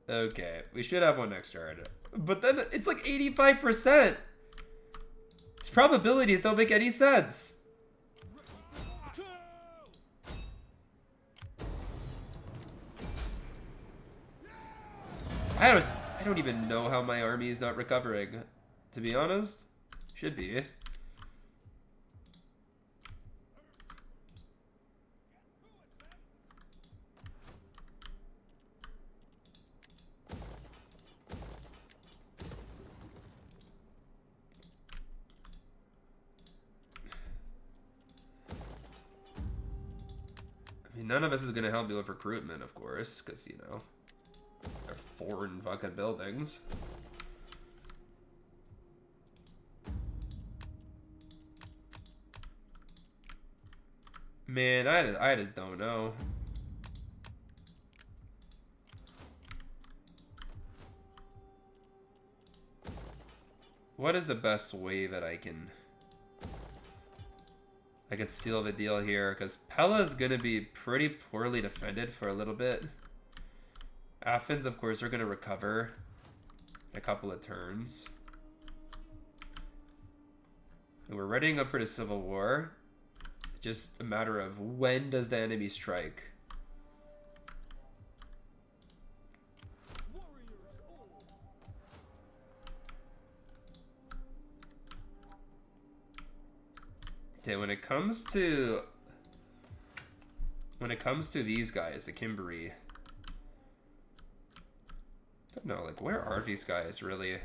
Okay, we should have one next turn. But then it's like 85%. Its probabilities don't make any sense. I don't even know how my army is not recovering. To be honest, should be. I mean, none of this is gonna help me with recruitment, of course, because, you know, they're foreign fucking buildings. Man, I just don't know. What is the best way that I can I could seal the deal here, because Pella is going to be pretty poorly defended for a little bit. Athens, of course, are going to recover in a couple of turns. And we're readying up for the Civil War. Just a matter of when does the enemy strike. Okay, when it comes to these guys, the Kimberly, I don't know, like, where are these guys really?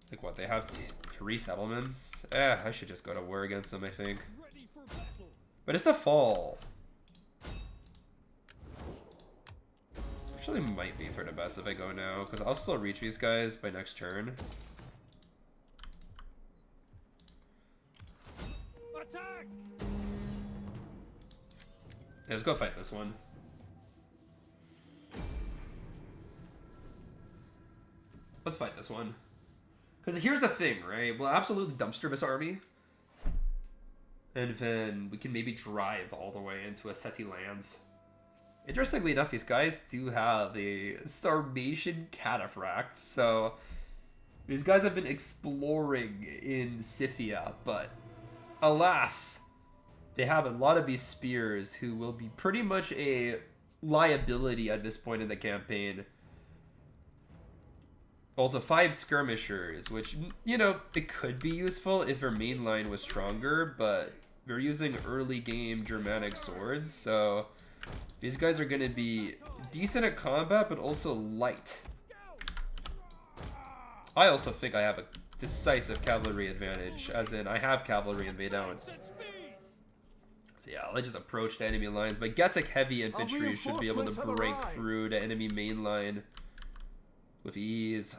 Like, what, they have 3 settlements? I should just go to war against them, I think. But it's the fall. Actually might be for the best if I go now, because I'll still reach these guys by next turn. Attack! Yeah, let's go fight this one. Let's fight this one. Because here's the thing, right? We'll absolutely dumpster this army. And then we can maybe drive all the way into Aseti lands. Interestingly enough, these guys do have a Sarmatian cataphract. So these guys have been exploring in Scythia, but alas, they have a lot of these spears who will be pretty much a liability at this point in the campaign. Also 5 skirmishers, which, you know, it could be useful if their main line was stronger, but they're using early game Germanic swords, so these guys are going to be decent at combat, but also light. I also think I have a decisive cavalry advantage, as in I have cavalry and they don't. So yeah, let's just approach the enemy lines, but Getae heavy infantry should be able to break through the enemy main line with ease.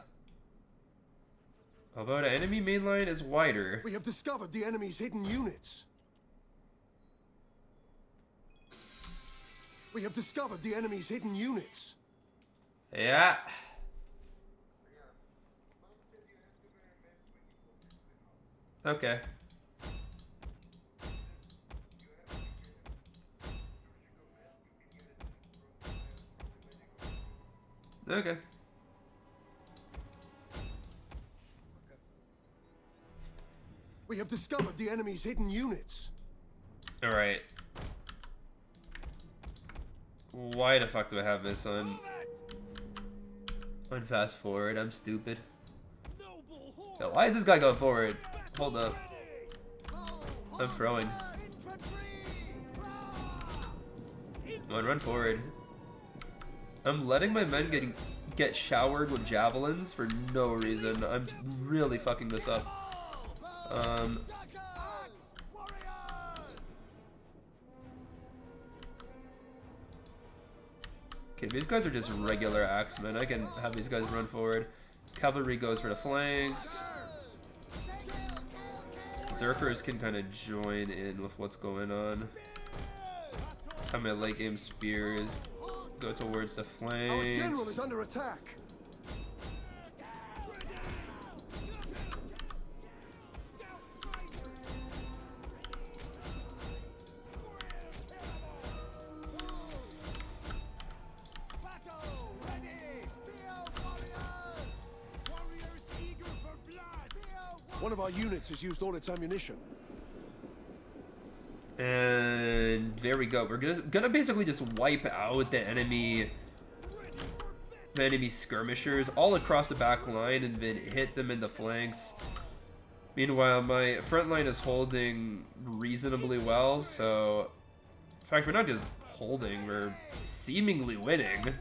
Although the enemy main line is wider. We have discovered the enemy's hidden units. We have discovered the enemy's hidden units. Yeah. Okay. Okay. We have discovered the enemy's hidden units. Alright. Why the fuck do I have this on fast forward? I'm stupid. Yo, why is this guy going forward? Hold up. I'm throwing. Come on, run forward. I'm letting my men get showered with javelins for no reason. I'm really fucking this up. Okay, these guys are just regular axemen. I can have these guys run forward. Cavalry goes for the flanks. Zerkers can kind of join in with what's going on. Have my late game spears go towards the flanks. Our general is under attack. One of our units has used all its ammunition. And there we go. We're gonna basically just wipe out the enemy skirmishers all across the back line and then hit them in the flanks. Meanwhile, my front line is holding reasonably well, so in fact, we're not just holding, we're seemingly winning.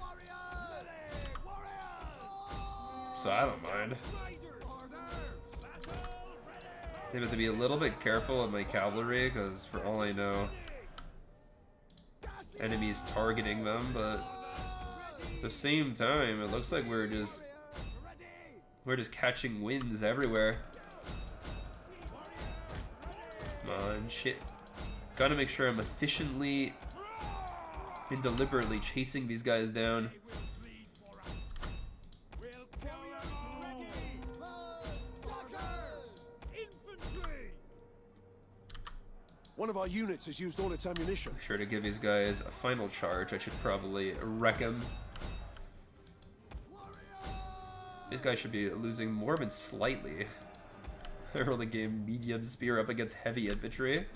So I don't mind. I have to be a little bit careful of my cavalry, because for all I know, enemies targeting them, but at the same time, it looks like we're just catching wins everywhere. Come on, shit. Gotta make sure I'm efficiently and deliberately chasing these guys down. One of our units has used all its ammunition. Make sure to give these guys a final charge. I should probably wreck them. These guys should be losing more than slightly. Early game medium spear up against heavy infantry.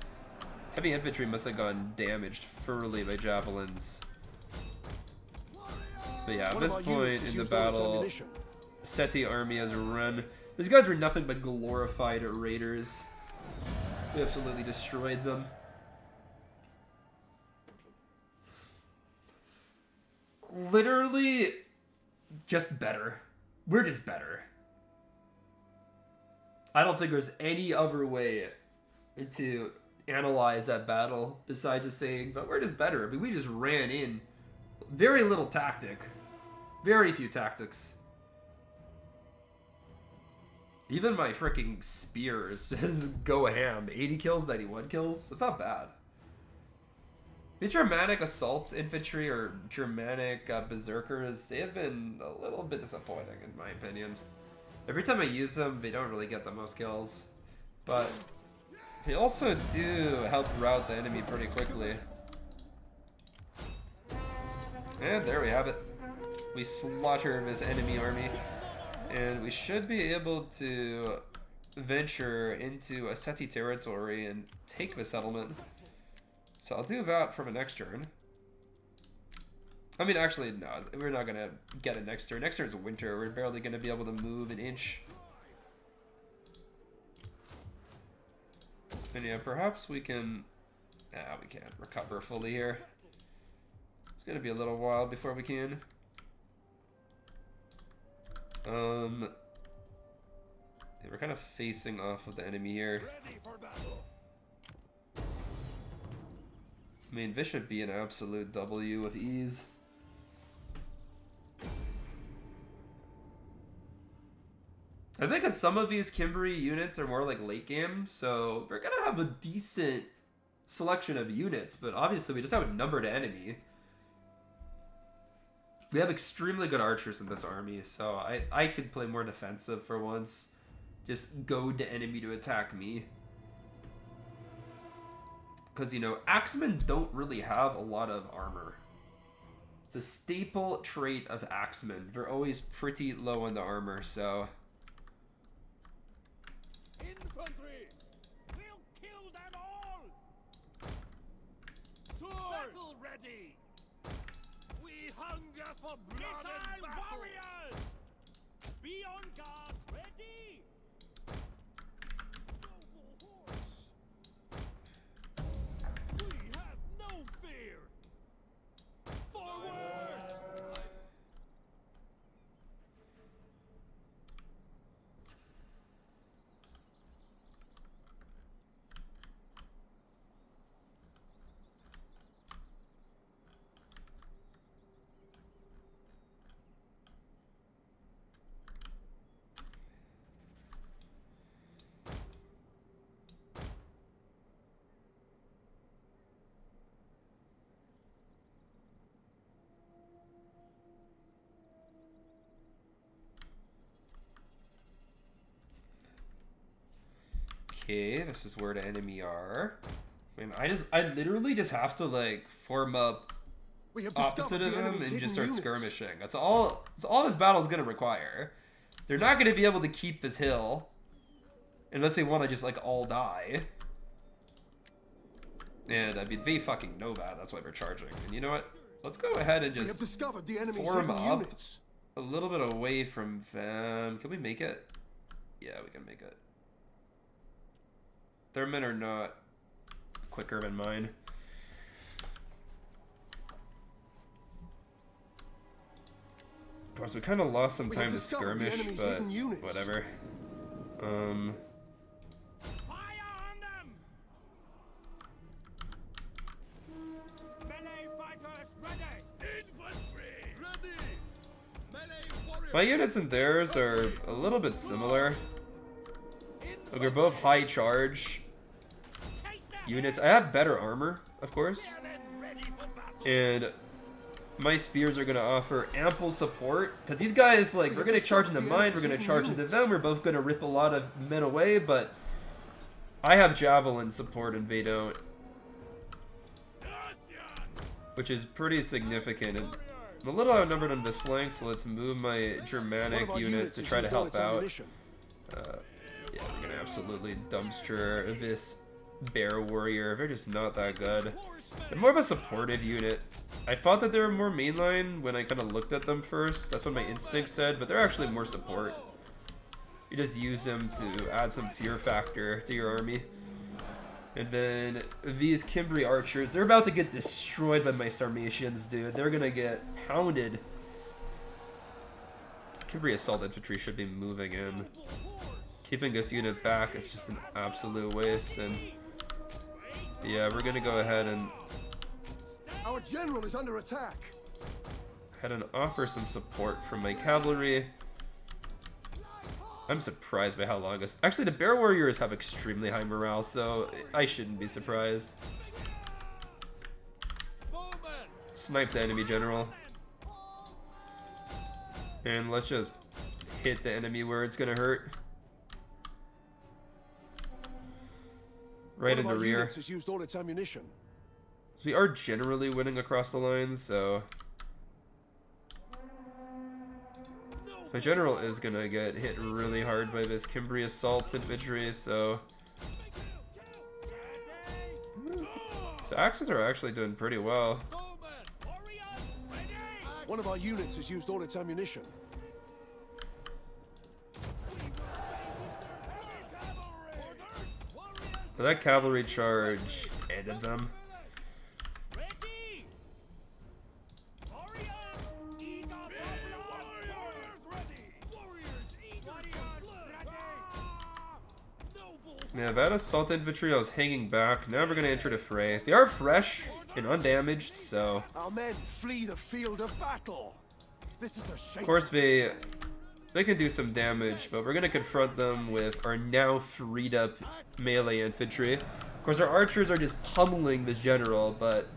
Heavy infantry must have gotten damaged thoroughly by javelins. But yeah, at this point in the battle, Getae army has run. These guys were nothing but glorified raiders. We absolutely destroyed them. Literally, just better. We're just better. I don't think there's any other way to analyze that battle besides just saying, but we're just better. I mean, we just ran in. Very little tactic. Very few tactics. Even my freaking spears just go ham. 80 kills, 91 kills. That's not bad. These Germanic assault infantry or Germanic berserkers, they have been a little bit disappointing in my opinion. Every time I use them, they don't really get the most kills. But they also do help rout the enemy pretty quickly. And there we have it. We slaughter this enemy army. And we should be able to venture into a Getae territory and take the settlement. So I'll do that for the next turn. I mean, actually, no. We're not going to get it next turn. Next turn's winter. We're barely going to be able to move an inch. And yeah, perhaps we can... Nah, we can't recover fully here. It's going to be a little while before we can. Yeah, we're kind of facing off of the enemy here. I mean, this should be an absolute W with ease. I think that some of these Kimberly units are more like late game, so we're gonna have a decent selection of units, but obviously we just have a numbered enemy. We have extremely good archers in this army, so I could play more defensive for once. Just goad the enemy to attack me. Because, you know, axemen don't really have a lot of armor. It's a staple trait of axemen. They're always pretty low on the armor, so... Infantry! We'll kill them all! Sword! Battle ready! We hunger for blood and battle! Warriors! Be on guard! Ready! Noble horse! We have no fear! Forward! Okay, this is where the enemy are. I mean, I literally just have to like form up opposite of them and just start skirmishing. That's all this battle is gonna require. They're not gonna be able to keep this hill unless they want to just like all die. And I mean, they fucking know that. That's why we're charging. And you know what? Let's go ahead and just form up a little bit away from them. Can we make it? Yeah, we can make it. Their men are not quicker than mine. Of course, we kind of lost some time to skirmish, but whatever. Fire on them! Melee fighters ready! Infantry! Ready! Melee warriors! My units and theirs are a little bit similar. Like, they're both high charge units. I have better armor, of course. And my spears are going to offer ample support. Because these guys, like, we're going to charge into mine, we're going to charge into them. We're both going to rip a lot of men away, but I have javelin support and they don't. which is pretty significant. And I'm a little outnumbered on this flank, so let's move my Germanic units to try to help out. Yeah, we're gonna absolutely dumpster this bear warrior. They're just not that good. They're more of a supportive unit. I thought that they were more mainline when I kind of looked at them first. That's what my instinct said, but they're actually more support. You just use them to add some fear factor to your army. And then these Cimbri archers, they're about to get destroyed by my Sarmatians, dude. They're gonna get pounded. Cimbri assault infantry should be moving in. Keeping this unit back is just an absolute waste. And yeah, we're gonna go ahead and Our general is under attack. Offer some support from my cavalry. I'm surprised by how long this... Actually, the bear warriors have extremely high morale, so I shouldn't be surprised. Snipe the enemy general. And let's just hit the enemy where it's gonna hurt. Right in the rear. Has used all its ammunition. So we are generally winning across the lines, so... My general is gonna get hit really hard by this Cimbri assault infantry, so... So axes are actually doing pretty well. One of our units has used all its ammunition. So that cavalry charge ended them. Yeah, that assault infantry I was hanging back. Now we're gonna enter the fray. They are fresh and undamaged, so... Our men flee the field of battle. This is a shame. Of course, they can do some damage, but we're gonna confront them with our now freed up melee infantry. Of course, our archers are just pummeling this general, but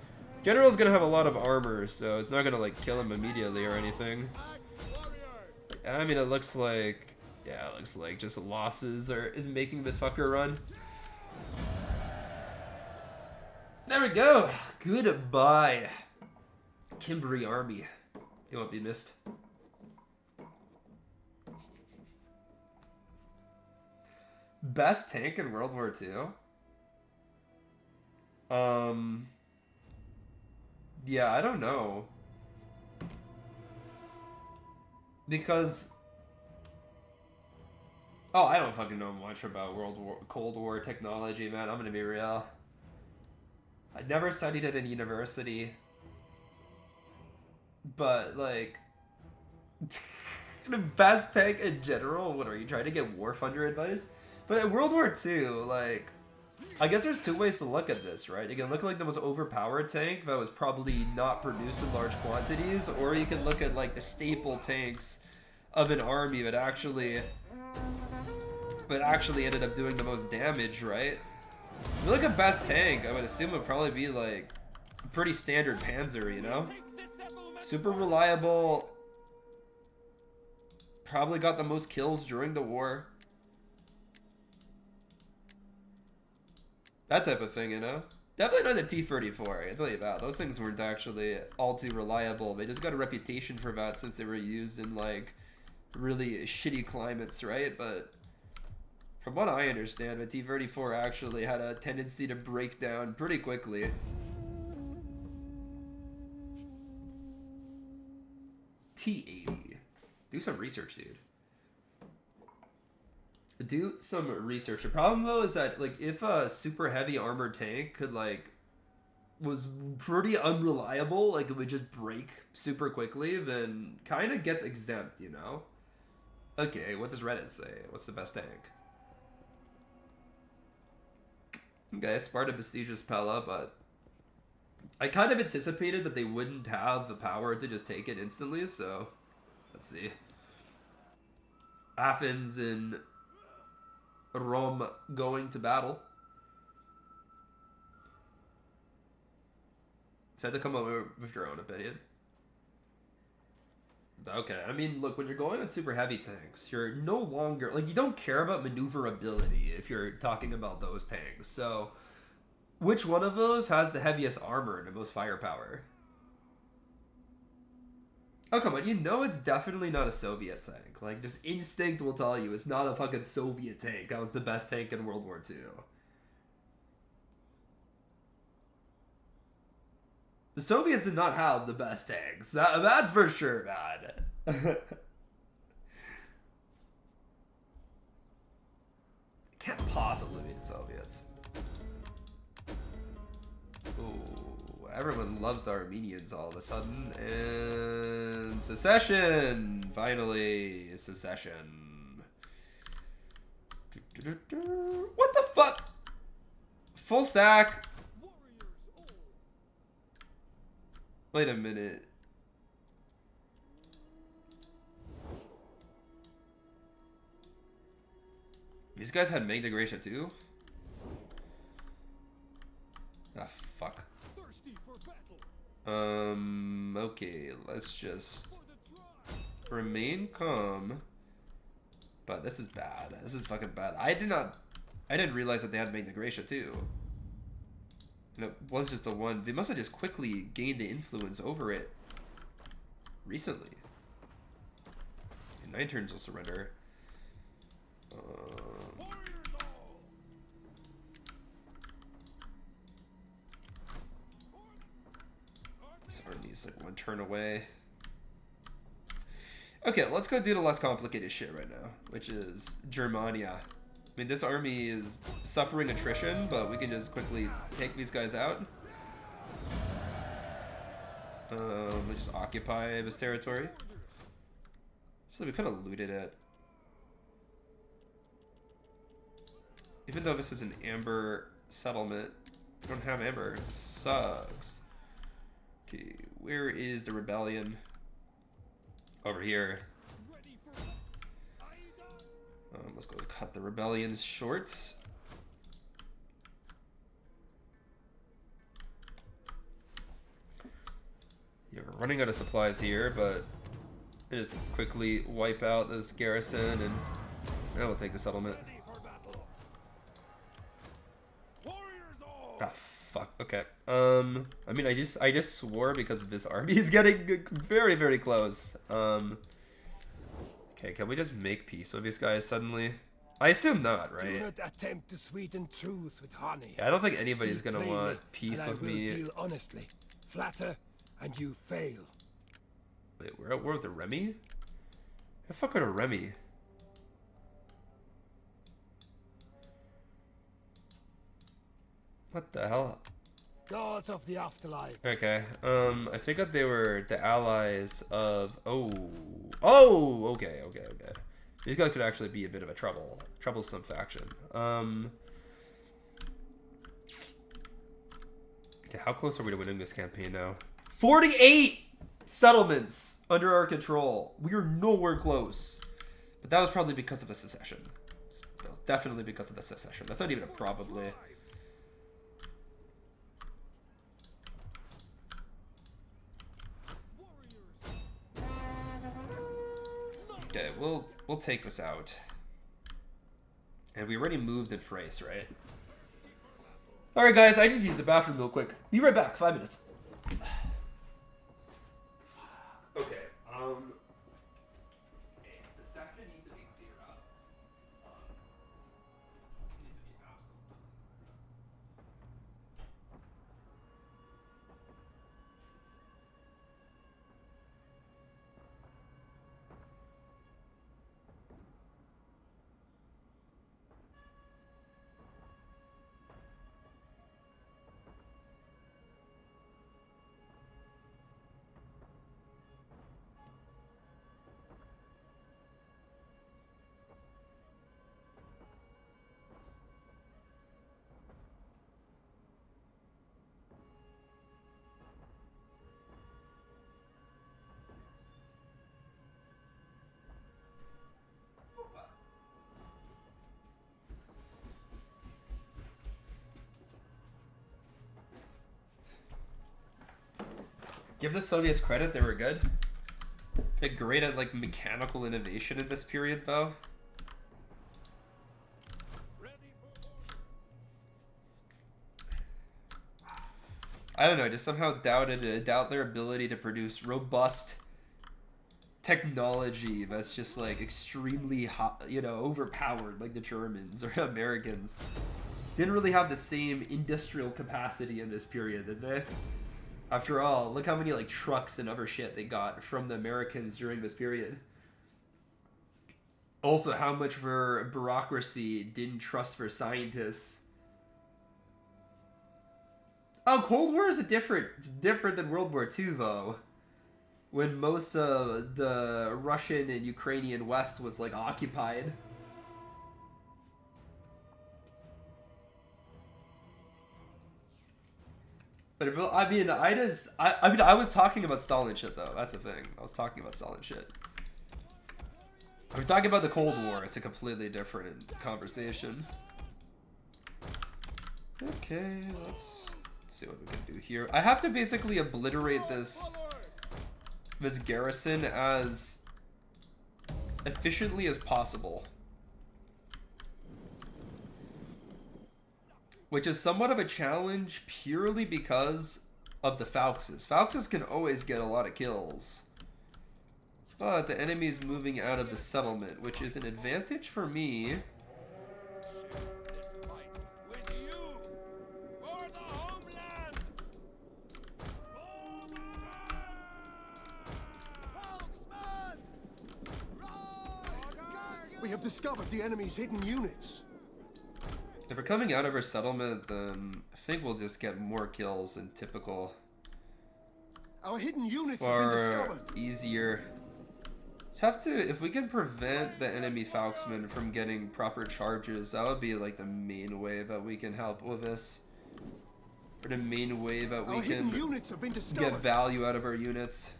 general's gonna have a lot of armor, so it's not gonna like kill him immediately or anything. I mean, it looks like... Yeah, it looks like just losses is making this fucker run. There we go. Goodbye, Cimbri army. You won't be missed. Best tank in World War II? Yeah, I don't know. Because... Oh, I don't fucking know much about Cold War technology, man. I'm gonna be real. I never studied it in university. But, like... the best tank in general? What, are you trying to get War Thunder advice? But in World War II, like... I guess there's two ways to look at this, right? You can look at, like, the most overpowered tank that was probably not produced in large quantities, or you can look at, like, the staple tanks of an army that actually ended up doing the most damage, right? If you look at best tank, I would assume it would probably be like a pretty standard Panzer, you know? Super reliable. Probably got the most kills during the war. That type of thing, you know? Definitely not the T-34, I can tell you that. Those things weren't actually all too reliable. They just got a reputation for that since they were used in like really shitty climates, right? But from what I understand, the T-34 actually had a tendency to break down pretty quickly. T-80. Do some research, dude. Do some research. The problem, though, is that, like, if a super heavy armored tank could, like, was pretty unreliable, like, it would just break super quickly, then kind of gets exempt, you know? Okay, what does Reddit say? What's the best tank? Okay, Sparta besieges Pella, but I kind of anticipated that they wouldn't have the power to just take it instantly, so let's see. Athens and Rome going to battle. So you have to come up with your own opinion. Okay, I mean, look, when you're going on super heavy tanks, you're no longer, like, you don't care about maneuverability if you're talking about those tanks. So, which one of those has the heaviest armor and the most firepower? Oh, come on. You know it's definitely not a Soviet tank. Like, just instinct will tell you it's not a fucking Soviet tank. That was the best tank in World War II. The Soviets did not have the best tanks. That's for sure, man. Can't possibly be the Soviets. Ooh, everyone loves the Armenians all of a sudden. And secession! Finally, secession. What the fuck? Full stack. Wait a minute. These guys had Magna Gracia too? Ah, fuck. Okay, let's just remain calm. But this is bad. This is fucking bad. I didn't realize that they had Magna Gracia too. And it was just the one. They must have just quickly gained the influence over it recently. 9 turns will surrender. This army's like 1 turn away. Okay, let's go do the less complicated shit right now, which is Germania. I mean, this army is suffering attrition, but we can just quickly take these guys out. We just occupy this territory. So we could have looted it. Even though this is an amber settlement, I don't have amber. It sucks. Okay, where is the rebellion? Over here. Let's go cut the rebellions short. Yeah, we're running out of supplies here, but just quickly wipe out this garrison and now we'll take the settlement. Ah, fuck. Okay. I mean, I just swore because this army is getting very, very close. Okay, can we just make peace with these guys suddenly? I assume not, right? Do not attempt to sweeten truth with honey. Yeah, I don't think anybody's Speak gonna plainly, want peace and with I will me. deal honestly. Flatter, and you fail. Wait, we're with the Remy? The fuck are the Remy? What the hell? Gods of the afterlife. Okay, I think that they were the allies of... okay. These guys could actually be a bit of a troublesome faction. Okay, how close are we to winning this campaign now? 48 settlements under our control. We are nowhere close. But that was probably because of the secession. That was definitely because of the secession. That's not even a probably. Okay, we'll take this out. And we already moved in Thrace, right? Alright guys, I need to use the bathroom real quick. Be right back, 5 minutes. Okay, the section needs to be cleared up. Needs to be absolutely. Give the Soviets credit, they were good. They're great at like mechanical innovation in this period though. I don't know, I just somehow doubt their ability to produce robust technology that's just like extremely hot, you know, overpowered, like the Germans or Americans. Didn't really have the same industrial capacity in this period, did they? After all, look how many like trucks and other shit they got from the Americans during this period. Also, how much their bureaucracy didn't trust their scientists. Oh, Cold War is different than World War II, though. When most of the Russian and Ukrainian West was like occupied. But if, I mean, I was talking about Stalin shit though. That's the thing. I was talking about Stalin shit. If we're talking about the Cold War, it's a completely different conversation. Okay, let's see what we can do here. I have to basically obliterate this garrison as efficiently as possible. Which is somewhat of a challenge purely because of the Fauxes. Fauxes can always get a lot of kills. But the enemy's moving out of the settlement, which is an advantage for me. We have discovered the enemy's hidden units. If we're coming out of our settlement, then I think we'll just get more kills than typical. Our hidden units have been Far discovered. easier. Just have to, if we can prevent the enemy Fauxmen from getting proper charges, that would be like the main way that we can help with this. Or the main way that we can Units have been get discovered. value out of our units.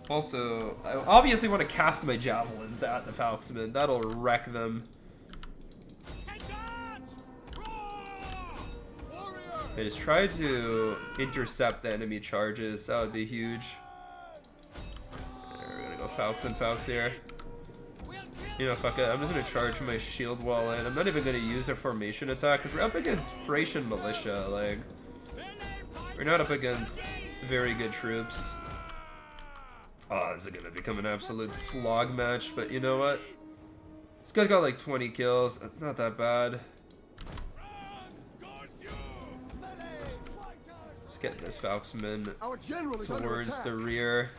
Also, I obviously want to cast my javelins at the Fauxmen. That'll wreck them. I just try to intercept the enemy charges. That would be huge. We're gonna go Faux and Faux here. You know, fuck it. I'm just gonna charge my shield wall in. I'm not even gonna use a formation attack because we're up against Thracian militia. Like, we're not up against very good troops. Oh, this is gonna become an absolute slog match, but you know what? This guy's got like 20 kills. That's not that bad. Just getting this Fauxman towards the rear.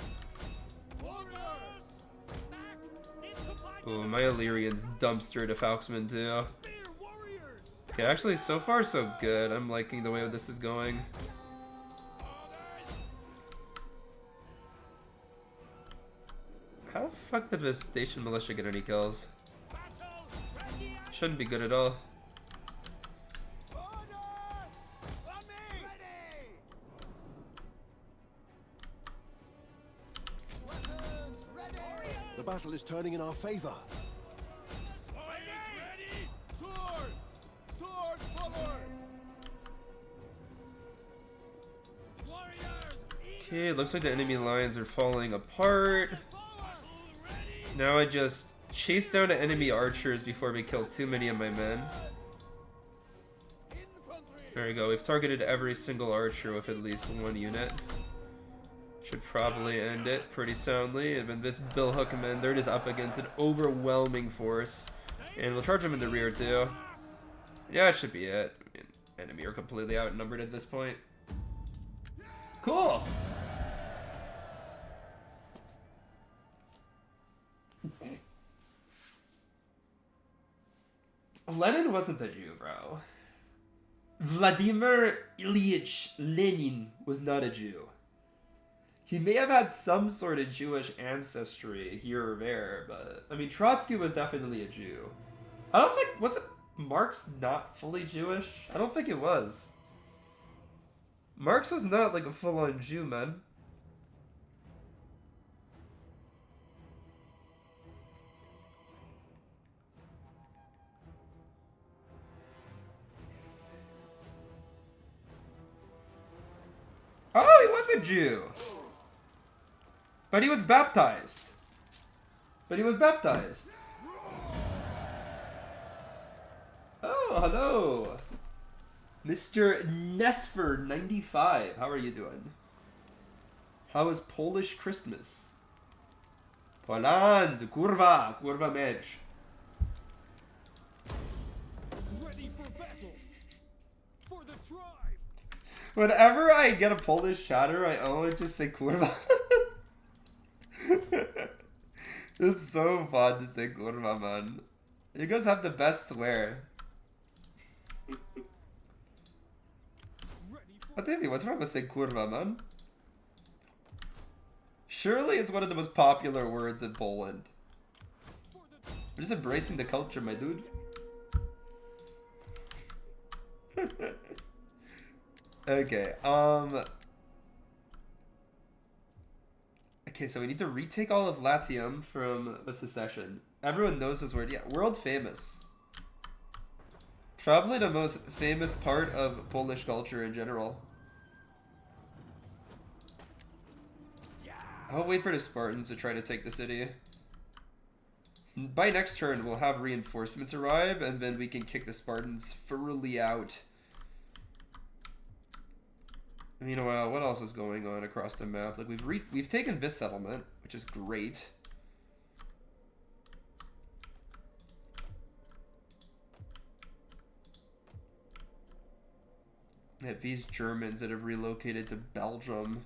Ooh, my Illyrian's dumpstered a Fauxman too. Okay, actually, so far so good. I'm liking the way this is going. How the fuck did this station militia get any kills? Shouldn't be good at all. The battle is turning in our favor. Okay, it looks like the enemy lines are falling apart. Now I just chase down the enemy archers before we kill too many of my men. There we go. We've targeted every single archer with at least one unit. Should probably end it pretty soundly. And then this Billhookmen, they're just up against an overwhelming force. And we'll charge them in the rear too. Yeah, it should be it. I mean, enemy are completely outnumbered at this point. Cool! Lenin wasn't a Jew, bro. Vladimir Ilyich Lenin was not a Jew. He may have had some sort of Jewish ancestry here or there, but I mean, Trotsky was definitely a Jew. I don't think, was it Marx not fully Jewish? I don't think it was. Marx was not like a full-on Jew, man. Oh, he was a Jew. But he was baptized. Oh, hello. Mr. Nesfer95. How are you doing? How is Polish Christmas? Poland, kurwa mecz. Ready for battle. For the tribe. Whenever I get a Polish chatter, I always just say kurwa. It's so fun to say kurwa, man. You guys have the best swear. What Davey, what's wrong with saying kurwa, man? Surely it's one of the most popular words in Poland. We're just embracing the culture, my dude. Okay, okay, so we need to retake all of Latium from the secession. Everyone knows this word. Yeah, world famous. Probably the most famous part of Polish culture in general. I'll wait for the Spartans to try to take the city. By next turn, we'll have reinforcements arrive, and then we can kick the Spartans thoroughly out. Meanwhile, what else is going on across the map? Like we've taken this settlement, which is great. Yeah, these Germans that have relocated to Belgium,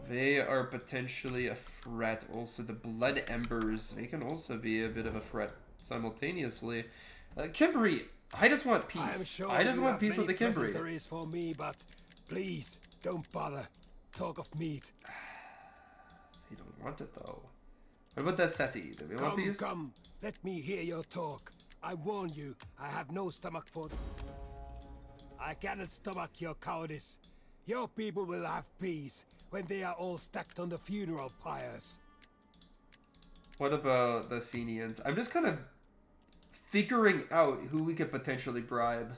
they are potentially a threat. Also, the Blood Embers, they can also be a bit of a threat simultaneously. Cimbri, I just want peace. I'm sure I just want peace with the Cimbri. Pleasantries for me, but please don't bother. Talk of meat. They don't want it though. What about the Seti? Do we want peace? Come, let me hear your talk. I warn you, I have no stomach for. I cannot stomach your cowardice. Your people will have peace when they are all stacked on the funeral pyres. What about the Athenians? I'm just kind of figuring out who we could potentially bribe.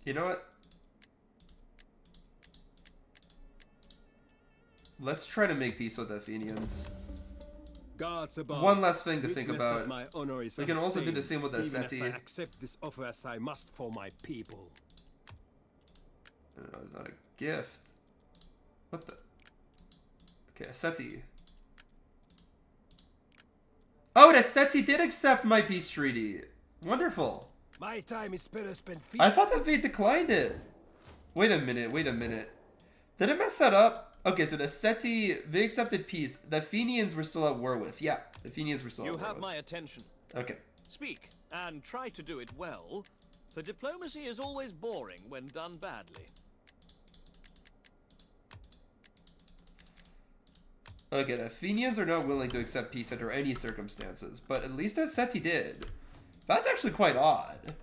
You know what? Let's try to make peace with the Athenians. Gods above, one last thing to think witness that about. my honor is We can also do the unstained, same with the even as Seti. I accept this offer as I must for my people. No, it's not a gift. What the? Okay, a Seti. Oh, the Seti did accept my peace treaty. Wonderful. My time is better spent. I thought that they declined it. Wait a minute. Did I mess that up? Okay, so the Seti, they accepted peace. The Athenians were still at war with. Yeah, the Athenians were still at war You have with. my attention. Okay. Speak, and try to do it well, for diplomacy is always boring when done badly. Okay, the Athenians are not willing to accept peace under any circumstances, but at least the Seti did. That's actually quite odd.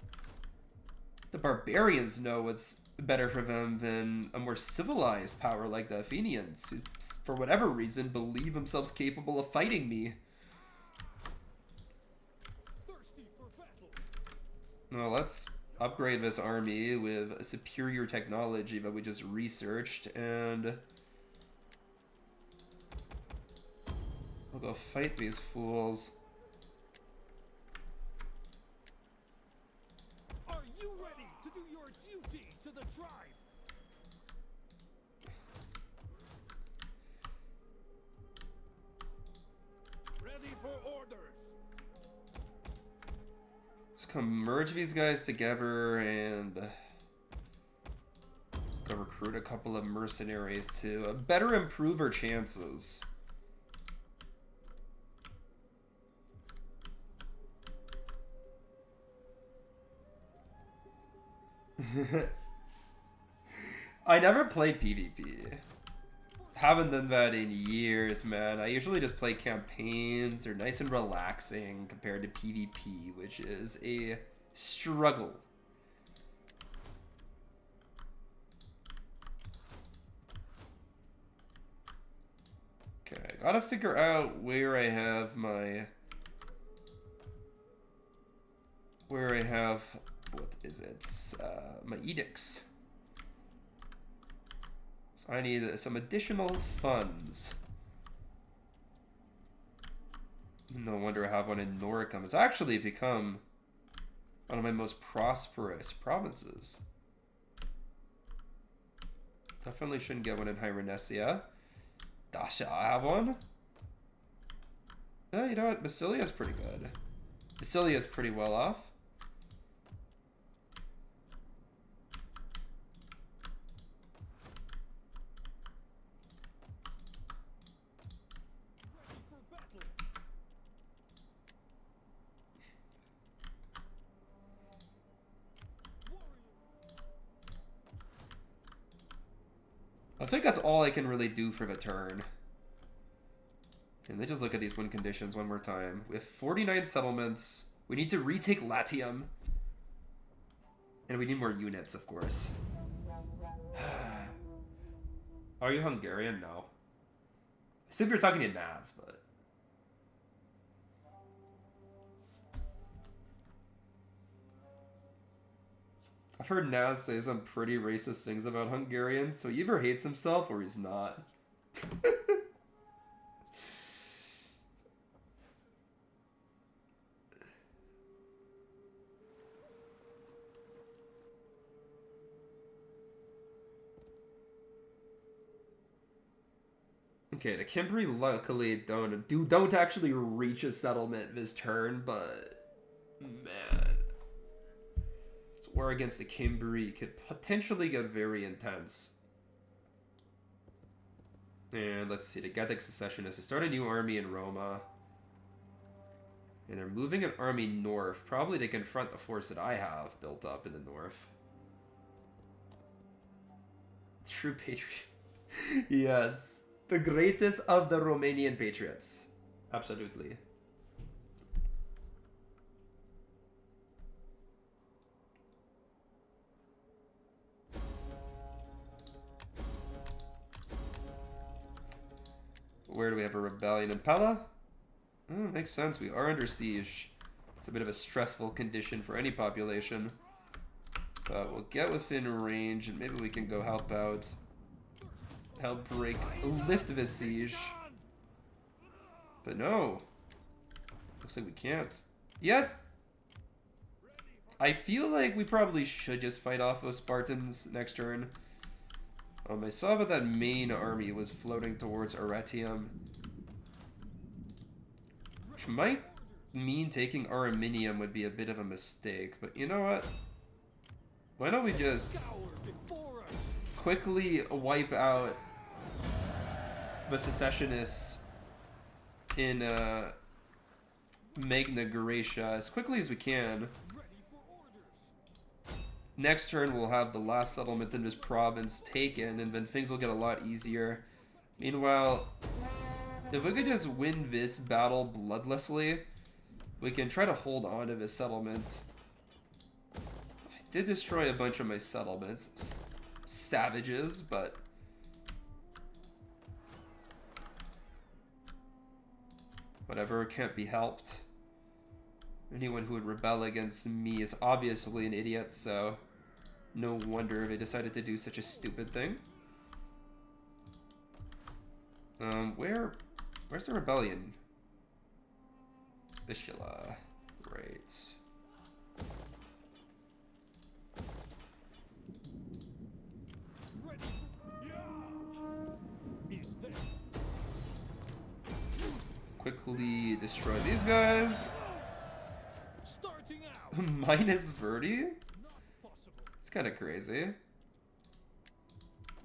The barbarians know what's better for them than a more civilized power like the Athenians, who, for whatever reason, believe themselves capable of fighting me. Thirsty for battle. Well, let's upgrade this army with a superior technology that we just researched, and we'll go fight these fools. Are you ready to do your duty to the tribe? Ready for orders. Let's come merge these guys together and go recruit a couple of mercenaries to better improve our chances. I never played PvP. Haven't done that in years, man. I usually just play campaigns. They're nice and relaxing compared to PvP, which is a struggle. Okay, I gotta figure out where I have my... what is it? My edicts. So I need some additional funds. No wonder I have one in Noricum. It's actually become one of my most prosperous provinces. Definitely shouldn't get one in Hyrenesia. Dasha, I have one. You know what? Basilia's pretty good. Basilia's pretty well off. I think that's all I can really do for the turn. And let's just look at these win conditions one more time. We have 49 settlements. We need to retake Latium. And we need more units, of course. Are you Hungarian? No. I assume you're talking to Naz, but... I've heard Naz say some pretty racist things about Hungarians, so he either hates himself or he's not. Okay, the Cimbri luckily don't actually reach a settlement this turn, but man, this war against the Cimbri could potentially get very intense. And let's see, the Getae secessionists to start a new army in Roma, and they're moving an army north, probably to confront the force that I have built up in the north. True patriot. Yes. The greatest of the Romanian patriots. Absolutely. Where do we have a rebellion in Pella? Oh, makes sense. We are under siege. It's a bit of a stressful condition for any population. But we'll get within range and maybe we can go help out. Help lift this siege. But no. Looks like we can't. Yet. I feel like we probably should just fight off those Spartans next turn. I saw that that main army was floating towards Arretium. Which might mean taking Arminium would be a bit of a mistake. But you know what? Why don't we just quickly wipe out the secessionists in Magna Graecia as quickly as we can. Next turn we'll have the last settlement in this province taken, and then things will get a lot easier. Meanwhile, if we could just win this battle bloodlessly, we can try to hold on to this settlement. I did destroy a bunch of my settlements. Savages, but... whatever, can't be helped. Anyone who would rebel against me is obviously an idiot, so no wonder they decided to do such a stupid thing. Where's the rebellion? Vistula. Right. Quickly destroy these guys. Minus Verdi? It's kind of crazy.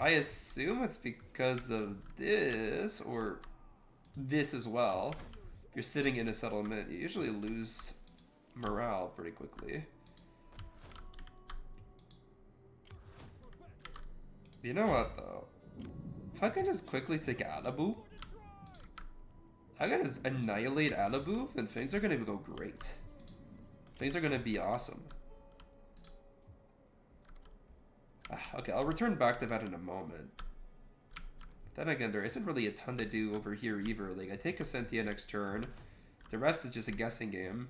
I assume it's because of this, or this as well. If you're sitting in a settlement, you usually lose morale pretty quickly. You know what, though? If I can just quickly take Anabu, I can just annihilate Anabu, then things are going to go great. Things are going to be awesome. Okay, I'll return back to that in a moment. Then again, there isn't really a ton to do over here either. Like, I take Ascentia next turn. The rest is just a guessing game.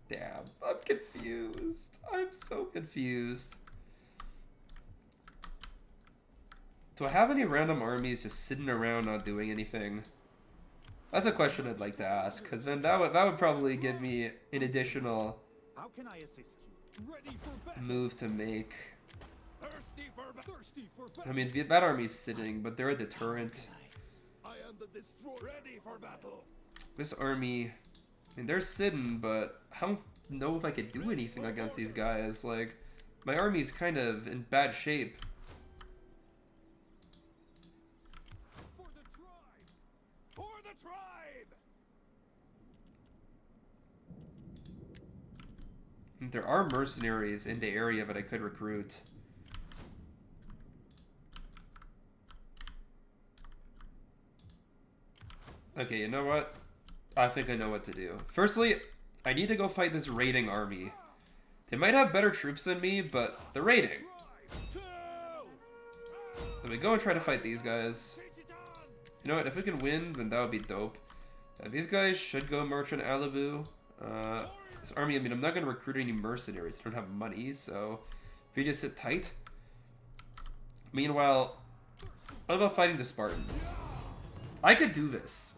Damn, I'm confused. I'm so confused. Do I have any random armies just sitting around not doing anything? That's a question I'd like to ask, because then that would probably give me an additional How can I assist you? Ready for battle. move to make. Thirsty for battle. I mean, that army's sitting, but they're a deterrent. I am the destroyer. Ready for battle. This army, I mean, they're sitting, but I don't know if I could do anything against these guys. Like, my army's kind of in bad shape. For the tribe. For the tribe. And there are mercenaries in the area that I could recruit. Okay, you know what? I think I know what to do. Firstly, I need to go fight this raiding army. They might have better troops than me, but they're raiding. Let me go and try to fight these guys. You know what? If we can win, then that would be dope. These guys should go merchant Alibu. This army, I mean, I'm not going to recruit any mercenaries. I don't have money, so if you just sit tight. Meanwhile, what about fighting the Spartans? I could do this.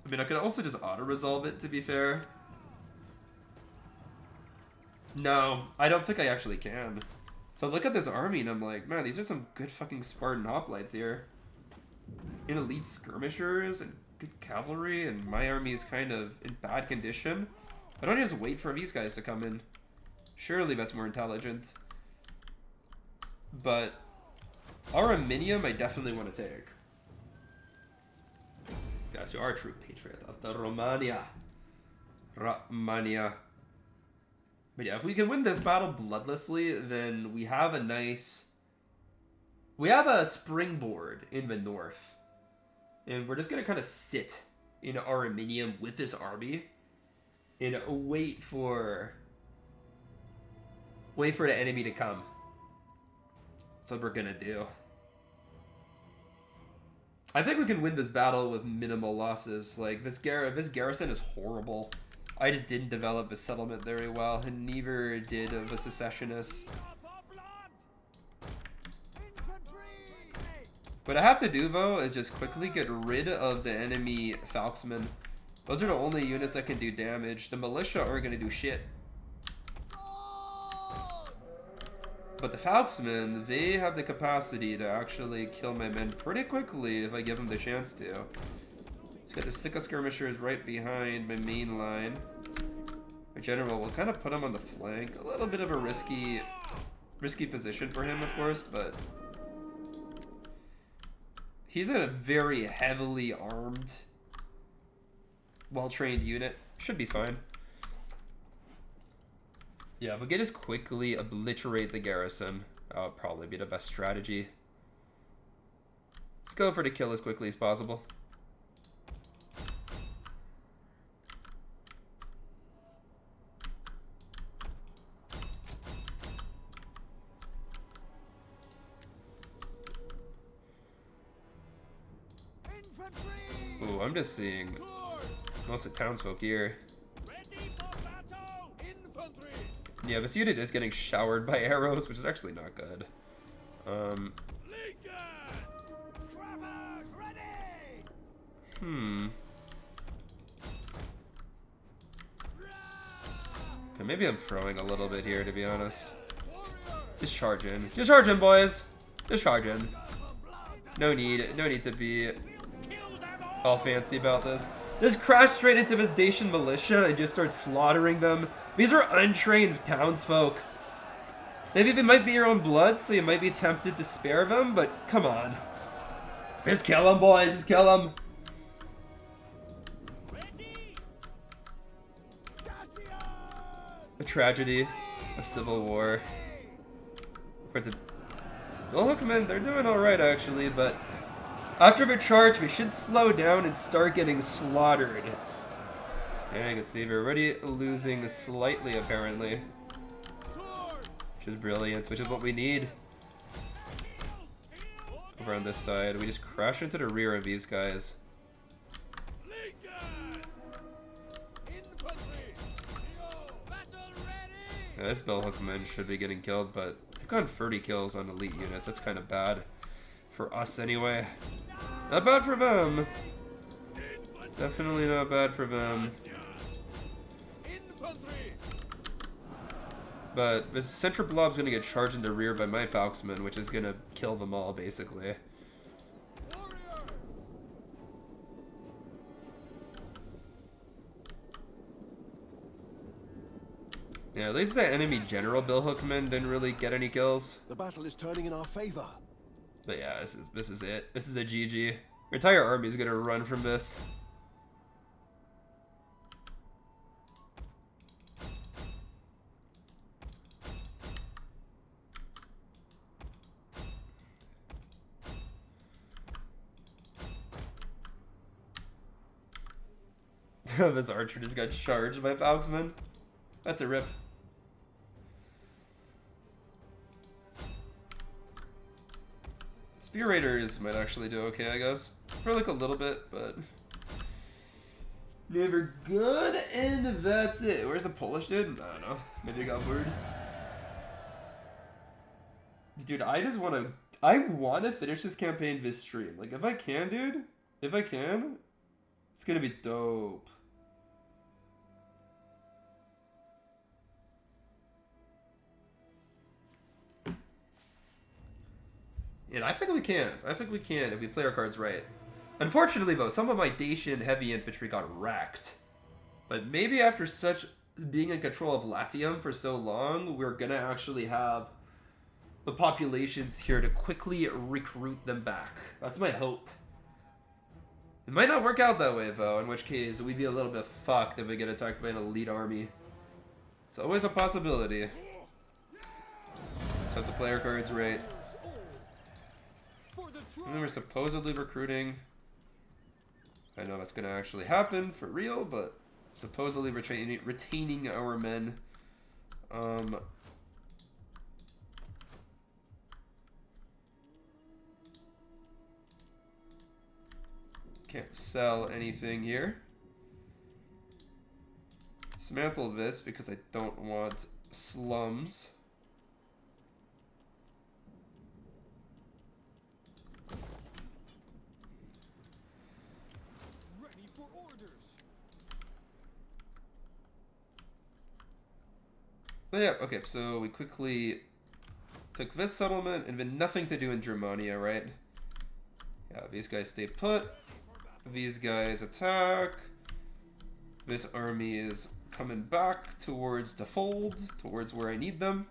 I mean, I could also just auto-resolve it, to be fair. No, I don't think I actually can. So I look at this army and I'm like, man, these are some good fucking Spartan hoplites here. And elite skirmishers and good cavalry, and my army is kind of in bad condition. Why don't I just wait for these guys to come in? Surely that's more intelligent. But Araminium I definitely want to take. Guys, you are a true patriot of the Romania. Romania. But yeah, if we can win this battle bloodlessly, then we have a nice... We have a springboard in the north. And we're just going to kind of sit in Araminium with this army. And wait for the enemy to come. That's what we're going to do. I think we can win this battle with minimal losses. Like, this garrison is horrible. I just didn't develop the settlement very well, and neither did the secessionists. What I have to do, though, is just quickly get rid of the enemy Falksmen. Those are the only units that can do damage. The militia aren't going to do shit. But the Falksmen, they have the capacity to actually kill my men pretty quickly if I give them the chance to. Let's get the Sika skirmishers right behind my main line. My general will kind of put him on the flank. A little bit of a risky position for him, of course, but he's in a very heavily armed, well-trained unit. Should be fine. Yeah, if we could just quickly obliterate the garrison, that would probably be the best strategy. Let's go for the kill as quickly as possible. Ooh, I'm just seeing most of the townsfolk here. Yeah, this unit is getting showered by arrows, which is actually not good. Okay, maybe I'm throwing a little bit here, to be honest. Just charge in. Just charge in, boys! Just charge in. No need to be all fancy about this. Just crash straight into this Dacian militia and just start slaughtering them. These are untrained townsfolk. Maybe they might be your own blood, so you might be tempted to spare them, but come on. Just kill them, boys. Just kill them. A tragedy of civil war. Hookmen, they're doing alright, actually, but after the charge, we should slow down and start getting slaughtered. Yeah, you can see we're already losing slightly, apparently. Which is brilliant, which is what we need. Over on this side, we just crash into the rear of these guys. Yeah, this Billhookman should be getting killed, but they've gone 30 kills on elite units. That's kind of bad. For us, anyway. Not bad for them. Definitely not bad for them. But this central blob's gonna get charged in the rear by my Falksman, which is gonna kill them all, basically. Yeah, at least that enemy general Bill Hookman didn't really get any kills. The battle is turning in our favor. But yeah, this is it. This is a GG. Your entire army is gonna run from this. This archer just got charged by Falksman. That's a rip. Spear Raiders might actually do okay, I guess. For like a little bit, but never good, and that's it. Where's the Polish dude? I don't know. Maybe I got bored. Dude, I want to finish this campaign this stream. Like, if I can, dude. If I can, it's gonna be dope. And I think we can. I think we can if we play our cards right. Unfortunately, though, some of my Dacian heavy infantry got wrecked. But maybe after being in control of Latium for so long, we're gonna actually have the populations here to quickly recruit them back. That's my hope. It might not work out that way, though, in which case we'd be a little bit fucked if we get attacked by an elite army. It's always a possibility. Just have to play our cards right. And we're supposedly recruiting. I know that's going to actually happen for real, but supposedly retaining our men. Can't sell anything here. Dismantle this because I don't want slums. Oh, yeah, okay, so we quickly took this settlement and then nothing to do in Germania, right? Yeah, these guys stay put. These guys attack. This army is coming back towards the fold, towards where I need them.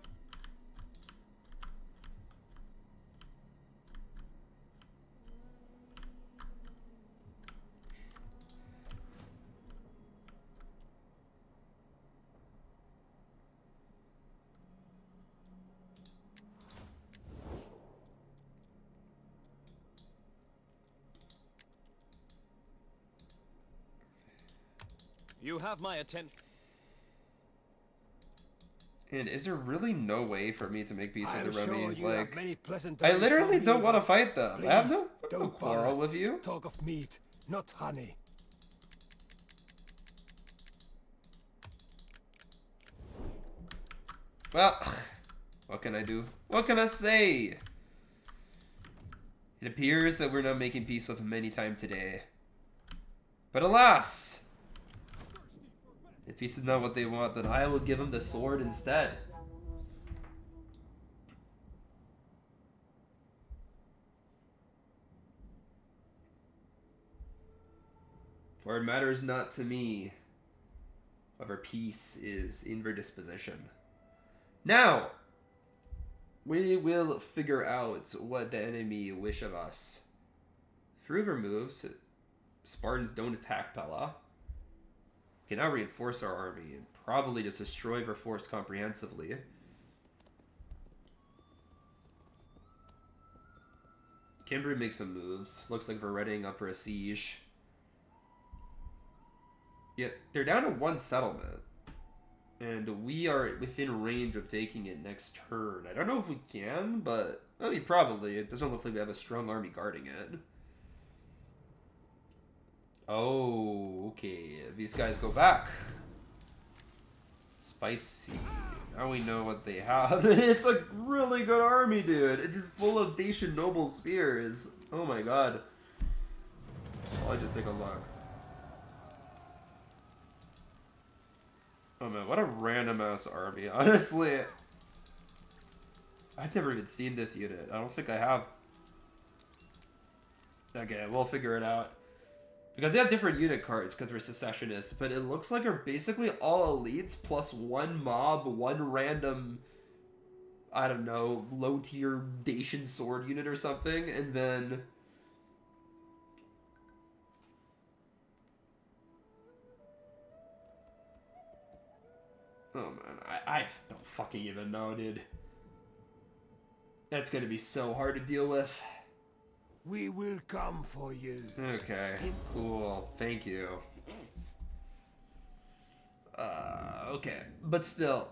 You have my attention. And is there really no way for me to make peace with the Remy? Sure Like, many pleasant I days literally from don't you, want to but fight them. please, I have no don't quarrel bother. with you. Talk of meat, not honey. Well, what can I do? What can I say? It appears that we're not making peace with him anytime today. But alas! If peace is not what they want, then I will give them the sword instead. For it matters not to me whether peace is in their disposition. Now, we will figure out what the enemy wish of us. Through their moves, Spartans don't attack Pella. Can now reinforce our army and probably just destroy their force comprehensively. Cambria makes some moves. Looks like they're readying up for a siege. Yet they're down to one settlement. And we are within range of taking it next turn. I don't know if we can, but I mean, probably. It doesn't look like we have a strong army guarding it. Oh, okay. These guys go back. Spicy. Now we know what they have. It's a really good army, dude. It's just full of Dacian noble spears. Oh my god. I'll just take a look. Oh man, what a random ass army. Honestly, I've never even seen this unit. I don't think I have. Okay, we'll figure it out. Because they have different unit cards because we're secessionists, but it looks like they're basically all elites plus one mob, one random, I don't know, low tier Dacian sword unit or something, and then oh man, I don't fucking even know, dude. That's gonna be so hard to deal with. We will come for you. Okay, cool. Thank you. Okay, but still,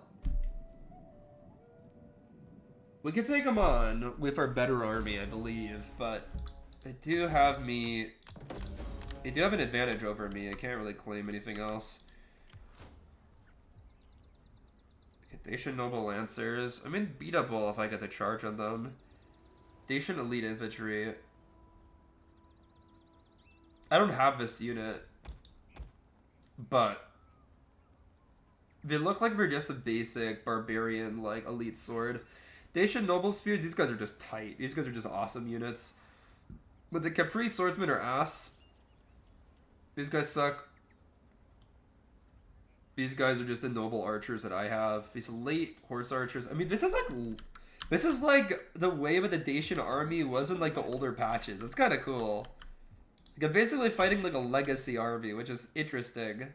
we can take them on with our better army, I believe. But they do have me. They do have an advantage over me. I can't really claim anything else. Dacian Noble Lancers. I'm unbeatable if I get the charge on them. Dacian Elite Infantry. I don't have this unit, but they look like they're just a basic barbarian, like, elite sword. Dacian Noble Spears, these guys are just tight. These guys are just awesome units. But the Capri Swordsmen are ass. These guys suck. These guys are just the noble archers that I have. These late horse archers. I mean, this is like the way that the Dacian army was in like the older patches. It's kind of cool. Like, I'm basically fighting like a legacy army, which is interesting.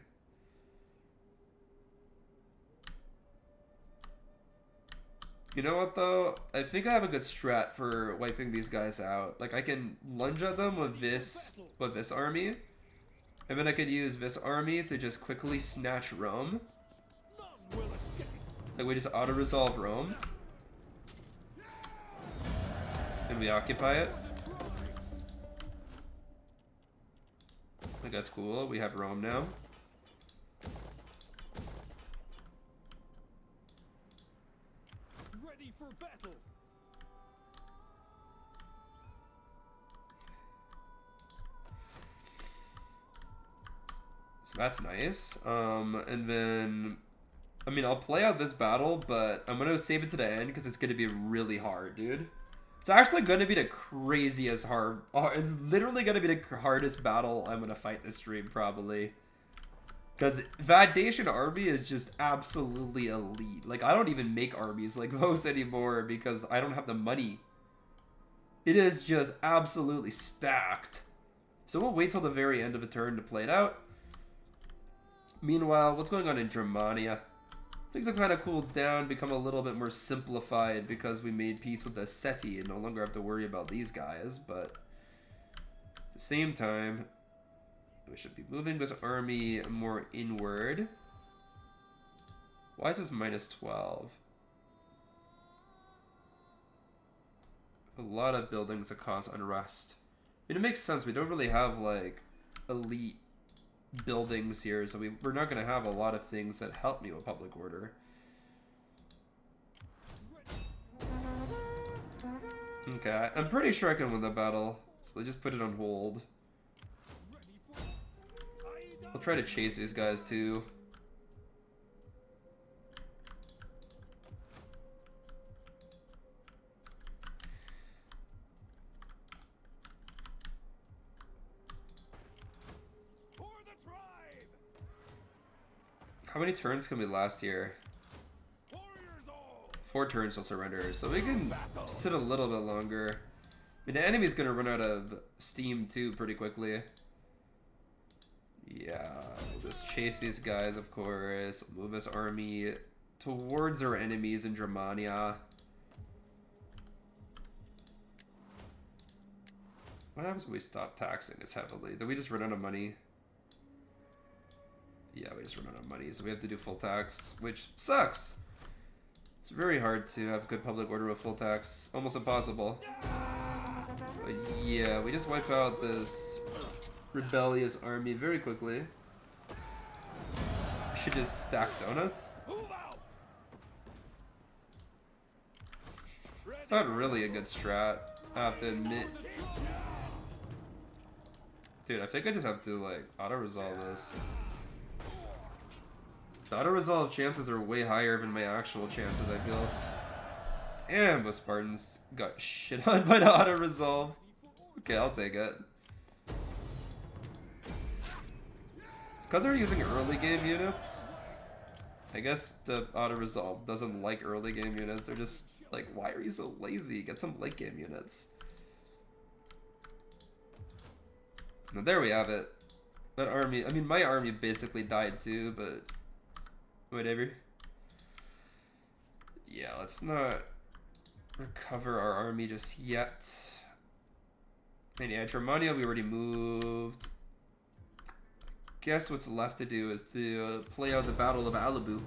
You know what though? I think I have a good strat for wiping these guys out. Like I can lunge at them with this army. And then I could use this army to just quickly snatch Rome. Like we just auto-resolve Rome. And we occupy it. Like that's cool. We have Rome now. Ready for battle. So that's nice. And then, I mean, I'll play out this battle, but I'm gonna save it to the end because it's gonna be really hard, dude. It's actually gonna be the craziest hard. It's literally gonna be the hardest battle I'm gonna fight this stream, probably. Because that Dacian army is just absolutely elite. Like, I don't even make armies like those anymore because I don't have the money. It is just absolutely stacked. So we'll wait till the very end of the turn to play it out. Meanwhile, what's going on in Germania? Things have kind of cooled down, become a little bit more simplified because we made peace with the Getae and no longer have to worry about these guys, but at the same time, we should be moving this army more inward. Why is this minus 12? A lot of buildings that cause unrest. I mean, it makes sense. We don't really have, like, elite buildings here, so we're not going to have a lot of things that help me with public order. Okay, I'm pretty sure I can win the battle, so I just put it on hold. I'll try to chase these guys too. How many turns can we last here? 4 turns till surrender, so we can sit a little bit longer. I mean, the enemy's gonna run out of steam too pretty quickly. Yeah, we'll just chase these guys, of course. Move this army towards our enemies in Germania. What happens when we stop taxing as heavily? Did we just run out of money? Yeah, we just run out of money, so we have to do full tax, which sucks. It's very hard to have good public order with full tax. Almost impossible. But yeah, we just wipe out this rebellious army very quickly. We should just stack donuts. It's not really a good strat, I have to admit. Dude, I think I just have to, like, auto-resolve this. The auto-resolve chances are way higher than my actual chances, I feel. Damn, the Spartans got shit on by the auto-resolve. Okay, I'll take it. It's because they're using early game units. I guess the auto-resolve doesn't like early game units. They're just like, why are you so lazy? Get some late game units. Now, there we have it. That army, I mean, my army basically died too, but whatever. Yeah, let's not recover our army just yet. And yeah, Germania we already moved. Guess what's left to do is to play out the Battle of Alibu.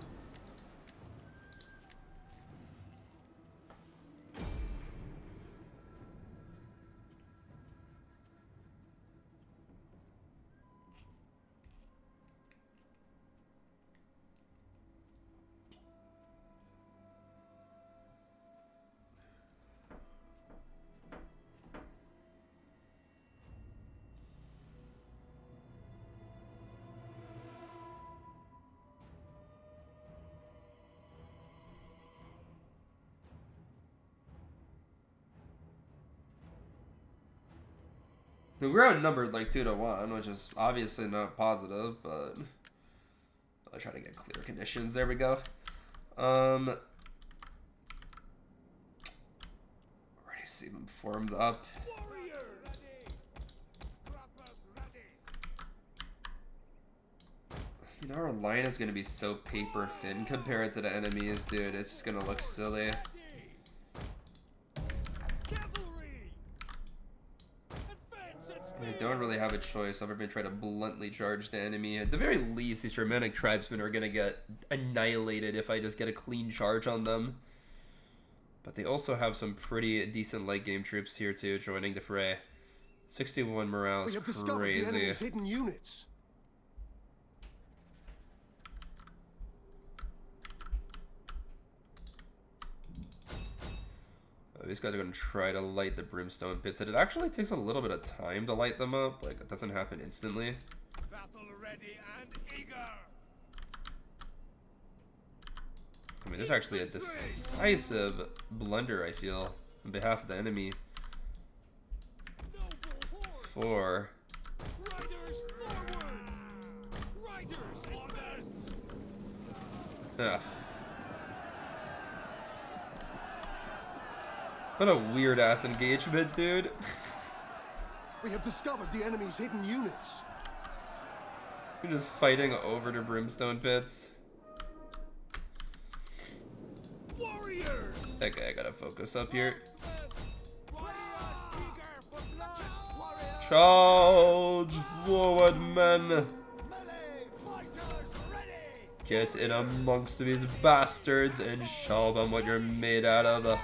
We're outnumbered like 2-1, which is obviously not positive, but I'll try to get clear conditions. There we go. Already see them formed up. You know, our line is going to be so paper thin compared to the enemies, dude. It's just going to look silly. I don't really have a choice. I'm going to try to bluntly charge the enemy. At the very least, these Germanic tribesmen are going to get annihilated if I just get a clean charge on them. But they also have some pretty decent late game troops here too, joining the fray. 61 morale is crazy. The enemy's hidden units. These guys are going to try to light the brimstone pits, and it actually takes a little bit of time to light them up. Like, it doesn't happen instantly. Battle ready and eager. I mean, there's actually a decisive blunder, I feel, on behalf of the enemy. 4. Riders forward. Riders orders. Ugh. What a weird ass engagement, dude. We have discovered the enemy's hidden units. We're just fighting over the brimstone pits. Warriors. Okay, I gotta focus up here. Charge forward, men. Get in amongst these bastards and show them what you're made out of.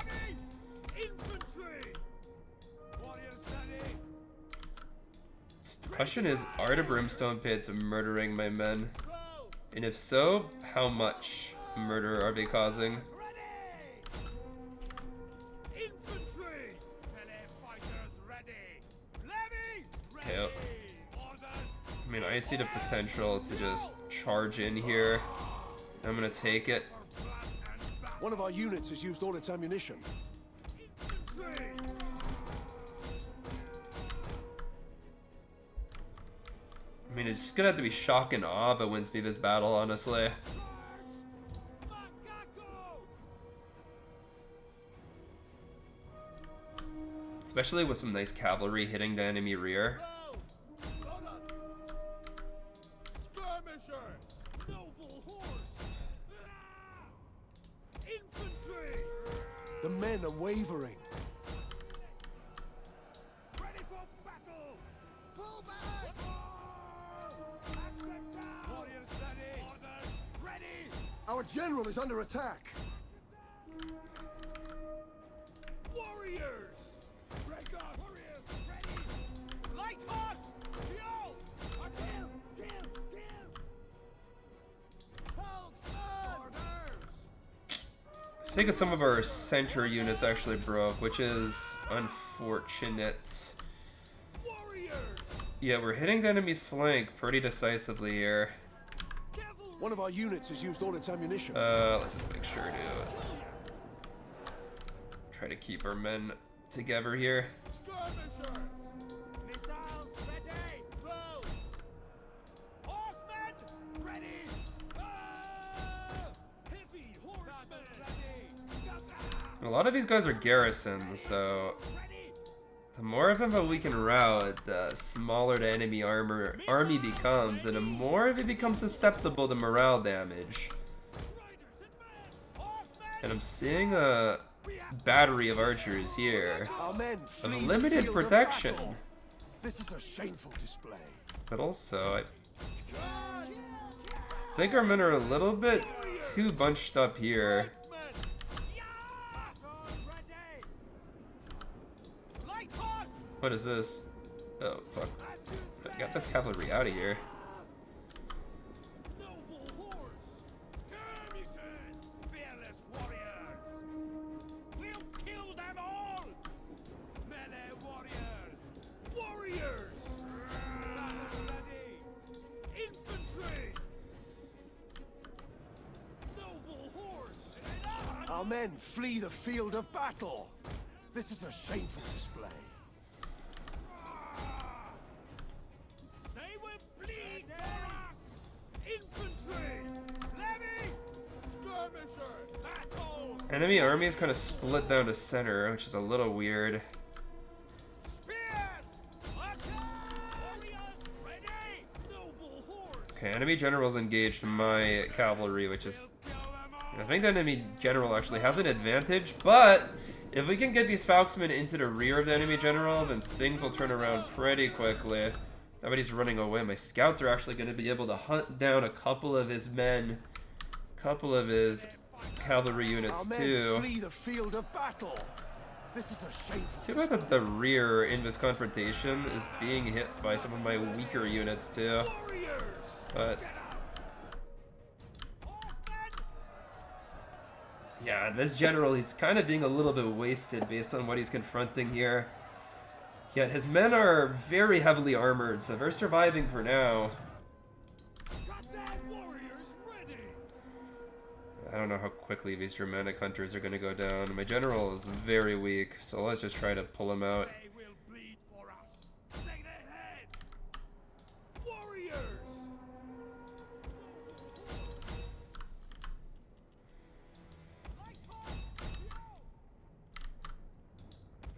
The question is, are the brimstone pits murdering my men? And if so, how much murder are they causing? Okay, I mean, I see the potential to just charge in here. I'm gonna take it. One of our units has used all its ammunition. I mean, it's just gonna have to be shock and awe if it wins me this battle, honestly. Especially with some nice cavalry hitting the enemy rear. The men are wavering. Ready for battle. Pull back. Warriors ready. Orders ready. Our general is under attack. Warriors. Break up. Warriors ready. Light horse. Yo. Kill. Kill. Orders. I think some of our center units actually broke, which is unfortunate. Yeah, we're hitting the enemy flank pretty decisively here. One of our units has used all its ammunition. Let's just make sure to try to keep our men together here. Skirmishers! Missiles ready! Close! Horsemen ready! Heavy horsemen. And a lot of these guys are garrisons, so the more of them that we can rout, the smaller the enemy army becomes, and the more of it becomes susceptible to morale damage. And I'm seeing a battery of archers here Our men of flee the limited field of protection, battle. This is a shameful display. but also I think our men are a little bit too bunched up here. What is this? Oh, fuck. I got this cavalry out of here. Noble horse. Skirmishers. Fearless warriors! We'll kill them all. Melee warriors! Warriors. Battle ready! Infantry. Noble horse. Our men flee the field of battle. This is a shameful display. They will bleed for us. Infantry. Levy. Skirmishers! Battle. Enemy army is kind of split down to center, which is a little weird. Spears. Warriors ready. Noble horse. Okay, enemy generals engaged my cavalry, which is... I think the enemy general actually has an advantage, but if we can get these Falksmen into the rear of the enemy general, then things will turn around pretty quickly. Nobody's running away. My scouts are actually going to be able to hunt down a couple of his men, couple of his cavalry units Our men too. flee the field of battle. This is a shameful Too bad that the rear in this confrontation is being hit by some of my weaker units too. But yeah, this general, he's kind of being a little bit wasted based on what he's confronting here. Yet his men are very heavily armored, so they're surviving for now. Warriors ready. I don't know how quickly these Germanic hunters are going to go down. My general is very weak, so let's just try to pull him out. They will bleed for us! Take their head! Warriors.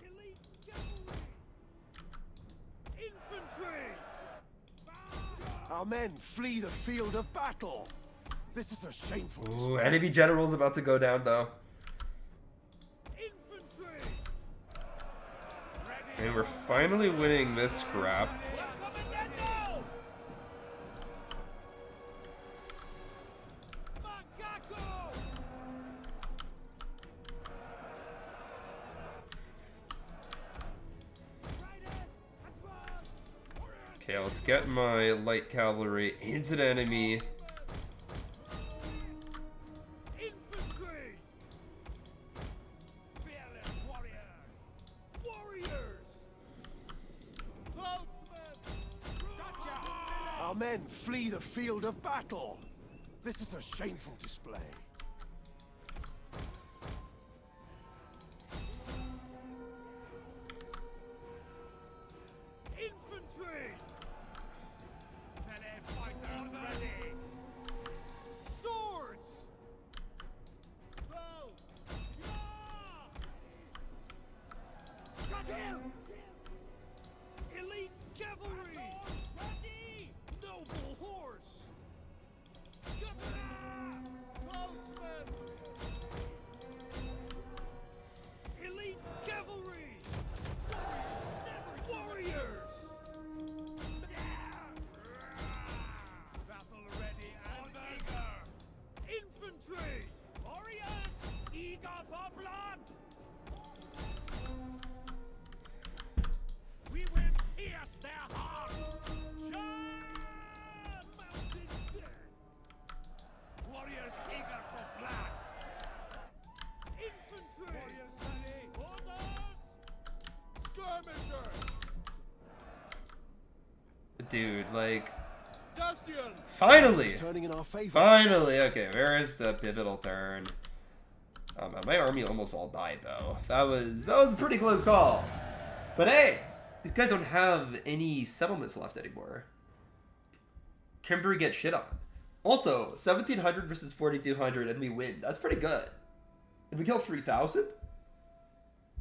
Elite cavalry. Infantry. Our men flee the field of battle. This is a shameful Ooh, display. enemy general's about to go down though. Infantry. And we're finally winning this scrap. Comandando. Macaco. Okay, let's get my light cavalry into the enemy. Infantry. Fearless warriors! Warriors. Our men flee the field of battle. This is a shameful display. Infantry. Melee fighters ready! Swords. Got him. Elite cavalry. Ready. Noble horse. Elite cavalry. Warriors. Battle ready and eager! Infantry. Warriors. Eager for blood. We will pierce their hearts. Charge! Mountain death. Warriors eager for blood! Infantry. Warriors ready! Orders. Skirmishers! Dude, like, Finally! It's turning in our favor. Finally! Okay, where is the pivotal turn? My army almost all died though. That was a pretty close call. But hey, these guys don't have any settlements left anymore. Kimberly gets shit on. Also, 1,700 versus 4,200 and we win. That's pretty good. And we kill 3,000?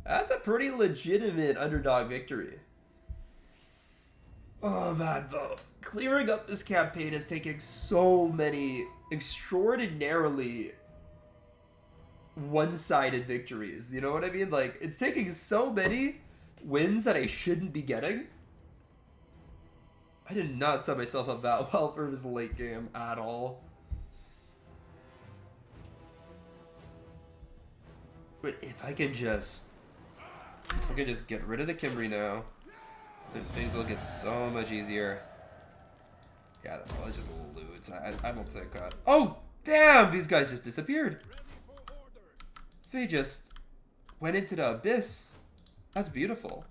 That's a pretty legitimate underdog victory. Oh man, though. Clearing up this campaign is taking so many extraordinarily one-sided victories. You know what I mean? Like, it's taking so many wins that I shouldn't be getting. I did not set myself up that well for this late game at all. But if I can just get rid of the Kimberly now, then things will get so much easier. Yeah, that's probably just loot. I don't think that. Oh, damn! These guys just disappeared. They just went into the abyss. That's beautiful.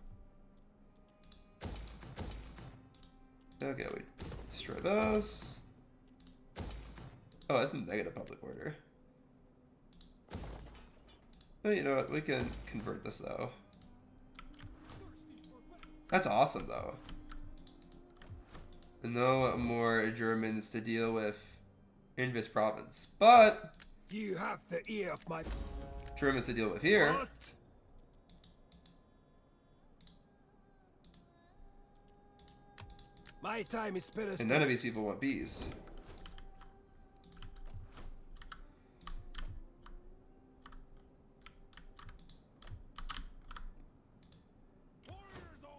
Okay, we destroy those. Oh, that's a negative public order. Oh, you know what? We can convert this though. That's awesome though. No more Germans to deal with in this province, but You have the ear of my... Germans to deal with here. What? My time is better And none of these people want peace. Warriors all!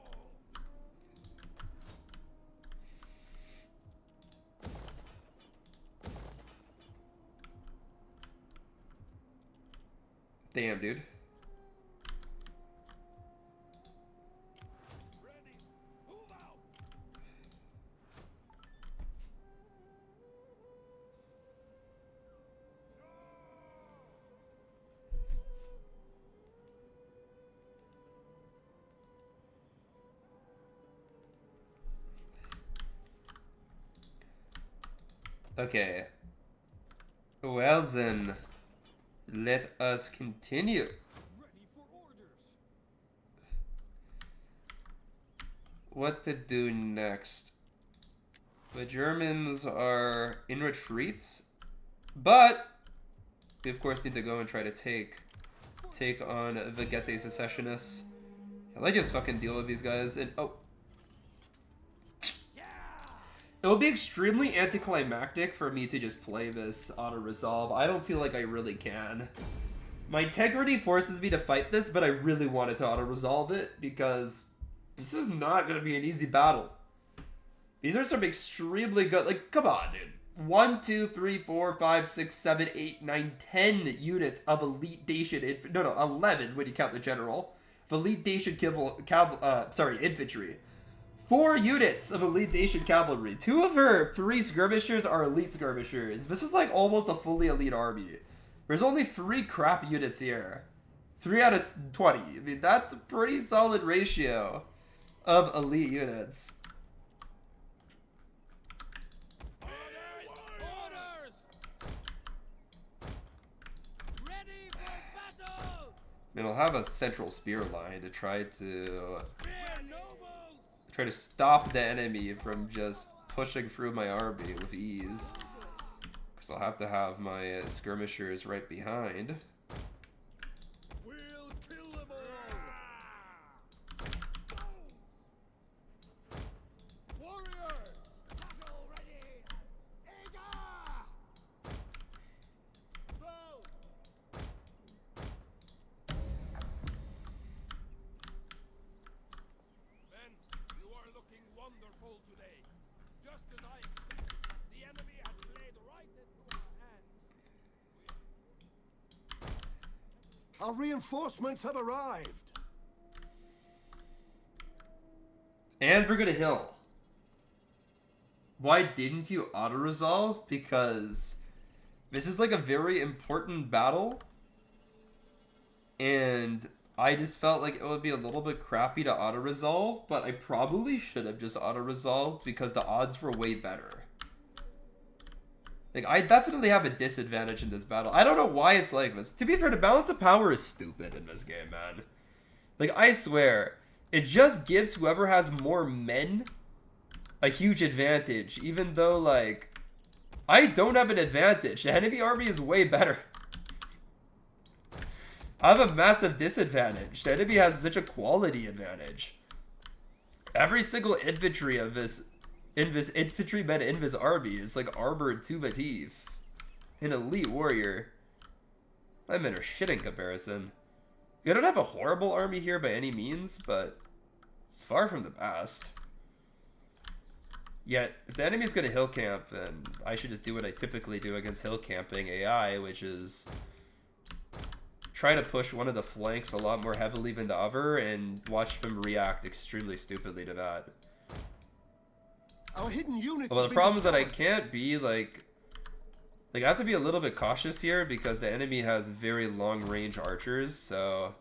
Damn, dude. Ready! Move out! Okay. Well then, let us continue. Ready for orders. What to do next? The Germans are in retreat, but we of course need to go and try to take on the Getae secessionists. Let's just fucking deal with these guys and oh. It will be extremely anticlimactic for me to just play this auto-resolve. I don't feel like I really can. My integrity forces me to fight this, but I really wanted to auto-resolve it because this is not going to be an easy battle. These are some extremely good... Like, come on, dude. 1, 2, 3, 4, 5, 6, 7, 8, 9, 10 units of Elite Dacian... No, 11 when you count the general. Of Elite Dacian infantry. 4 units of Elite Dacian cavalry. 2 of her 3 skirmishers are elite skirmishers. This is like almost a fully elite army. There's only 3 crap units here. 3 out of 20. I mean, that's a pretty solid ratio of elite units. Orders! Ready for battle! I mean, I'll have a central spear line to try to stop the enemy from just pushing through my army with ease. Because I'll have to have my skirmishers right behind. We'll kill them all! Warriors! Battle ready! Eager! Close! Men, you are looking wonderful today. Just as I expected, the enemy has played right into our hands. Our reinforcements have arrived. And we're gonna hill. Why didn't you auto-resolve? Because this is like a very important battle. And I just felt like it would be a little bit crappy to auto-resolve, but I probably should have just auto-resolved because the odds were way better. Like, I definitely have a disadvantage in this battle. I don't know why it's like this. To be fair, the balance of power is stupid in this game, man. Like, I swear, it just gives whoever has more men a huge advantage, even though, like, I don't have an advantage. The enemy army is way better. I have a massive disadvantage. The enemy has such a quality advantage. Every single infantry of this infantryman in this army is like armored to the teeth. An elite warrior. My men are shit in comparison. I don't have a horrible army here by any means, but it's far from the best. Yet, if the enemy's going to hill camp, then I should just do what I typically do against hill camping AI, which is try to push one of the flanks a lot more heavily than the other and watch them react extremely stupidly to that. Our hidden units. Well, the problem is that I can't be like I have to be a little bit cautious here because the enemy has very long range archers, so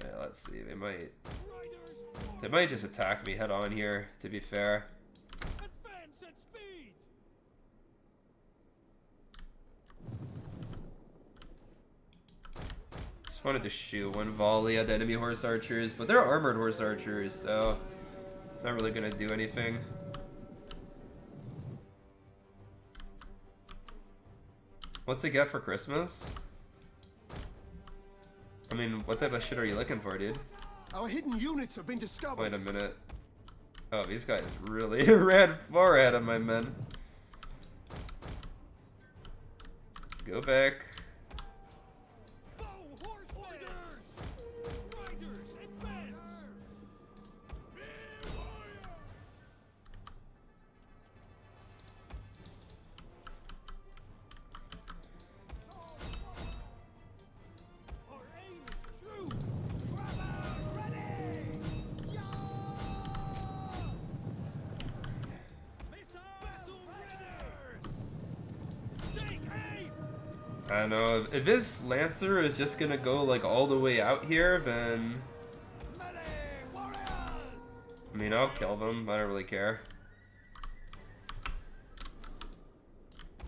yeah, let's see. They might just attack me head on here, to be fair. Advance at speed. Just wanted to shoot one volley at the enemy horse archers, but they're armored horse archers, so it's not really gonna do anything. What's it get for Christmas? I mean, what type of shit are you looking for, dude? Our hidden units have been discovered. Wait a minute. Oh, these guys really ran far ahead of my men. Go back. Bow horsemen. Riders, advance. Our aim is true. Scrabble, ready. Battle readiness. Take aim. I don't know. If this Lancer is just gonna go like all the way out here, then Melee warriors. I mean, I'll kill them. I don't really care.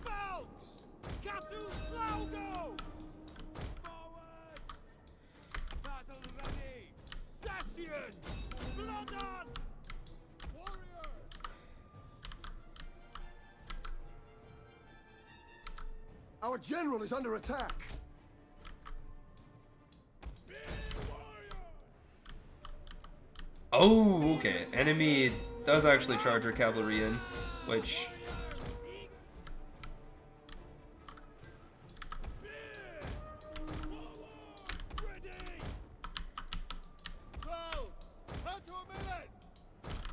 Bounce. Katu Slaugo. Forward. Battle ready. Dacian. Blood on. Warrior. Our general is under attack. Oh, okay. Enemy does actually charge our cavalry in, which Ready. Bounce. Out to a minute.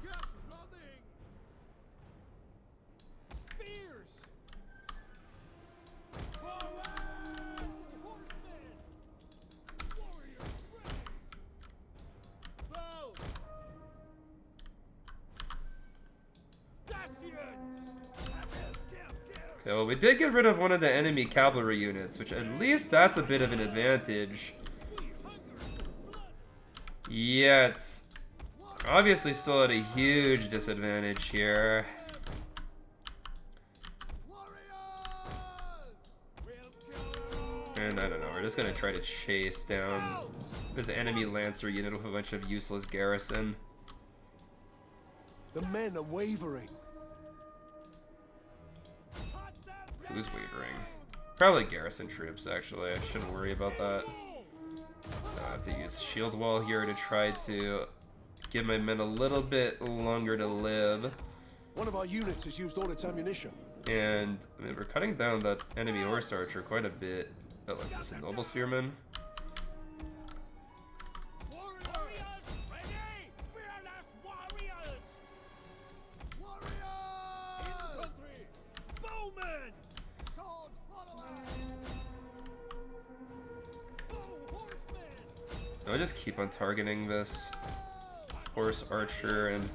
Get running. Spears. Forward. Horsemen. Warriors ready. Bounce. Dacians. okay, well, we did get rid of one of the enemy cavalry units, which at least that's a bit of an advantage. Yet, obviously still at a huge disadvantage here. And I don't know, we're just gonna try to chase down this enemy Lancer unit with a bunch of useless garrison. The men are wavering. Who's wavering? Probably garrison troops, actually. I shouldn't worry about that. I have to use shield wall here to try to give my men a little bit longer to live. One of our units has used all its ammunition. And I mean, we're cutting down that enemy horse archer quite a bit. Oh, let's just noble spearmen. Warriors ready. Fearless warriors. Warriors. Infantry. Bowmen. Sword followers. Bow horsemen. I just keep on targeting this horse archer, and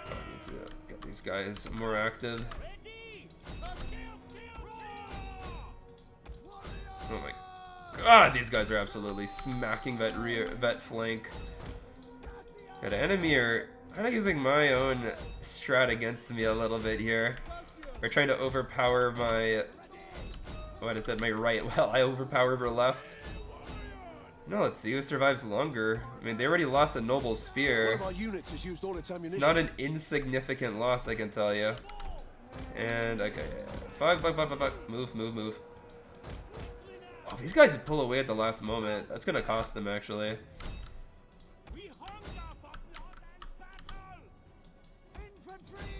I need to get these guys more active. Ready. Oh my god, these guys are absolutely smacking that flank. Yeah, the enemy are kind of using my own strat against me a little bit here. We're trying to overpower my, what is it, my right while I overpower her left. No, let's see who survives longer. I mean, they already lost a noble One spear. of our units has used all its ammunition. It's not an insignificant loss, I can tell you. And, okay, fuck. Move. Oh, these guys pull away at the last moment. That's gonna cost them, actually.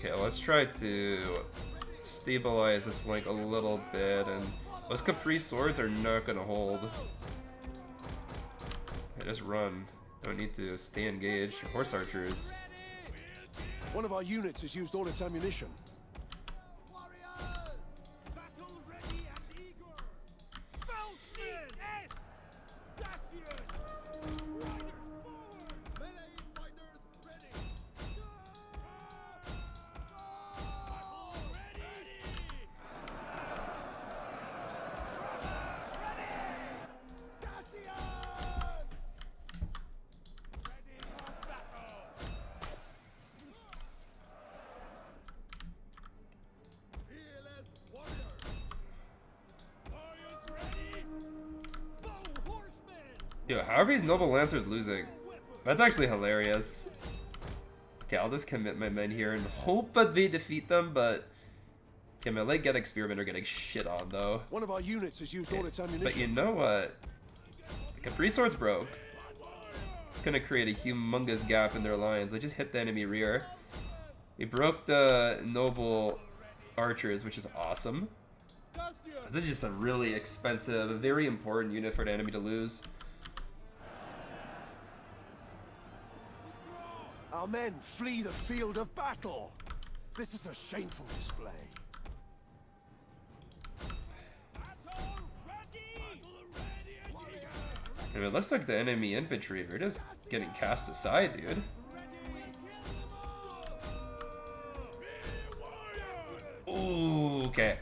Okay, let's try to stabilize this flank a little bit, and those Capri swords are not gonna hold. Okay, just run. Don't need to stay engaged. Horse archers. One of our units has used all its ammunition. Yo, how are these noble lancers losing? That's actually hilarious. Okay, I'll just commit my men here and hope that they defeat them, but... Okay, my late get experiment are getting shit on, though. One of our units has used all its ammunition. But you know what? The Capri Swords broke. It's gonna create a humongous gap in their lines. They just hit the enemy rear. We broke the noble archers, which is awesome. This is just a really expensive, very important unit for the enemy to lose. Our men flee the field of battle. This is a shameful display. And it looks like the enemy infantry, they're just getting cast aside, dude. Ooh, okay.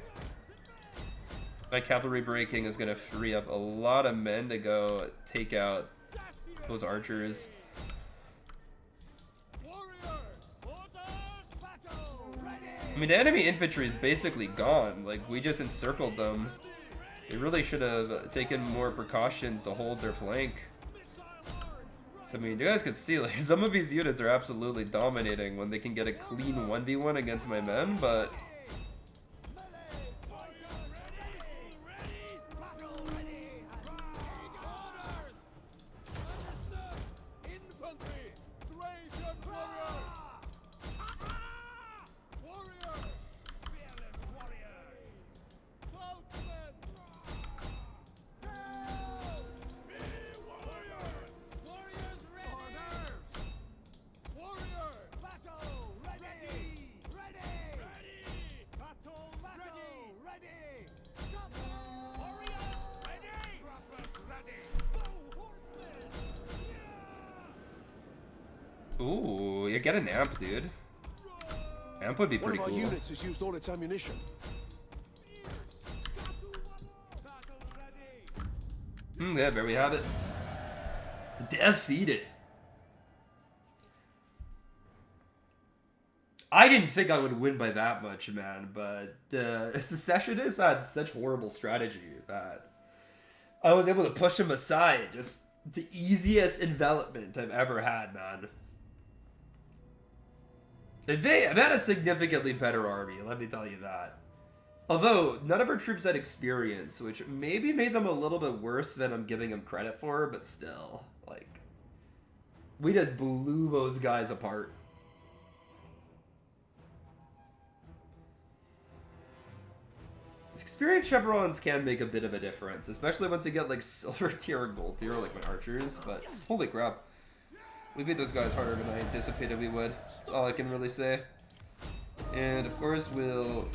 My cavalry breaking is gonna free up a lot of men to go take out those archers. I mean, the enemy infantry is basically gone. Like, we just encircled them. They really should have taken more precautions to hold their flank. So, I mean, you guys can see, like, some of these units are absolutely dominating when they can get a clean 1v1 against my men, but... Ooh, you get an amp, dude. Amp would be pretty cool. One of our units has used all its ammunition. Yeah, there we have it. Defeated. I didn't think I would win by that much, man, but Secessionists had such horrible strategy that I was able to push him aside. Just the easiest envelopment I've ever had, man. They had a significantly better army, let me tell you that. Although, none of our troops had experience, which maybe made them a little bit worse than I'm giving them credit for, but still, like, we just blew those guys apart. Experienced chevrons can make a bit of a difference, especially once you get, like, silver tier or gold tier, like my archers, but holy crap. We beat those guys harder than I anticipated we would. That's all I can really say. And, of course, we'll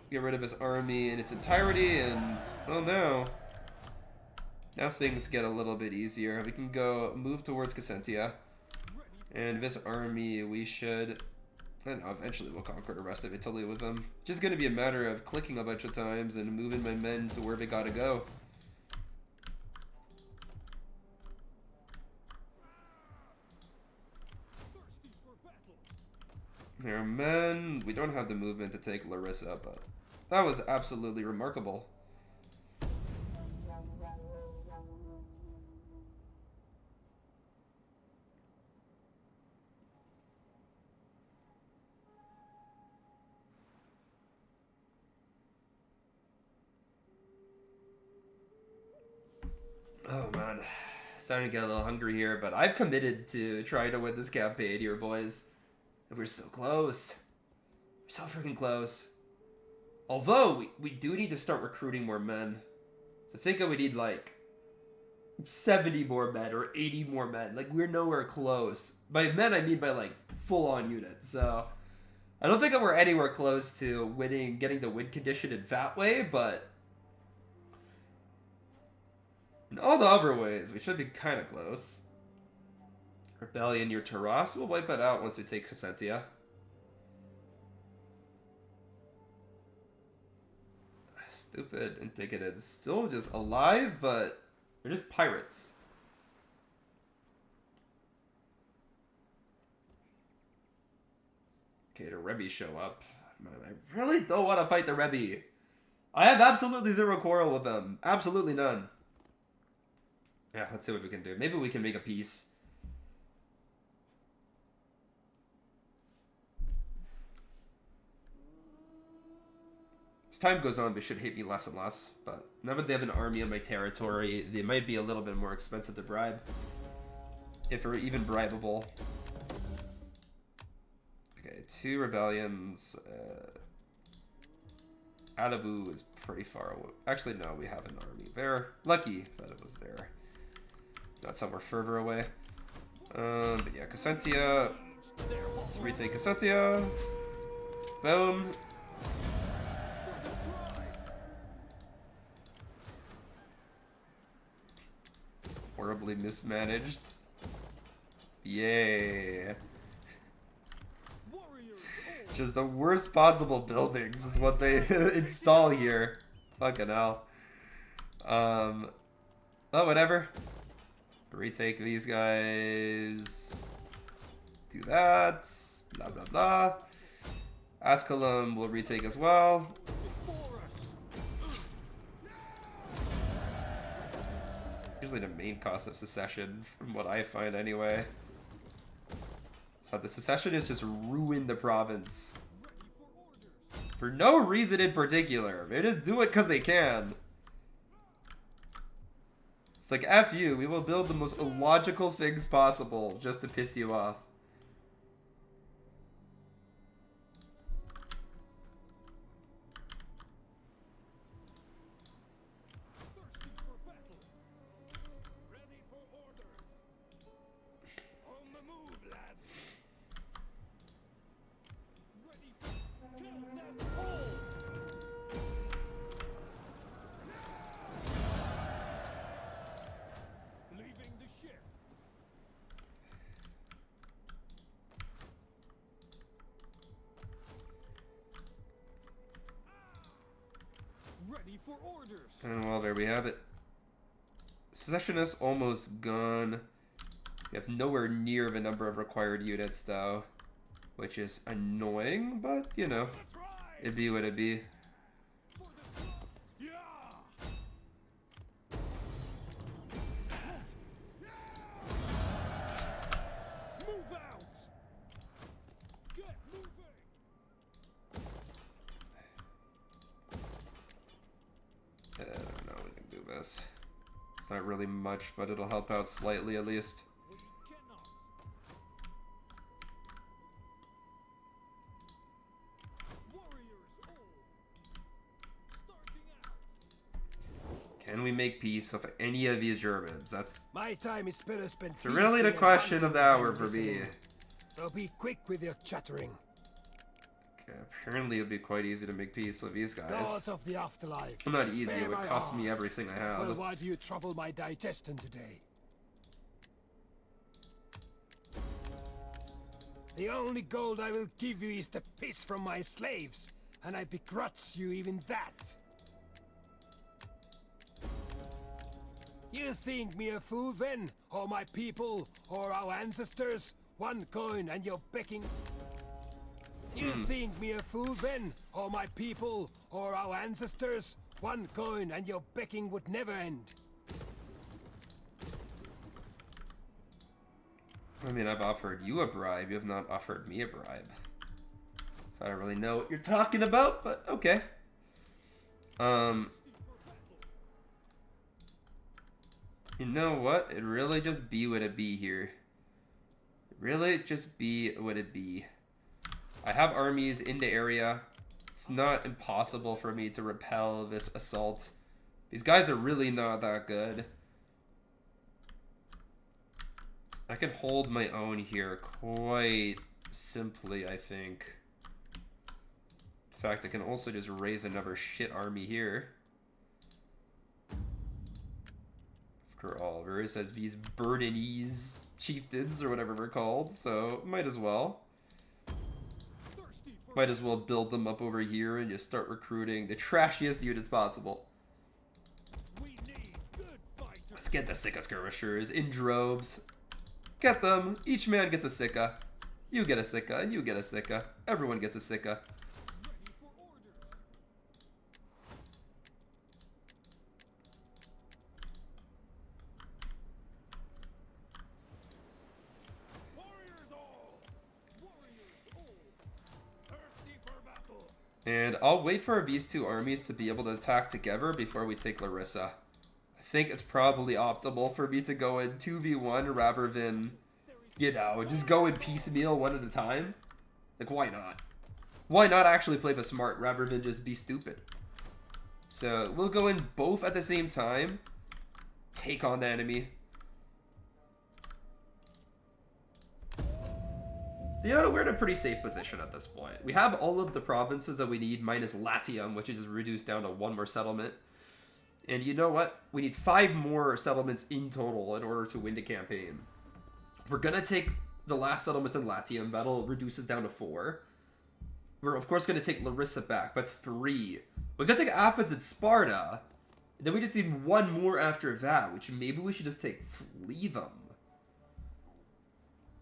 get rid of his army in its entirety, and, well, now things get a little bit easier. We can go move towards Cassentia, and this army, we should, I don't know, eventually we'll conquer the rest of Italy with them. It's just going to be a matter of clicking a bunch of times and moving my men to where they gotta go. There are men. We don't have the movement to take Larissa, but that was absolutely remarkable. Oh man, starting to get a little hungry here, but I've committed to trying to win this campaign here, boys. And we're so close. We're so freaking close. Although, we do need to start recruiting more men. So I think we need like 70 more men or 80 more men. Like, we're nowhere close. By men, I mean by like full-on units. So I don't think that we're anywhere close to winning, getting the win condition in that way, but in all the other ways, we should be kind of close. Rebellion near Taras. We'll wipe that out once we take Crescentia. Stupid Indicated. Still just alive, but they're just pirates. Okay, the Rebbe show up. Man, I really don't want to fight the Rebbe. I have absolutely zero quarrel with them. Absolutely none. Yeah, let's see what we can do. Maybe we can make a peace. As time goes on, they should hate me less and less. But now that they have an army on my territory, they might be a little bit more expensive to bribe. If they're even bribable. Okay, 2 rebellions. Adabu is pretty far away. Actually, no, we have an army there. Lucky that it was there. Not somewhere further away. But yeah, Crescentia. Let's retake Crescentia. Boom. Horribly mismanaged. Yay. Just the worst possible buildings is what they install here. Fucking hell. Oh, whatever. Retake these guys. Do that. Blah, blah, blah. Asculum will retake as well. Usually the main cost of secession, from what I find anyway. So the secessionists just ruin the province. For no reason in particular. They just do it because they can. It's like, F you, we will build the most illogical things possible just to piss you off. And well, there we have it. Secessionists almost gone. We have nowhere near the number of required units, though. Which is annoying, but, you know, it'd be what it'd be. It's not really much, but it'll help out slightly at least. Can we make peace with any of these Germans? That's my time is better spent. It's really the question of the hour for me. So be quick with your chattering. Okay, apparently it'll be quite easy to make peace with these guys. Gods of the afterlife. Well, not easy, it would cost me everything I have. Well, why do you trouble my digestion today? The only gold I will give you is the piss from my slaves, and I begrudge you even that. You think me a fool then, or my people, or our ancestors? One coin and you're begging. You think me a fool then? Or my people? Or our ancestors? One coin and your begging would never end. I mean, I've offered you a bribe. You have not offered me a bribe. So I don't really know what you're talking about, but okay. You know what? It really just be what it be here. Really just be what it be. I have armies in the area. It's not impossible for me to repel this assault. These guys are really not that good. I can hold my own here quite simply, I think. In fact, I can also just raise another shit army here. After all, there is these Burdenese chieftains or whatever they're called, so might as well. Might as well build them up over here and just start recruiting the trashiest units possible. Let's get the Sika skirmishers in droves. Get them. Each man gets a Sika. You get a Sika, and you get a Sika. Everyone gets a Sika. And I'll wait for these two armies to be able to attack together before we take Larissa. I think it's probably optimal for me to go in 2v1 rather than, you know, just go in piecemeal one at a time. Like, why not? Why not actually play the smart rather than just be stupid? So we'll go in both at the same time, take on the enemy. You know, we're in a pretty safe position at this point. We have all of the provinces that we need, minus Latium, which is just reduced down to one more settlement. And you know what? We need 5 more settlements in total in order to win the campaign. We're going to take the last settlement in Latium. That'll reduce us down to 4. We're, of course, going to take Larissa back. That's 3. We're going to take Athens and Sparta. And then we just need 1 more after that, which maybe we should just take Phleethum.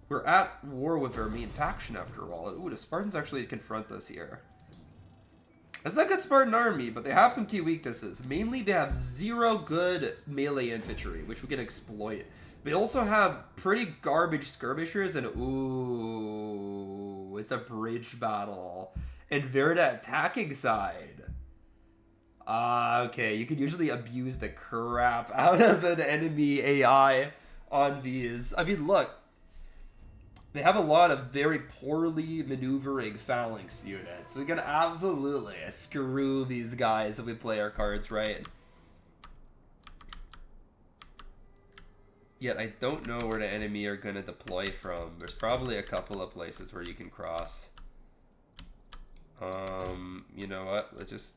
We're at war with our main faction after all. Ooh, the Spartans actually confront us here. It's a good Spartan army, but they have some key weaknesses. Mainly, they have 0 good melee infantry, which we can exploit. They also have pretty garbage skirmishers, and ooh, it's a bridge battle. And they're the attacking side. Okay, you can usually abuse the crap out of an enemy AI on these. I mean, look. They have a lot of very poorly maneuvering phalanx units. We can absolutely screw these guys if we play our cards right. Yet I don't know where the enemy are going to deploy from. There's probably a couple of places where you can cross. You know what? Let's just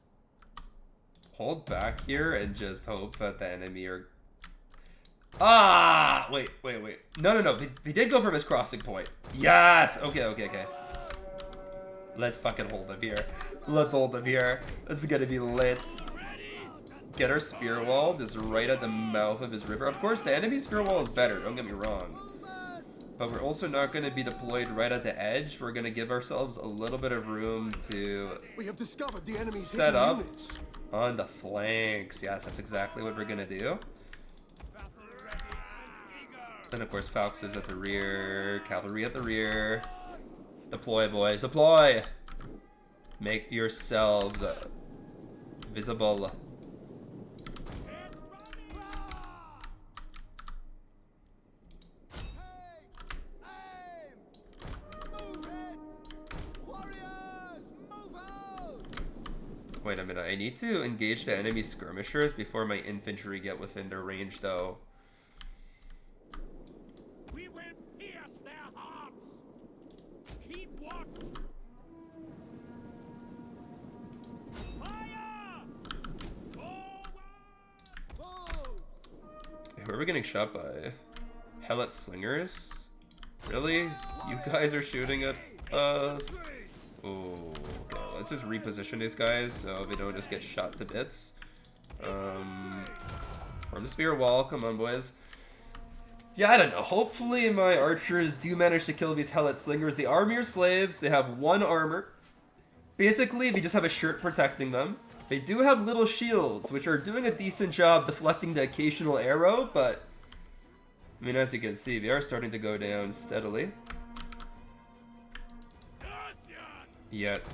hold back here and just hope that the enemy are... Ah! Wait. No. They did go for this crossing point. Yes! Okay. Let's fucking hold them here. Let's hold them here. This is gonna be lit. Get our spear wall just right at the mouth of his river. Of course, the enemy spear wall is better, don't get me wrong. But we're also not gonna be deployed right at the edge. We're gonna give ourselves a little bit of room to We have discovered the enemy's set up units. on the flanks. Yes, that's exactly what we're gonna do. Then, of course, Falx is at the rear. Cavalry at the rear. Deploy, boys. Deploy! Make yourselves visible. Wait a minute. I need to engage the enemy skirmishers before my infantry get within their range, though. Who are we getting shot by? Helot slingers? Really? You guys are shooting at us? Oh, okay. Let's just reposition these guys so they don't just get shot to bits. Form the spear wall. Come on, boys. Yeah, I don't know. Hopefully my archers do manage to kill these helot slingers. They are mere slaves. They have 1 armor. Basically, they just have a shirt protecting them. They do have little shields, which are doing a decent job deflecting the occasional arrow, but... I mean, as you can see, they are starting to go down steadily. Yet...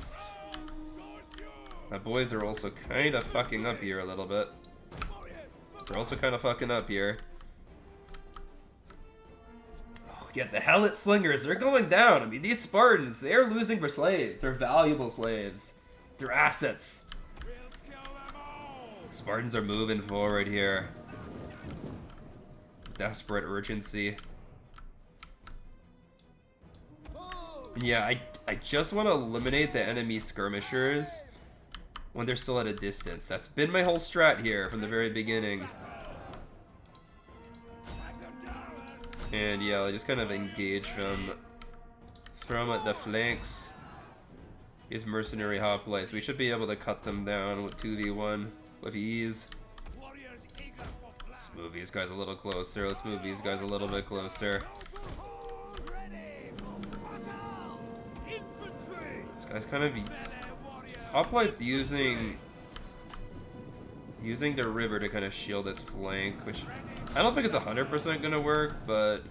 my boys are also kind of fucking up here a little bit. They're also kind of fucking up here. Yet the helot slingers, they're going down. I mean, these Spartans, they're losing their slaves. They're valuable slaves. They're assets. Spartans are moving forward here. Desperate urgency. And yeah, I just want to eliminate the enemy skirmishers when they're still at a distance. That's been my whole strat here from the very beginning. And yeah, I just kind of engage from at the flanks. These mercenary hoplites, we should be able to cut them down with 2v1 with ease. Let's move these guys a little closer. Let's move these guys a little bit closer. This guy's kind of hoplites using the river to kind of shield its flank, which I don't think it's 100% gonna work, but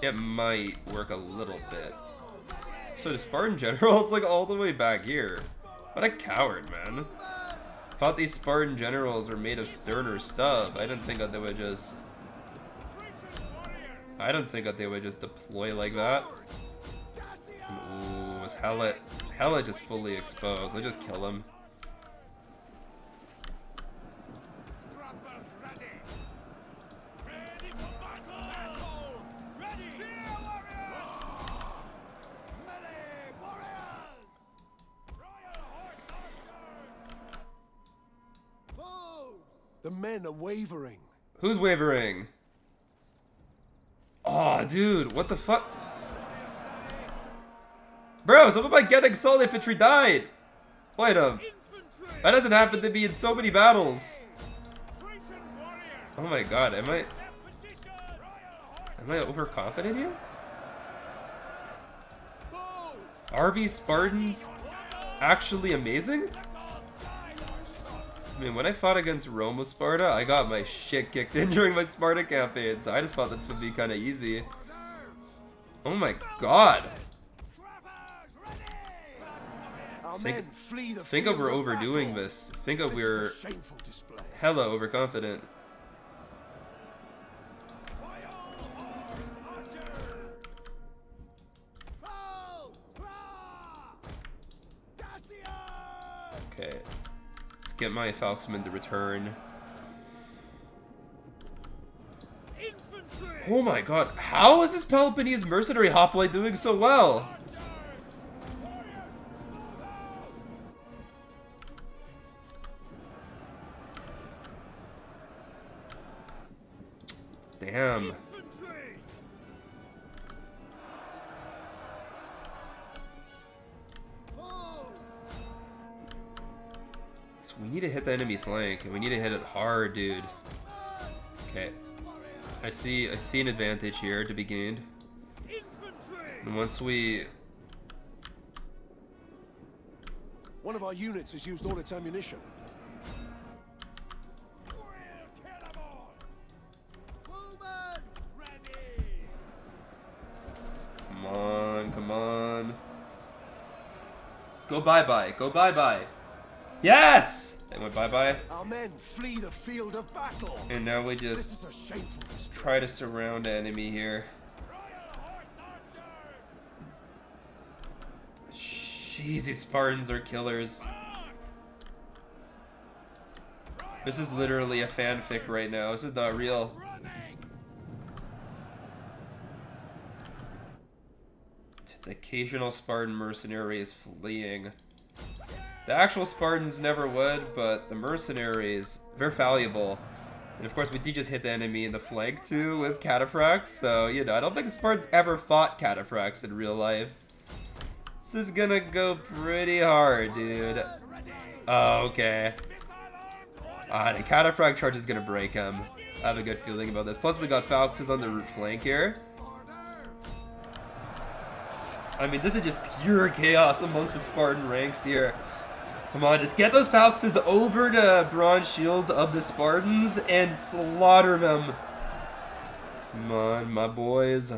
it might work a little bit. So the Spartan general's like all the way back here. What a coward, man. Thought these Spartan generals were made of sterner stuff. I didn't think that they would just deploy like that. Ooh, was Helot just fully exposed. Let's just kill him. The men are wavering. Who's wavering? Oh, dude, what the fuck? Bro, some of my getting solid infantry died. Wait that doesn't happen to me in so many battles. Oh my god, am I overconfident here? Are these Spartans actually amazing? I mean, when I fought against Rome with Sparta, I got my shit kicked in during my Sparta campaign, so I just thought this would be kind of easy. Oh my god. Think of we're overdoing this. Think of we're hella overconfident. Okay. Let's get my Falxman to return. Oh my god, how is this Peloponnese mercenary hoplite doing so well? Damn. So we need to hit the enemy flank, and we need to hit it hard, dude. Okay. I see an advantage here to be gained. And once we... One of our units has used all its ammunition. Come on, come on. Let's go bye-bye. Go bye-bye. Yes! They went bye-bye. Our men flee the field of battle. And now we just try to surround the enemy here. Jeez, these Spartans are killers. This is literally a fanfic right now. This is not real. The occasional Spartan mercenary is fleeing. The actual Spartans never would, but the mercenaries, they're valuable. And of course, we did just hit the enemy in the flank too with cataphracts, so, you know, I don't think the Spartans ever fought cataphracts in real life. This is gonna go pretty hard, dude. Oh, okay. The Cataphracts charge is gonna break him. I have a good feeling about this. Plus we got Falxes on the root flank here. I mean, this is just pure chaos amongst the Spartan ranks here. Come on, just get those Falxes over to bronze shields of the Spartans and slaughter them. Come on, my boys.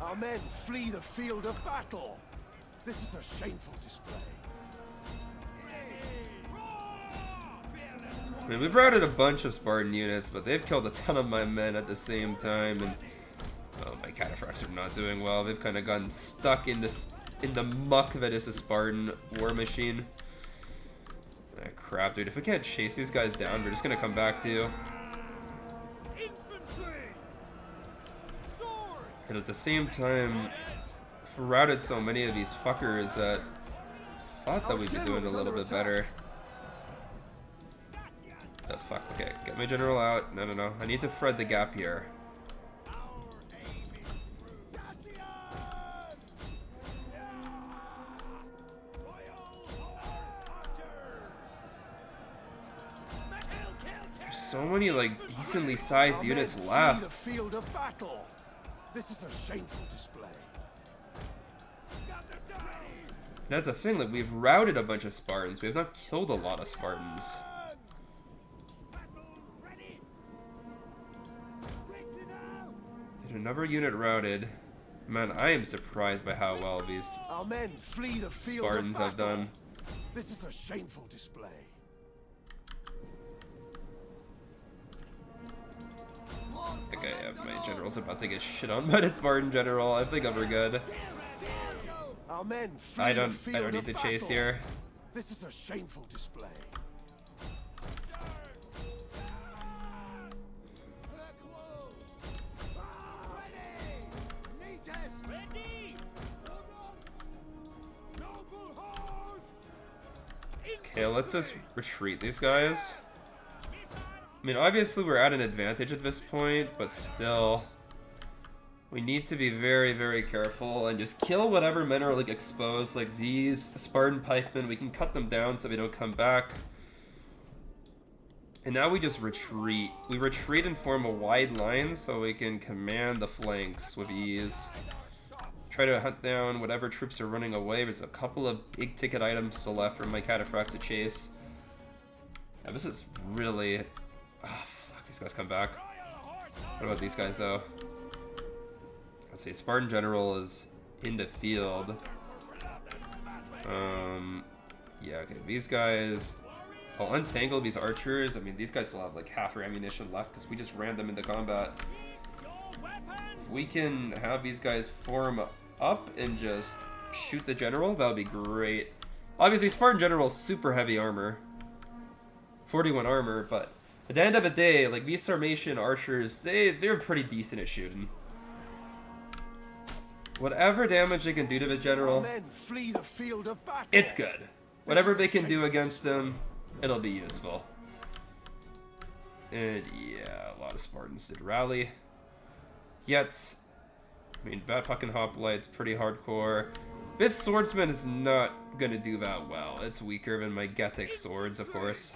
Our men flee the field of battle. This is a shameful display. I mean, we've routed a bunch of Spartan units, but they've killed a ton of my men at the same time, and oh, my Cataphracts are not doing well. They've kind of gotten stuck in the muck that is a Spartan war machine. Ah, crap, dude. If we can't chase these guys down, we're just gonna come back to you. And at the same time, we've routed so many of these fuckers that I thought that we'd be doing a little bit better. Oh, fuck. Okay, get my general out. No. I need to thread the gap here. There's so many, like, decently sized units left. The field of battle. This is a shameful display. That's the thing, like, we've routed a bunch of Spartans. We have not killed a lot of Spartans. Get another unit routed. Man, I am surprised by how well these Our men flee the field Spartans of have battle. done. This is a shameful display. Okay, yeah, my general's about to get shit on by the Spartan general. I think we're good. Our men flee I the don't field need to of chase battle. here. This is a shameful display. Okay, let's just retreat these guys. I mean, obviously we're at an advantage at this point, but still, we need to be very, very careful and just kill whatever men are like exposed. Like these Spartan pikemen, we can cut them down so they don't come back. And now we just retreat. We retreat and form a wide line so we can command the flanks with ease. Try to hunt down whatever troops are running away. There's a couple of big ticket items still left for my Cataphracts to chase. Yeah, this is really... Oh, fuck, these guys come back. What about these guys, though? Let's see, Spartan General is in the field. Yeah, okay, these guys... I'll untangle these archers. I mean, these guys still have like half their ammunition left because we just ran them into combat. If we can have these guys form up and just shoot the general, that would be great. Obviously, Spartan General is super heavy armor. 41 armor, but at the end of the day, like these Sarmatian archers, they're pretty decent at shooting. Whatever damage they can do to the general, Men flee the field of battle. it's good. Whatever they can do against him, it'll be useful. And yeah, a lot of Spartans did rally. Yet, I mean, that fucking hoplite's pretty hardcore. This swordsman is not gonna do that well. It's weaker than my Getae swords, of course.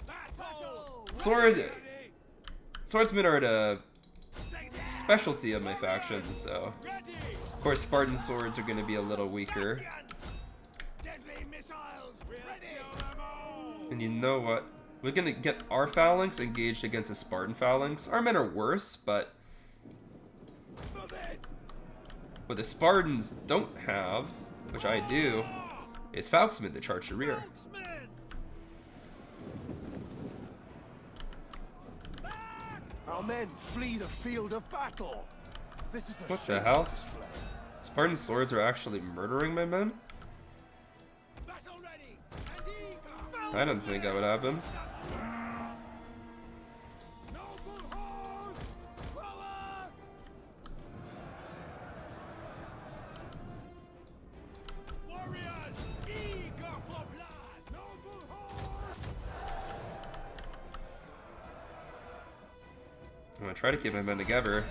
Swordsmen are the specialty of my faction, so of course Spartan swords are gonna be a little weaker. And you know what? We're gonna get our phalanx engaged against a Spartan phalanx. Our men are worse, but what the Spartans don't have, which I do, is Falxmen to charge the rear. Our men flee the field of battle. This is a What the shameful hell? display. Spartan swords are actually murdering my men? I don't think that would happen. try to keep him in together.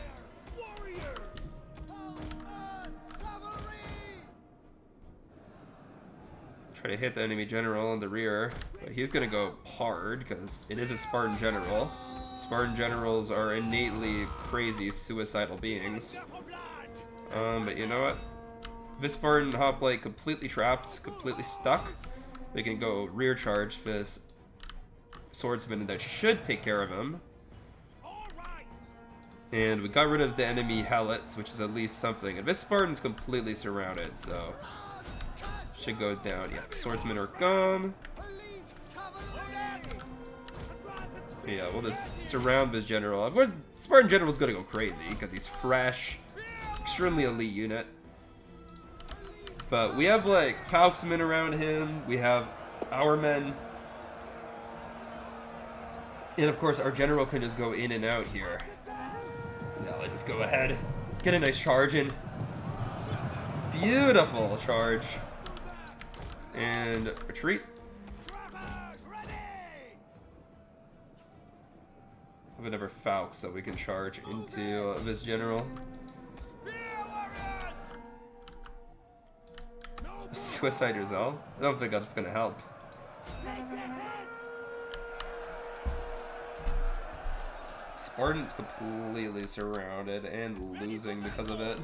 Try to hit the enemy general in the rear, but he's gonna go hard because it is a Spartan general. Spartan generals are innately crazy, suicidal beings. But you know what? This Spartan hoplite completely trapped, completely stuck. We can go rear charge this swordsman that should take care of him. And we got rid of the enemy helots, which is at least something. And this Spartan's completely surrounded, so should go down. Yeah, swordsmen are gone. Yeah, we'll just surround this general. Of course, Spartan general's gonna go crazy because he's fresh, extremely elite unit. But we have like Falksmen around him. We have our men. And of course, our general can just go in and out here. Yeah, let's just go ahead. Get a nice charge in. Beautiful charge. And retreat. Have another Falk so we can charge into this general. Suicide yourself? I don't think that's gonna help. Spartan's completely surrounded and losing because of it.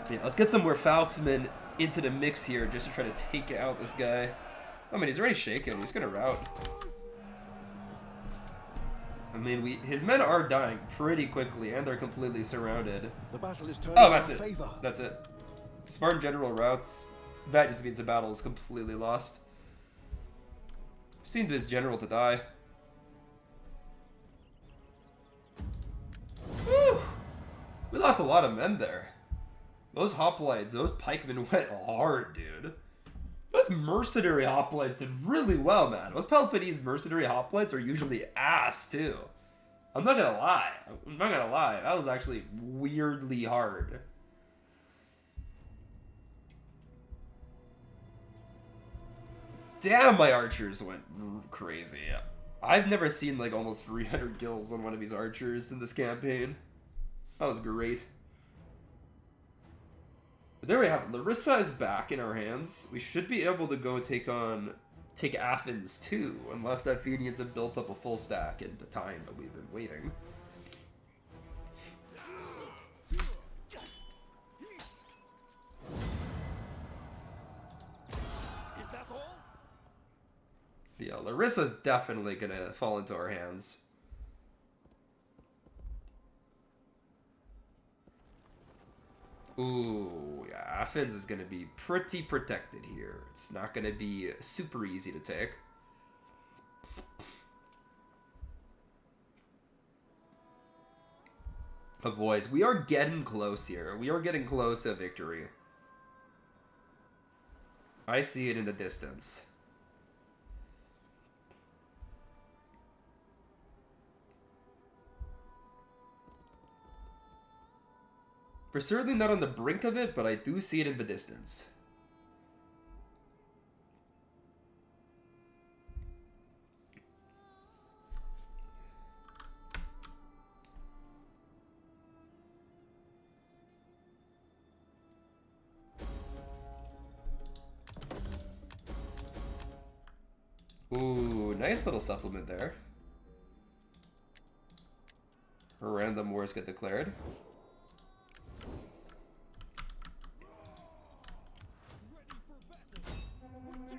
Yeah, let's get some more Falksmen into the mix here just to try to take out this guy. I mean, he's already shaken. He's gonna rout. I mean, his men are dying pretty quickly, and they're completely surrounded. The battle is turning Oh, that's in it. favor. That's it. Spartan general routes. That just means the battle is completely lost. Seen this general to die. Whew. We lost a lot of men there. Those hoplites, those pikemen went hard, dude. Those mercenary hoplites did really well, man. Those Peloponnese mercenary hoplites are usually ass, too. I'm not gonna lie. That was actually weirdly hard. Damn, my archers went crazy. I've never seen like almost 300 kills on one of these archers in this campaign. That was great. But there we have it. Larissa is back in our hands. We should be able to go take Athens too, unless the Athenians have built up a full stack in the time that we've been waiting. Is that all? Yeah, Larissa's definitely gonna fall into our hands. Ooh, yeah, Athens is gonna be pretty protected here. It's not gonna be super easy to take. But boys, we are getting close here. We are getting close to victory. I see it in the distance. We're certainly not on the brink of it, but I do see it in the distance. Ooh, nice little supplement there. Random wars get declared.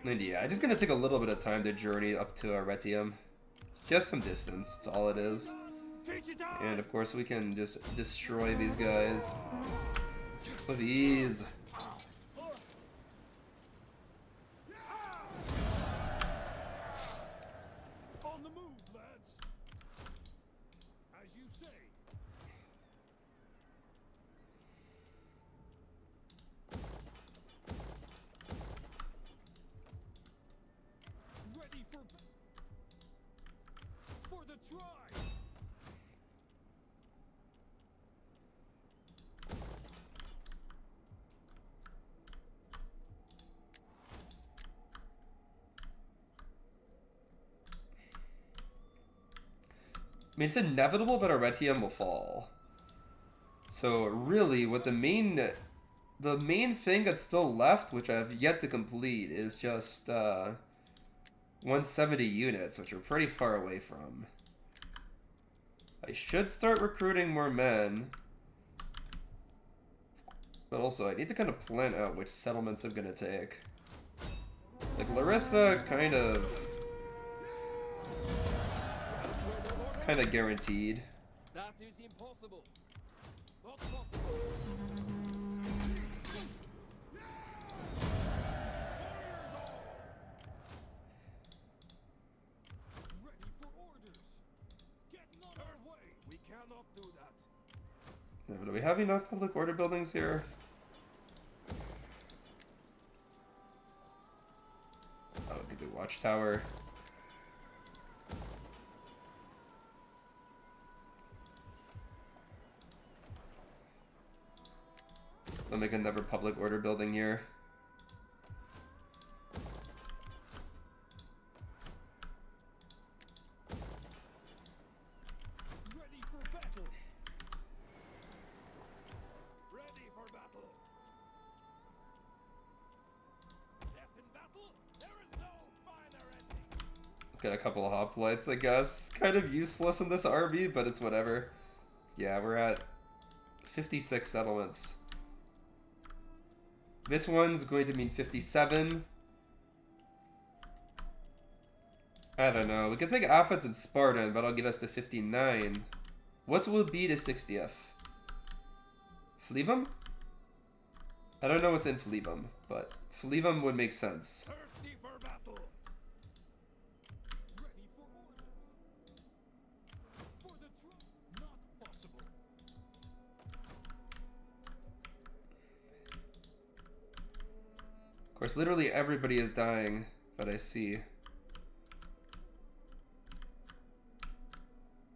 And yeah, just gonna take a little bit of time to journey up to Arretium. Just some distance, that's all it is. And of course we can just destroy these guys with ease. On the move, lads. As you say. Ready for the try. I mean, it's inevitable that Aretium will fall. So really, what the main thing that's still left, which I have yet to complete, is just 170 units, which we're pretty far away from. I should start recruiting more men. But also, I need to kind of plan out which settlements I'm going to take. Like, Larissa, kind of guaranteed. That is impossible. Not possible. Warriors all! Ready for orders. Getting on our way. We cannot do that. Now, do we have enough public order buildings here? Oh, we could do Watchtower. I'll make another public order building here. Ready for battle. Ready for battle. Death in battle? There is no finer ending. Got a couple of hoplites, I guess. Kind of useless in this army, but it's whatever. Yeah, we're at 56 settlements. This one's going to mean 57. I don't know. We could take Athens and Spartan, but that'll get us to 59. What will be the 60th? Phlebum? I don't know what's in Phlebum, but Phlebum would make sense. Thirsty for battle. Ready for order. For the truth. Not possible. Of course, literally everybody is dying that I see.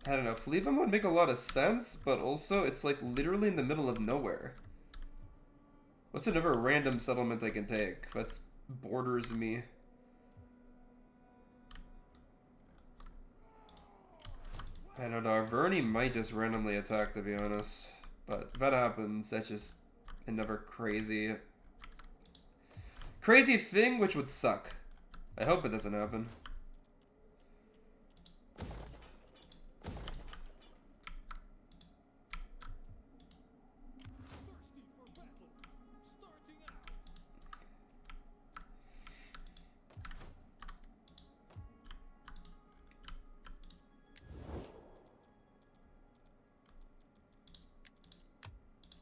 I don't know, Phlebum would make a lot of sense, but also it's like literally in the middle of nowhere. What's another random settlement I can take that's borders me? I don't know, Verni might just randomly attack, to be honest. But if that happens, that's just another crazy thing, which would suck. I hope it doesn't happen. Thirsty for battle. Starting out.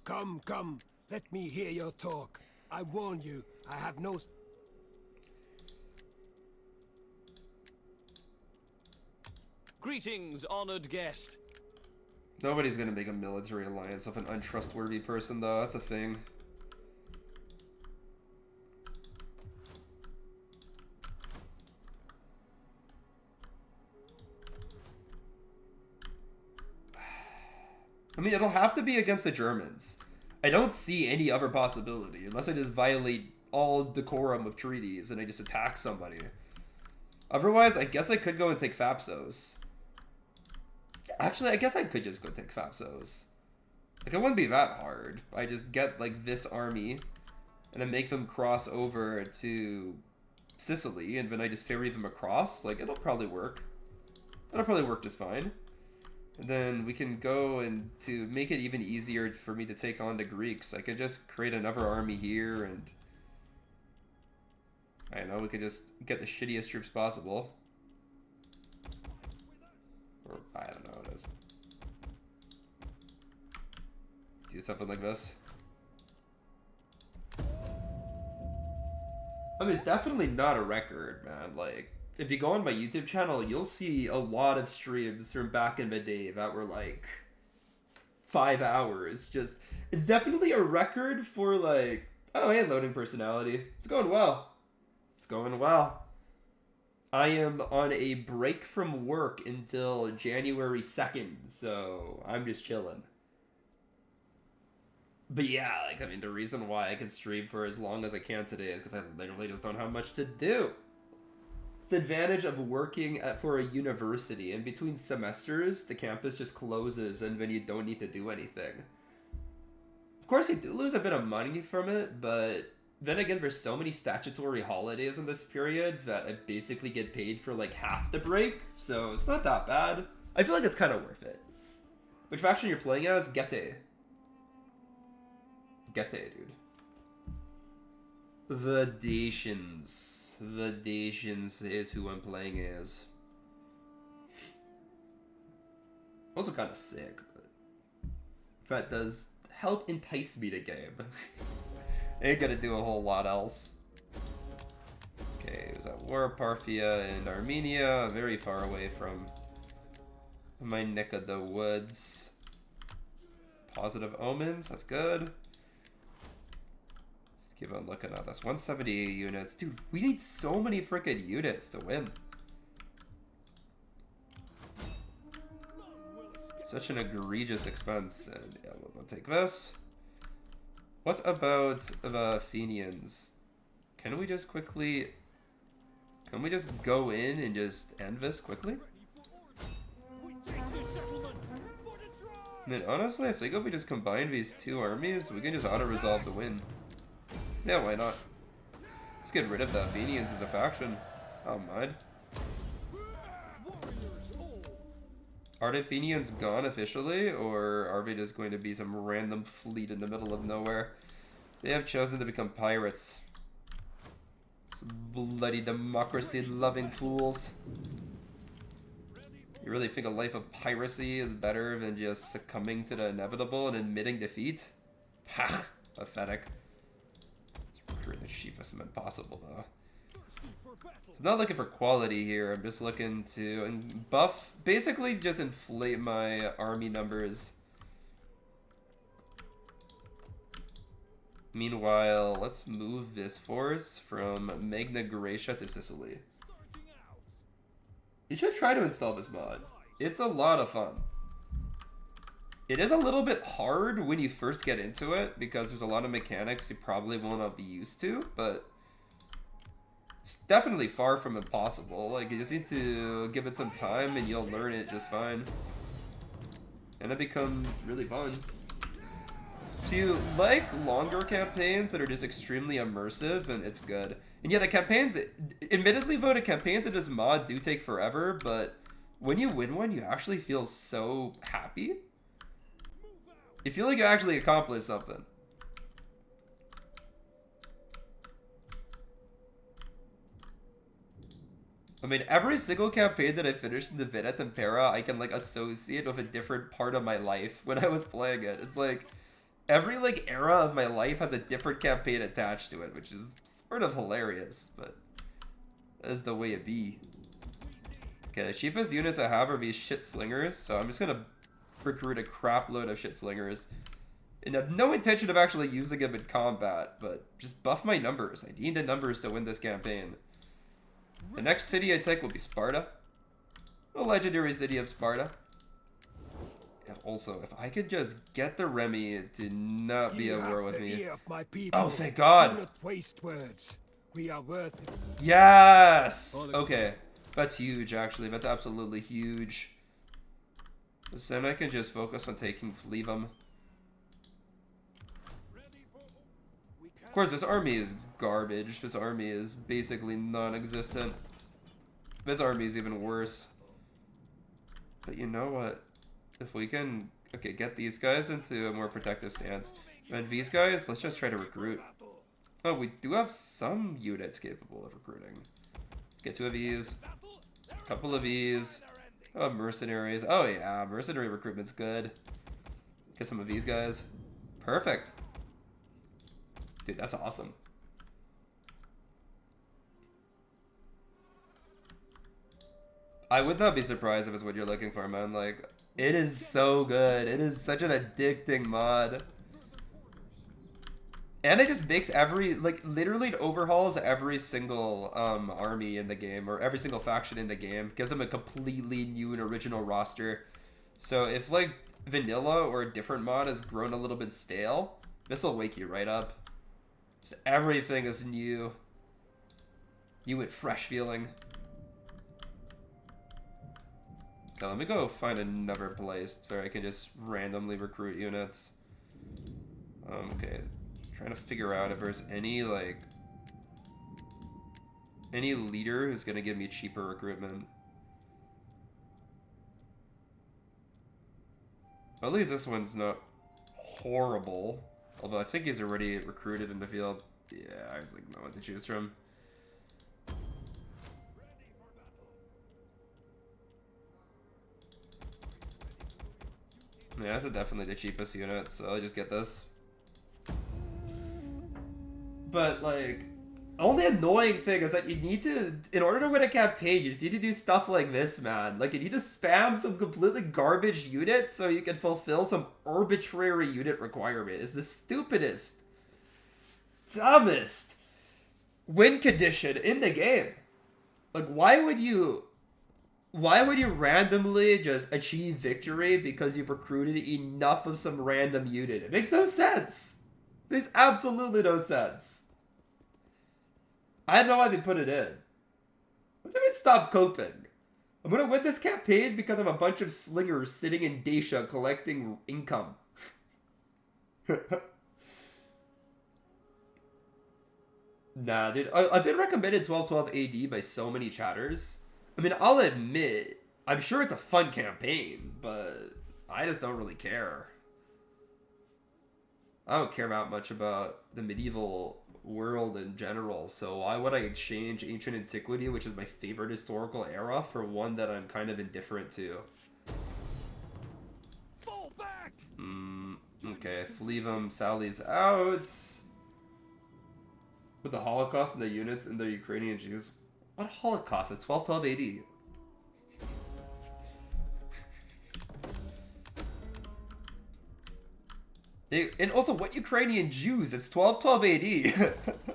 Come, come, let me hear your talk. I warn you, I have no... Greetings, honored guest. Nobody's gonna make a military alliance with an untrustworthy person, though. That's a thing. I mean, it'll have to be against the Germans. I don't see any other possibility, unless I just violate all decorum of treaties and I just attack somebody. Otherwise, I guess I could go and take Thapsos. Actually, I guess I could just go take Thapsos. Like, it wouldn't be that hard. I just get, like, this army, and then make them cross over to Sicily, and then I just ferry them across. Like, it'll probably work. It'll probably work just fine. And then we can go, and to make it even easier for me to take on the Greeks, I could just create another army here, and I don't know, we could just get the shittiest troops possible. Or, I don't know what it is. Do something like this. I mean, it's definitely not a record, man. Like, if you go on my YouTube channel, you'll see a lot of streams from back in the day that were like 5 hours. Just, it's definitely a record for like, oh, hey, loading personality. It's going well. It's going well. I am on a break from work until January 2nd, so I'm just chilling. But yeah, like, I mean, the reason why I can stream for as long as I can today is because I literally just don't have much to do. It's the advantage of working for a university. In between semesters, the campus just closes and then you don't need to do anything. Of course, you do lose a bit of money from it, but then again, there's so many statutory holidays in this period that I basically get paid for like half the break, so it's not that bad. I feel like it's kind of worth it. Which faction you're playing as? Getae. Getae, dude. The Dacians. The Dacians is who I'm playing as. Also kind of sick, but that does help entice me to game. Ain't gonna do a whole lot else. Okay, it was at war, Parthia and Armenia, very far away from my neck of the woods. Positive omens, that's good. Let's keep on looking at this. 178 units. Dude, we need so many freaking units to win. Such an egregious expense. And yeah, we'll take this. What about the Athenians? Can we just quickly... Can we just go in and just end this quickly? I mean, honestly, I think if we just combine these two armies, we can just auto-resolve the win. Yeah, why not? Let's get rid of the Athenians as a faction. I don't mind. Are the Athenians gone officially, or are they just going to be some random fleet in the middle of nowhere? They have chosen to become pirates. Some bloody democracy-loving fools. You really think a life of piracy is better than just succumbing to the inevitable and admitting defeat? Ha! Pathetic. Let's recruit the cheapest men possible, though. I'm not looking for quality here. I'm just looking to buff, basically just inflate my army numbers. Meanwhile, let's move this force from Magna Graecia to Sicily. You should try to install this mod. It's a lot of fun. It is a little bit hard when you first get into it because there's a lot of mechanics you probably will not be used to, but it's definitely far from impossible. Like, you just need to give it some time and you'll learn it just fine. And it becomes really fun. So you like longer campaigns that are just extremely immersive, and it's good. And yeah, the campaigns, admittedly though, the campaigns in this mod do take forever, but when you win one, you actually feel so happy. You feel like you actually accomplished something. I mean, every single campaign that I finished in the Vita Tempera, I can like associate with a different part of my life when I was playing it. It's like every like era of my life has a different campaign attached to it, which is sort of hilarious, but that is the way it be. Okay, the cheapest units I have are these shit slingers, so I'm just gonna recruit a crap load of shit slingers. And I have no intention of actually using them in combat, but just buff my numbers. I need the numbers to win this campaign. The next city I take will be Sparta. The legendary city of Sparta. And also, if I could just get the Remy to not be at war with me. Oh, thank God. Do not waste words. We are worth it. Yes! Okay. That's huge, actually. That's absolutely huge. So then I can just focus on taking Flevum. Of course, this army is garbage. This army is basically non-existent. This army is even worse. But you know what? If we can, okay, get these guys into a more protective stance. And these guys, let's just try to recruit. Oh, we do have some units capable of recruiting. Get two of these. A couple of these. Oh, mercenaries. Oh yeah, mercenary recruitment's good. Get some of these guys. Perfect. Dude, that's awesome. I would not be surprised if it's what you're looking for, man. Like, it is so good. It is such an addicting mod. And it just makes every, like, literally it overhauls every single army in the game, or every single faction in the game. Gives them a completely new and original roster. So if, like, vanilla or a different mod has grown a little bit stale, this will wake you right up. Just everything is new. New and fresh feeling. Okay, let me go find another place where I can just randomly recruit units. Okay, trying to figure out if there's any like any leader who's gonna give me cheaper recruitment. At least this one's not horrible. Although I think he's already recruited in the field. Yeah, I was like, no one to choose from. Yeah, this is definitely the cheapest unit, so I'll just get this. But, like, only annoying thing is that you need to, in order to win a campaign, you just need to do stuff like this, man. Like, you need to spam some completely garbage unit so you can fulfill some arbitrary unit requirement. It's the stupidest, dumbest win condition in the game. Like, why would you randomly just achieve victory because you've recruited enough of some random unit? It makes no sense. There's absolutely no sense. I don't know why they put it in. What do you mean stop coping? I'm gonna win this campaign because I'm a bunch of slingers sitting in Dacia collecting income. Nah, dude. I've been recommended 1212 AD by so many chatters. I mean, I'll admit, I'm sure it's a fun campaign, but I just don't really care. I don't care that much about the medieval world in general, so why would I exchange ancient antiquity, which is my favorite historical era, for one that I'm kind of indifferent to? Fall back! Okay, Fleevum, Sally's out. With the Holocaust and the units and the Ukrainian Jews. What Holocaust? It's 1212 AD. And also, what Ukrainian Jews? It's 1212 AD.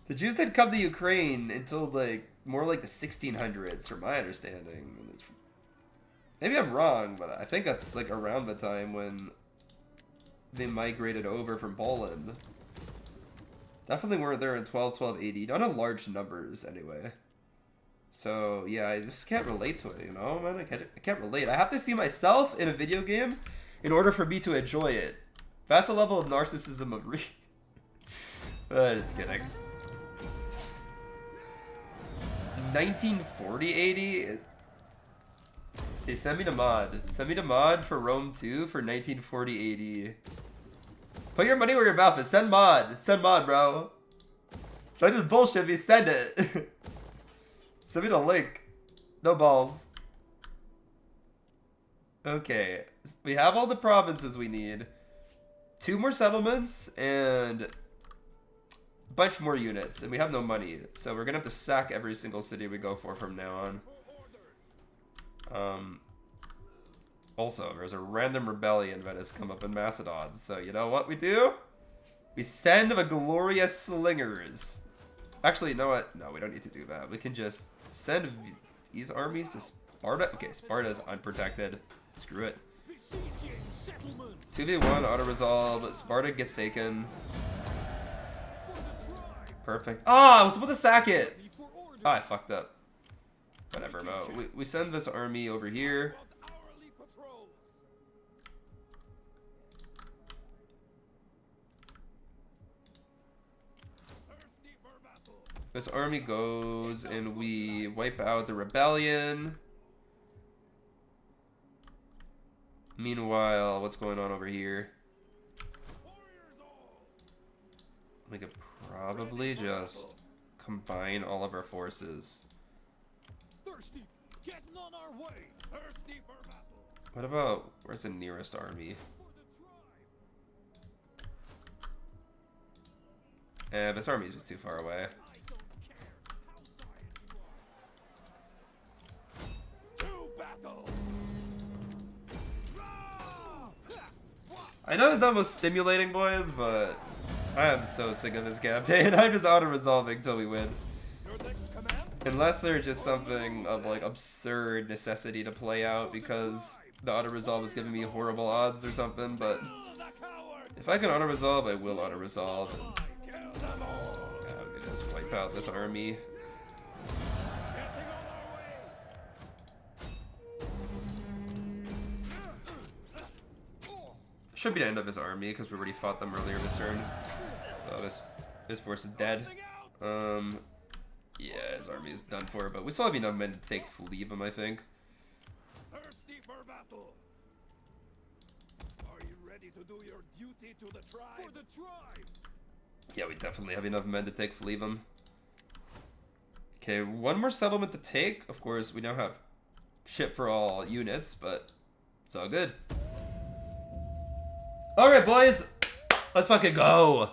The Jews didn't come to Ukraine until, like, more like the 1600s, from my understanding. Maybe I'm wrong, but I think that's, like, around the time when they migrated over from Poland. Definitely weren't there in 1212 AD. Not in large numbers, anyway. So, yeah, I just can't relate to it, you know, man? I can't relate. I have to see myself in a video game in order for me to enjoy it. That's a level of narcissism of just kidding. 1940 AD? Hey, send me the mod. Send me the mod for Rome 2 for 1940 AD. Put your money where your mouth is. Send mod. Send mod, bro. Don't just bullshit me. Send it. Send me the link. No balls. Okay. We have all the provinces we need. 2 more settlements and a bunch more units. And we have no money. So we're going to have to sack every single city we go for from now on. Also, there's a random rebellion that has come up in Macedon. So, you know what we do? We send the glorious slingers. Actually, you know what? No, we don't need to do that. We can just send these armies to Sparta. Okay, Sparta's unprotected. Screw it. 2v1, auto-resolve. Sparta gets taken. Perfect. Ah, I was supposed to sack it! Ah, I fucked up. Whatever, Mo. We send this army over here. This army goes and we wipe out the rebellion. Meanwhile, what's going on over here? We could probably just combine all of our forces. Thirsty, getting on our way. Thirsty for battle. What about, where's the nearest army? This army's just too far away. I know it's not most stimulating, boys, but I am so sick of this campaign. I'm just auto-resolving till we win. Unless there's just something of, like, absurd necessity to play out because the auto-resolve is giving me horrible odds or something, but if I can auto-resolve, I will auto-resolve. Yeah, we can just wipe out this army. Should be the end of his army because we already fought them earlier this turn. So his force is dead. Yeah, his army is done for, but we still have enough men to take Fleevem, I think. Thirsty for battle. Are you ready to do your duty to the tribe? For the tribe! Yeah, we definitely have enough men to take Fleevem. Okay, one more settlement to take. Of course, we now have ship for all units, but it's all good. Alright, boys. Let's fucking go.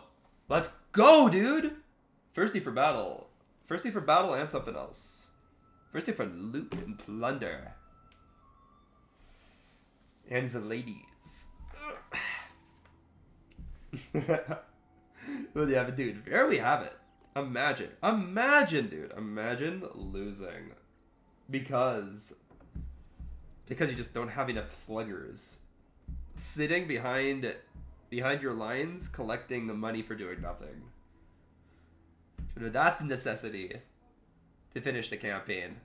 Let's go, dude. Thirsty for battle. Thirsty for battle and something else. Thirsty for loot and plunder. And the ladies. Well, yeah, but dude, there we have it. Imagine, dude. Imagine losing because you just don't have enough sluggers. Sitting behind your lines, collecting the money for doing nothing. That's the necessity to finish the campaign.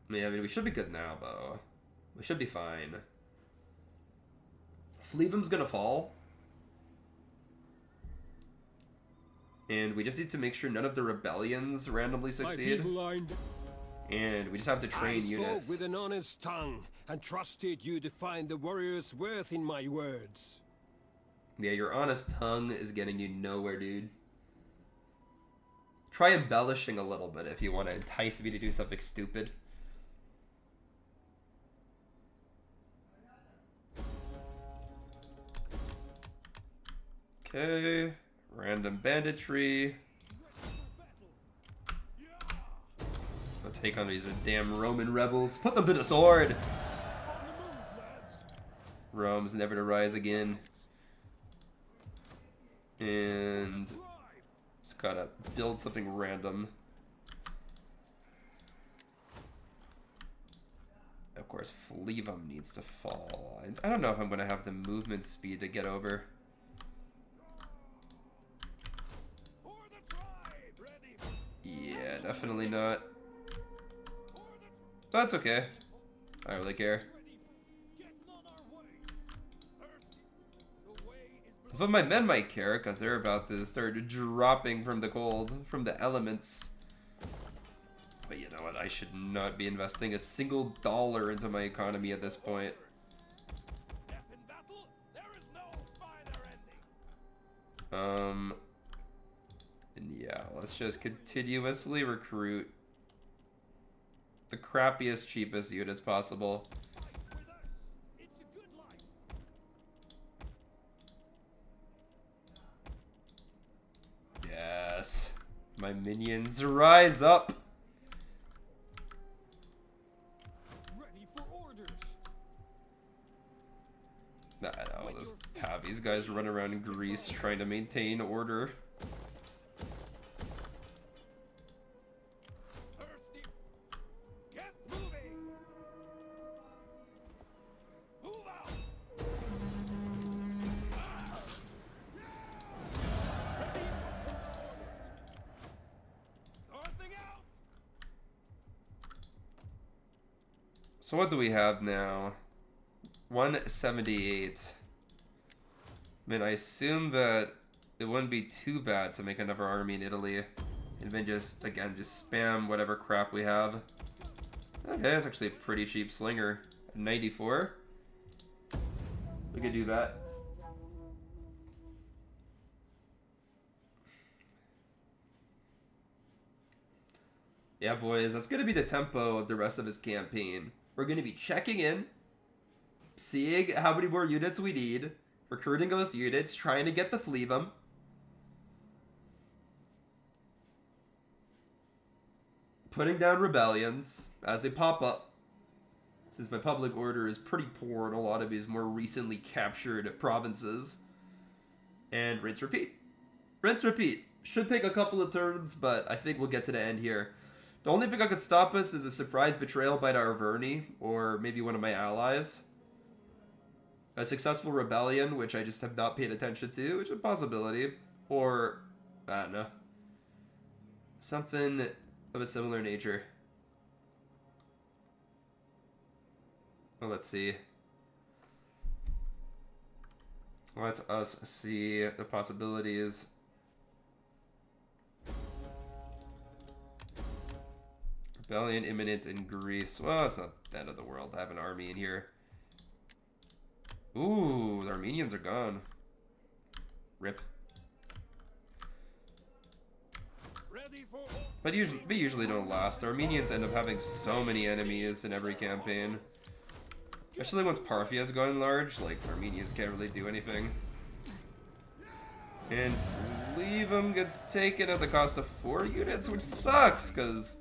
I mean, we should be good now, though. We should be fine. Fleevem's gonna fall. And we just need to make sure none of the rebellions randomly succeed. And we just have to train units. I spoke with an honest tongue and trusted you to find the warrior's worth in my words. Yeah, your honest tongue is getting you nowhere, dude. Try embellishing a little bit if you want to entice me to do something stupid. Okay, random banditry. I'll take on these damn Roman rebels. Put them to the sword! Rome's never to rise again. And just gotta build something random. Of course, Fleevem needs to fall. I don't know if I'm gonna have the movement speed to get over. Yeah, definitely not. That's okay. I don't really care. But my men might care, because they're about to start dropping from the cold, from the elements. But you know what, I should not be investing a single dollar into my economy at this point. And yeah, let's just continuously recruit the crappiest, cheapest units possible. Yes. My minions rise up. Ready for orders. Nah, I'll just have these guys run around Greece trying to maintain order. So what do we have now? 178. I mean, I assume that it wouldn't be too bad to make another army in Italy. And then just, again, just spam whatever crap we have. Okay, that's actually a pretty cheap slinger. 94. We could do that. Yeah, boys, that's going to be the tempo of the rest of this campaign. We're going to be checking in, seeing how many more units we need, recruiting those units, trying to get the Fleevem. Putting down rebellions as they pop up. Since my public order is pretty poor in a lot of these more recently captured provinces. And rinse repeat. Rinse repeat. Should take a couple of turns, but I think we'll get to the end here. The only thing that could stop us is a surprise betrayal by the Arverni, or maybe one of my allies. A successful rebellion, which I just have not paid attention to, which is a possibility. Or, I don't know. Something of a similar nature. Well, let's see. Let us see the possibilities. Rebellion imminent in Greece. Well, it's not the end of the world. I have an army in here. Ooh, the Armenians are gone. Rip. But usually, they usually don't last. The Armenians end up having so many enemies in every campaign. Especially once Parthia's going large, like, Armenians can't really do anything. And Levum gets taken at the cost of 4 units, which sucks, because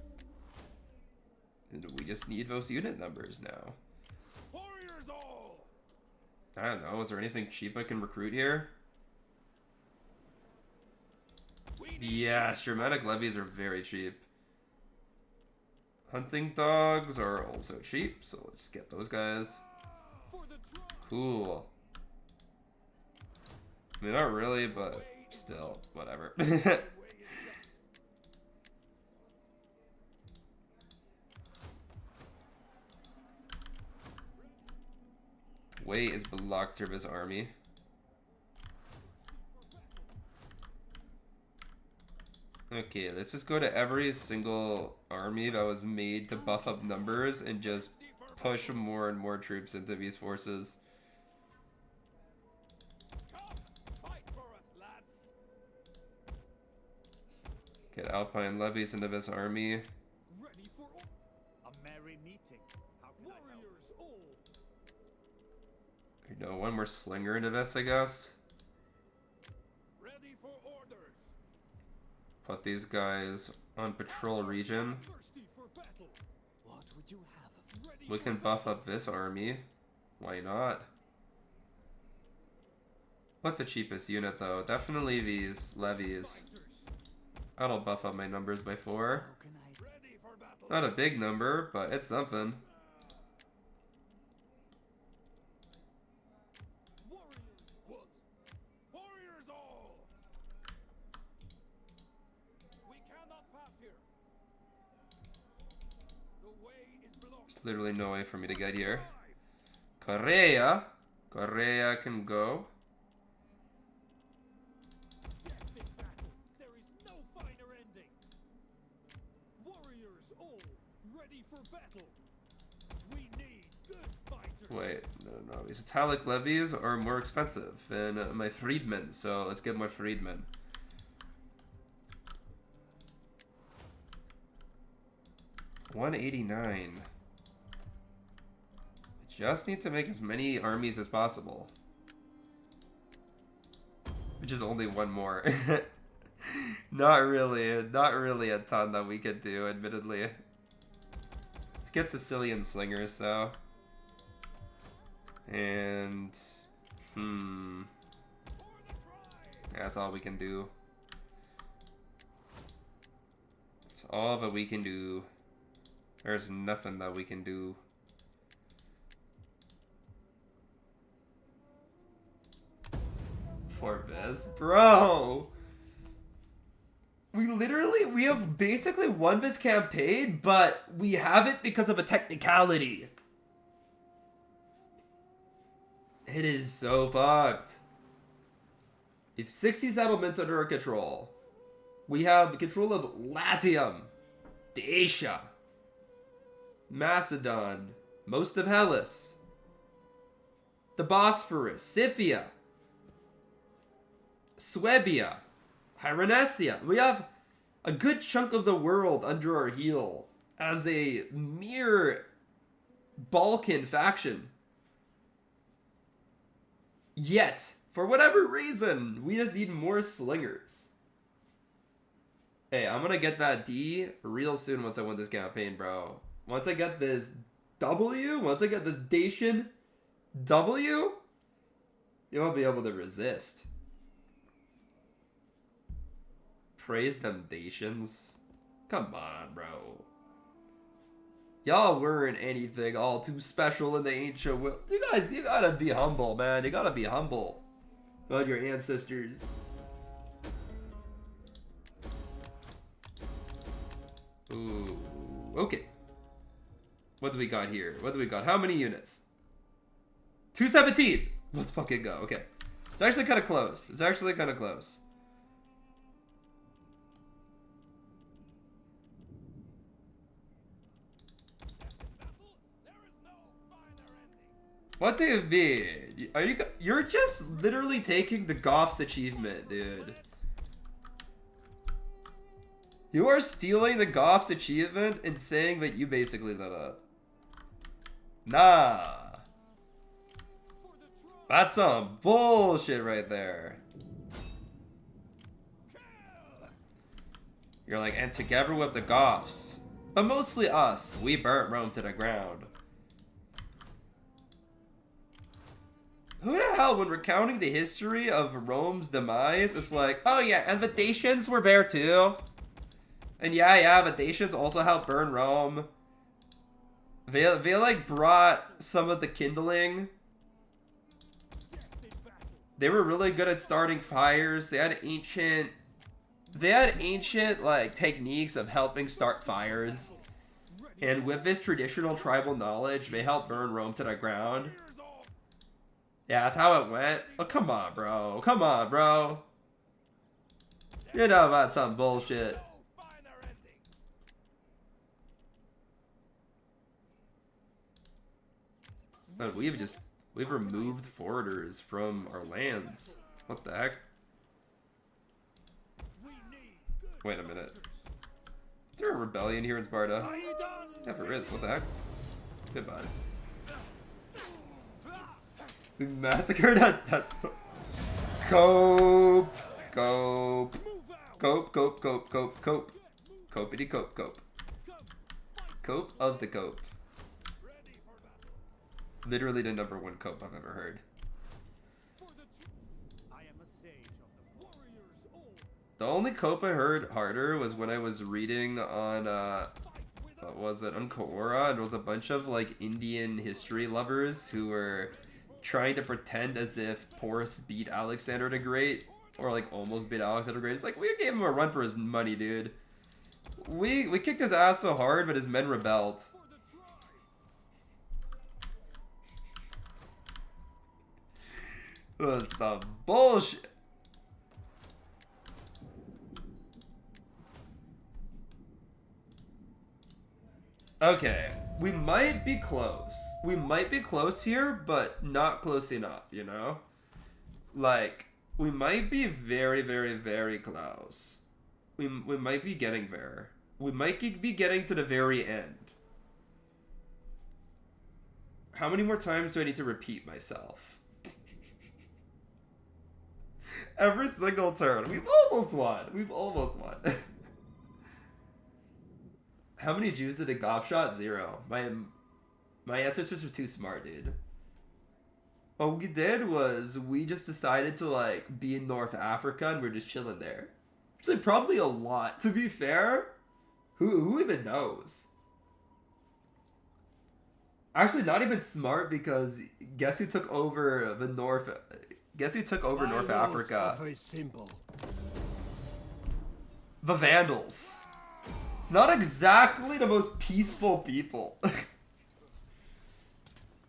we just need those unit numbers now. I don't know, is there anything cheap I can recruit here? Yes, Germanic levies are very cheap. Hunting dogs are also cheap, so let's get those guys. Cool. I mean, not really, but still, whatever. Way is blocked of his army. Okay, let's just go to every single army that was made to buff up numbers and just push more and more troops into these forces. Get Alpine levies into this army. Ready for a merry meeting. How can warriors all. You know, one more slinger into this, I guess. Ready for orders. Put these guys on patrol region. Thirsty for battle. What would you have of We can buff up this army. Why not? What's the cheapest unit though? Definitely these levies. That'll buff up my numbers by 4. How can I? Ready for battle. Not a big number, but it's something. Warriors. What? Warriors all. We cannot pass here. The way is blocked. There's literally no way for me to get here. Korea. Korea can go. Death in battle. There is no finer ending. Warriors all. Ready for battle. We need good fighters. Wait, no. These italic levies are more expensive than my freedmen, so let's get more freedmen. $189. Just need to make as many armies as possible. Which is only one more. Not really a ton that we could do, admittedly. Let's get Sicilian slingers though. And that's all we can do. That's all that we can do. There's nothing that we can do. For this, bro. We have basically won this campaign, but we have it because of a technicality. It is so fucked. We have 60 settlements under our control. We have control of Latium, Dacia, Macedon, most of Hellas, the Bosphorus, Scythia, Swabia, Hyronesia. We have a good chunk of the world under our heel as a mere Balkan faction. Yet, for whatever reason, we just need more slingers. Hey, I'm gonna get that D real soon once I win this campaign, bro. Once I get this W, once I get this Dacian W, you won't be able to resist. Praise them Dacians. Come on, bro. Y'all weren't anything all too special in the ancient world. You guys, you gotta be humble, man. You gotta be humble about your ancestors. Ooh, okay. What do we got here? What do we got? How many units? 217. Let's fucking go. Okay. It's actually kind of close. It's actually kind of close. What do you mean? Are you're just literally taking the Goth's achievement, dude. You are stealing the Goth's achievement and saying that you basically did it. Nah. That's some bullshit right there. You're like, and together with the Goths, but mostly us, we burnt Rome to the ground. Who the hell, when recounting the history of Rome's demise, is like, oh yeah, and the Dacians were there too. And yeah, the Dacians also helped burn Rome. They like brought some of the kindling. They were really good at starting fires. They had ancient like techniques of helping start fires. And with this traditional tribal knowledge, they helped burn Rome to the ground. Yeah, that's how it went. Oh, come on, bro. Come on, bro. You know about some bullshit. Man, we've removed foreigners from our lands. What the heck? Wait a minute. Is there a rebellion here in Sparta? Yeah, there is. What the heck? Goodbye. We massacred that. Cope. Cope. Cope, cope, cope, cope, cope. Copity cope, cope. Cope of the cope. Literally the #1 cope I've ever heard. The only cope I heard harder was when I was reading on, what was it, on Quora, and there was a bunch of, like, Indian history lovers who were trying to pretend as if Porus beat Alexander the Great, or, like, almost beat Alexander the Great. It's like, we gave him a run for his money, dude. We kicked his ass so hard, but his men rebelled. That's some bullshit. Okay, we might be close. We might be close here, but not close enough, you know? Like, we might be very, very, very close. We might be getting there. We might be getting to the very end. How many more times do I need to repeat myself? Every single turn. We've almost won. We've almost won. How many Jews did a Goth shot? 0. My ancestors were too smart, dude. What we did was we just decided to like be in North Africa and we're just chilling there. Actually, probably a lot. To be fair, who even knows? Actually, not even smart because guess who took over the North? Guess who took over North Africa? Very simple. The Vandals. It's not exactly the most peaceful people.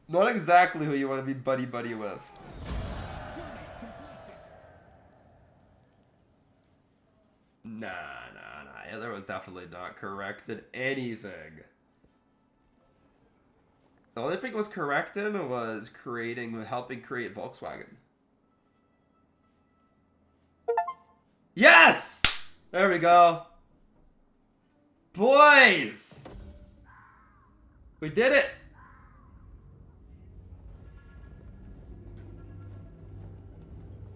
Not exactly who you want to be buddy-buddy with. Nah. Hitler was definitely not corrected anything. The only thing was corrected was helping create Volkswagen. Yes! There we go. Boys! We did it!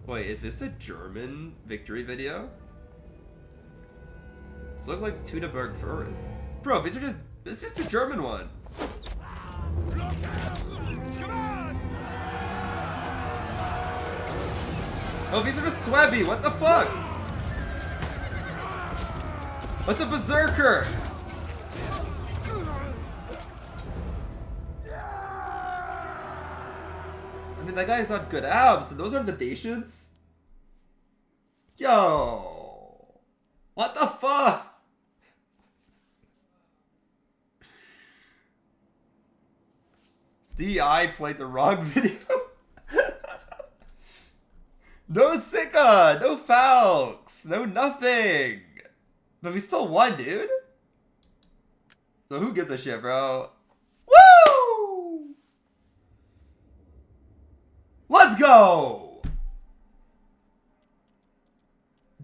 Wait, is this a German victory video? This looks like Teutoburg Forest. Bro, this is just a German one. Oh, these are just Swebby, what the fuck? What's a berserker? I mean, that guy's got good abs, and those aren't the Dacians. Yo, what the fuck? DI played the wrong video. No Sika, no Falx, no nothing. But we still won, dude. So who gives a shit, bro? Woo! Let's go!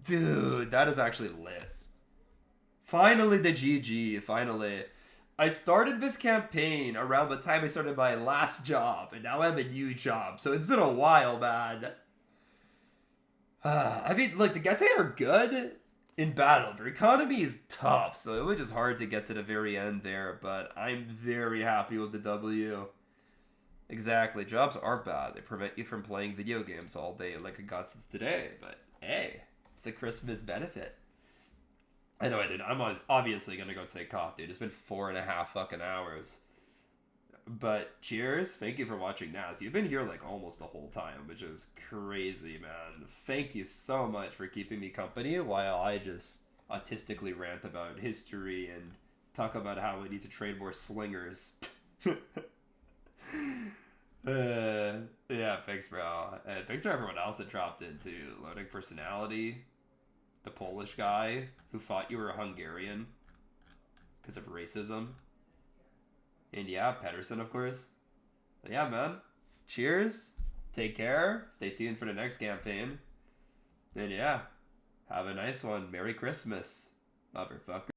Dude, that is actually lit. Finally the GG, finally. I started this campaign around the time I started my last job, and now I have a new job, so it's been a while, man. I mean, like, the Getae are good in battle. Their economy is tough, so it was just hard to get to the very end there, but I'm very happy with the W. Exactly, jobs are bad. They prevent you from playing video games all day like I got today, but hey, it's a Christmas benefit. I know I did. I'm obviously gonna go take off, dude. It's been 4.5 fucking hours. But cheers. Thank you for watching Naz. You've been here like almost the whole time, which is crazy, man. Thank you so much for keeping me company while I just autistically rant about history and talk about how we need to trade more slingers. Yeah, thanks, bro. And thanks for everyone else that dropped in too. Loading Personality. The Polish guy who thought you were a Hungarian because of racism. And yeah, Pedersen, of course. But yeah, man. Cheers. Take care. Stay tuned for the next campaign. And yeah, have a nice one. Merry Christmas, motherfucker.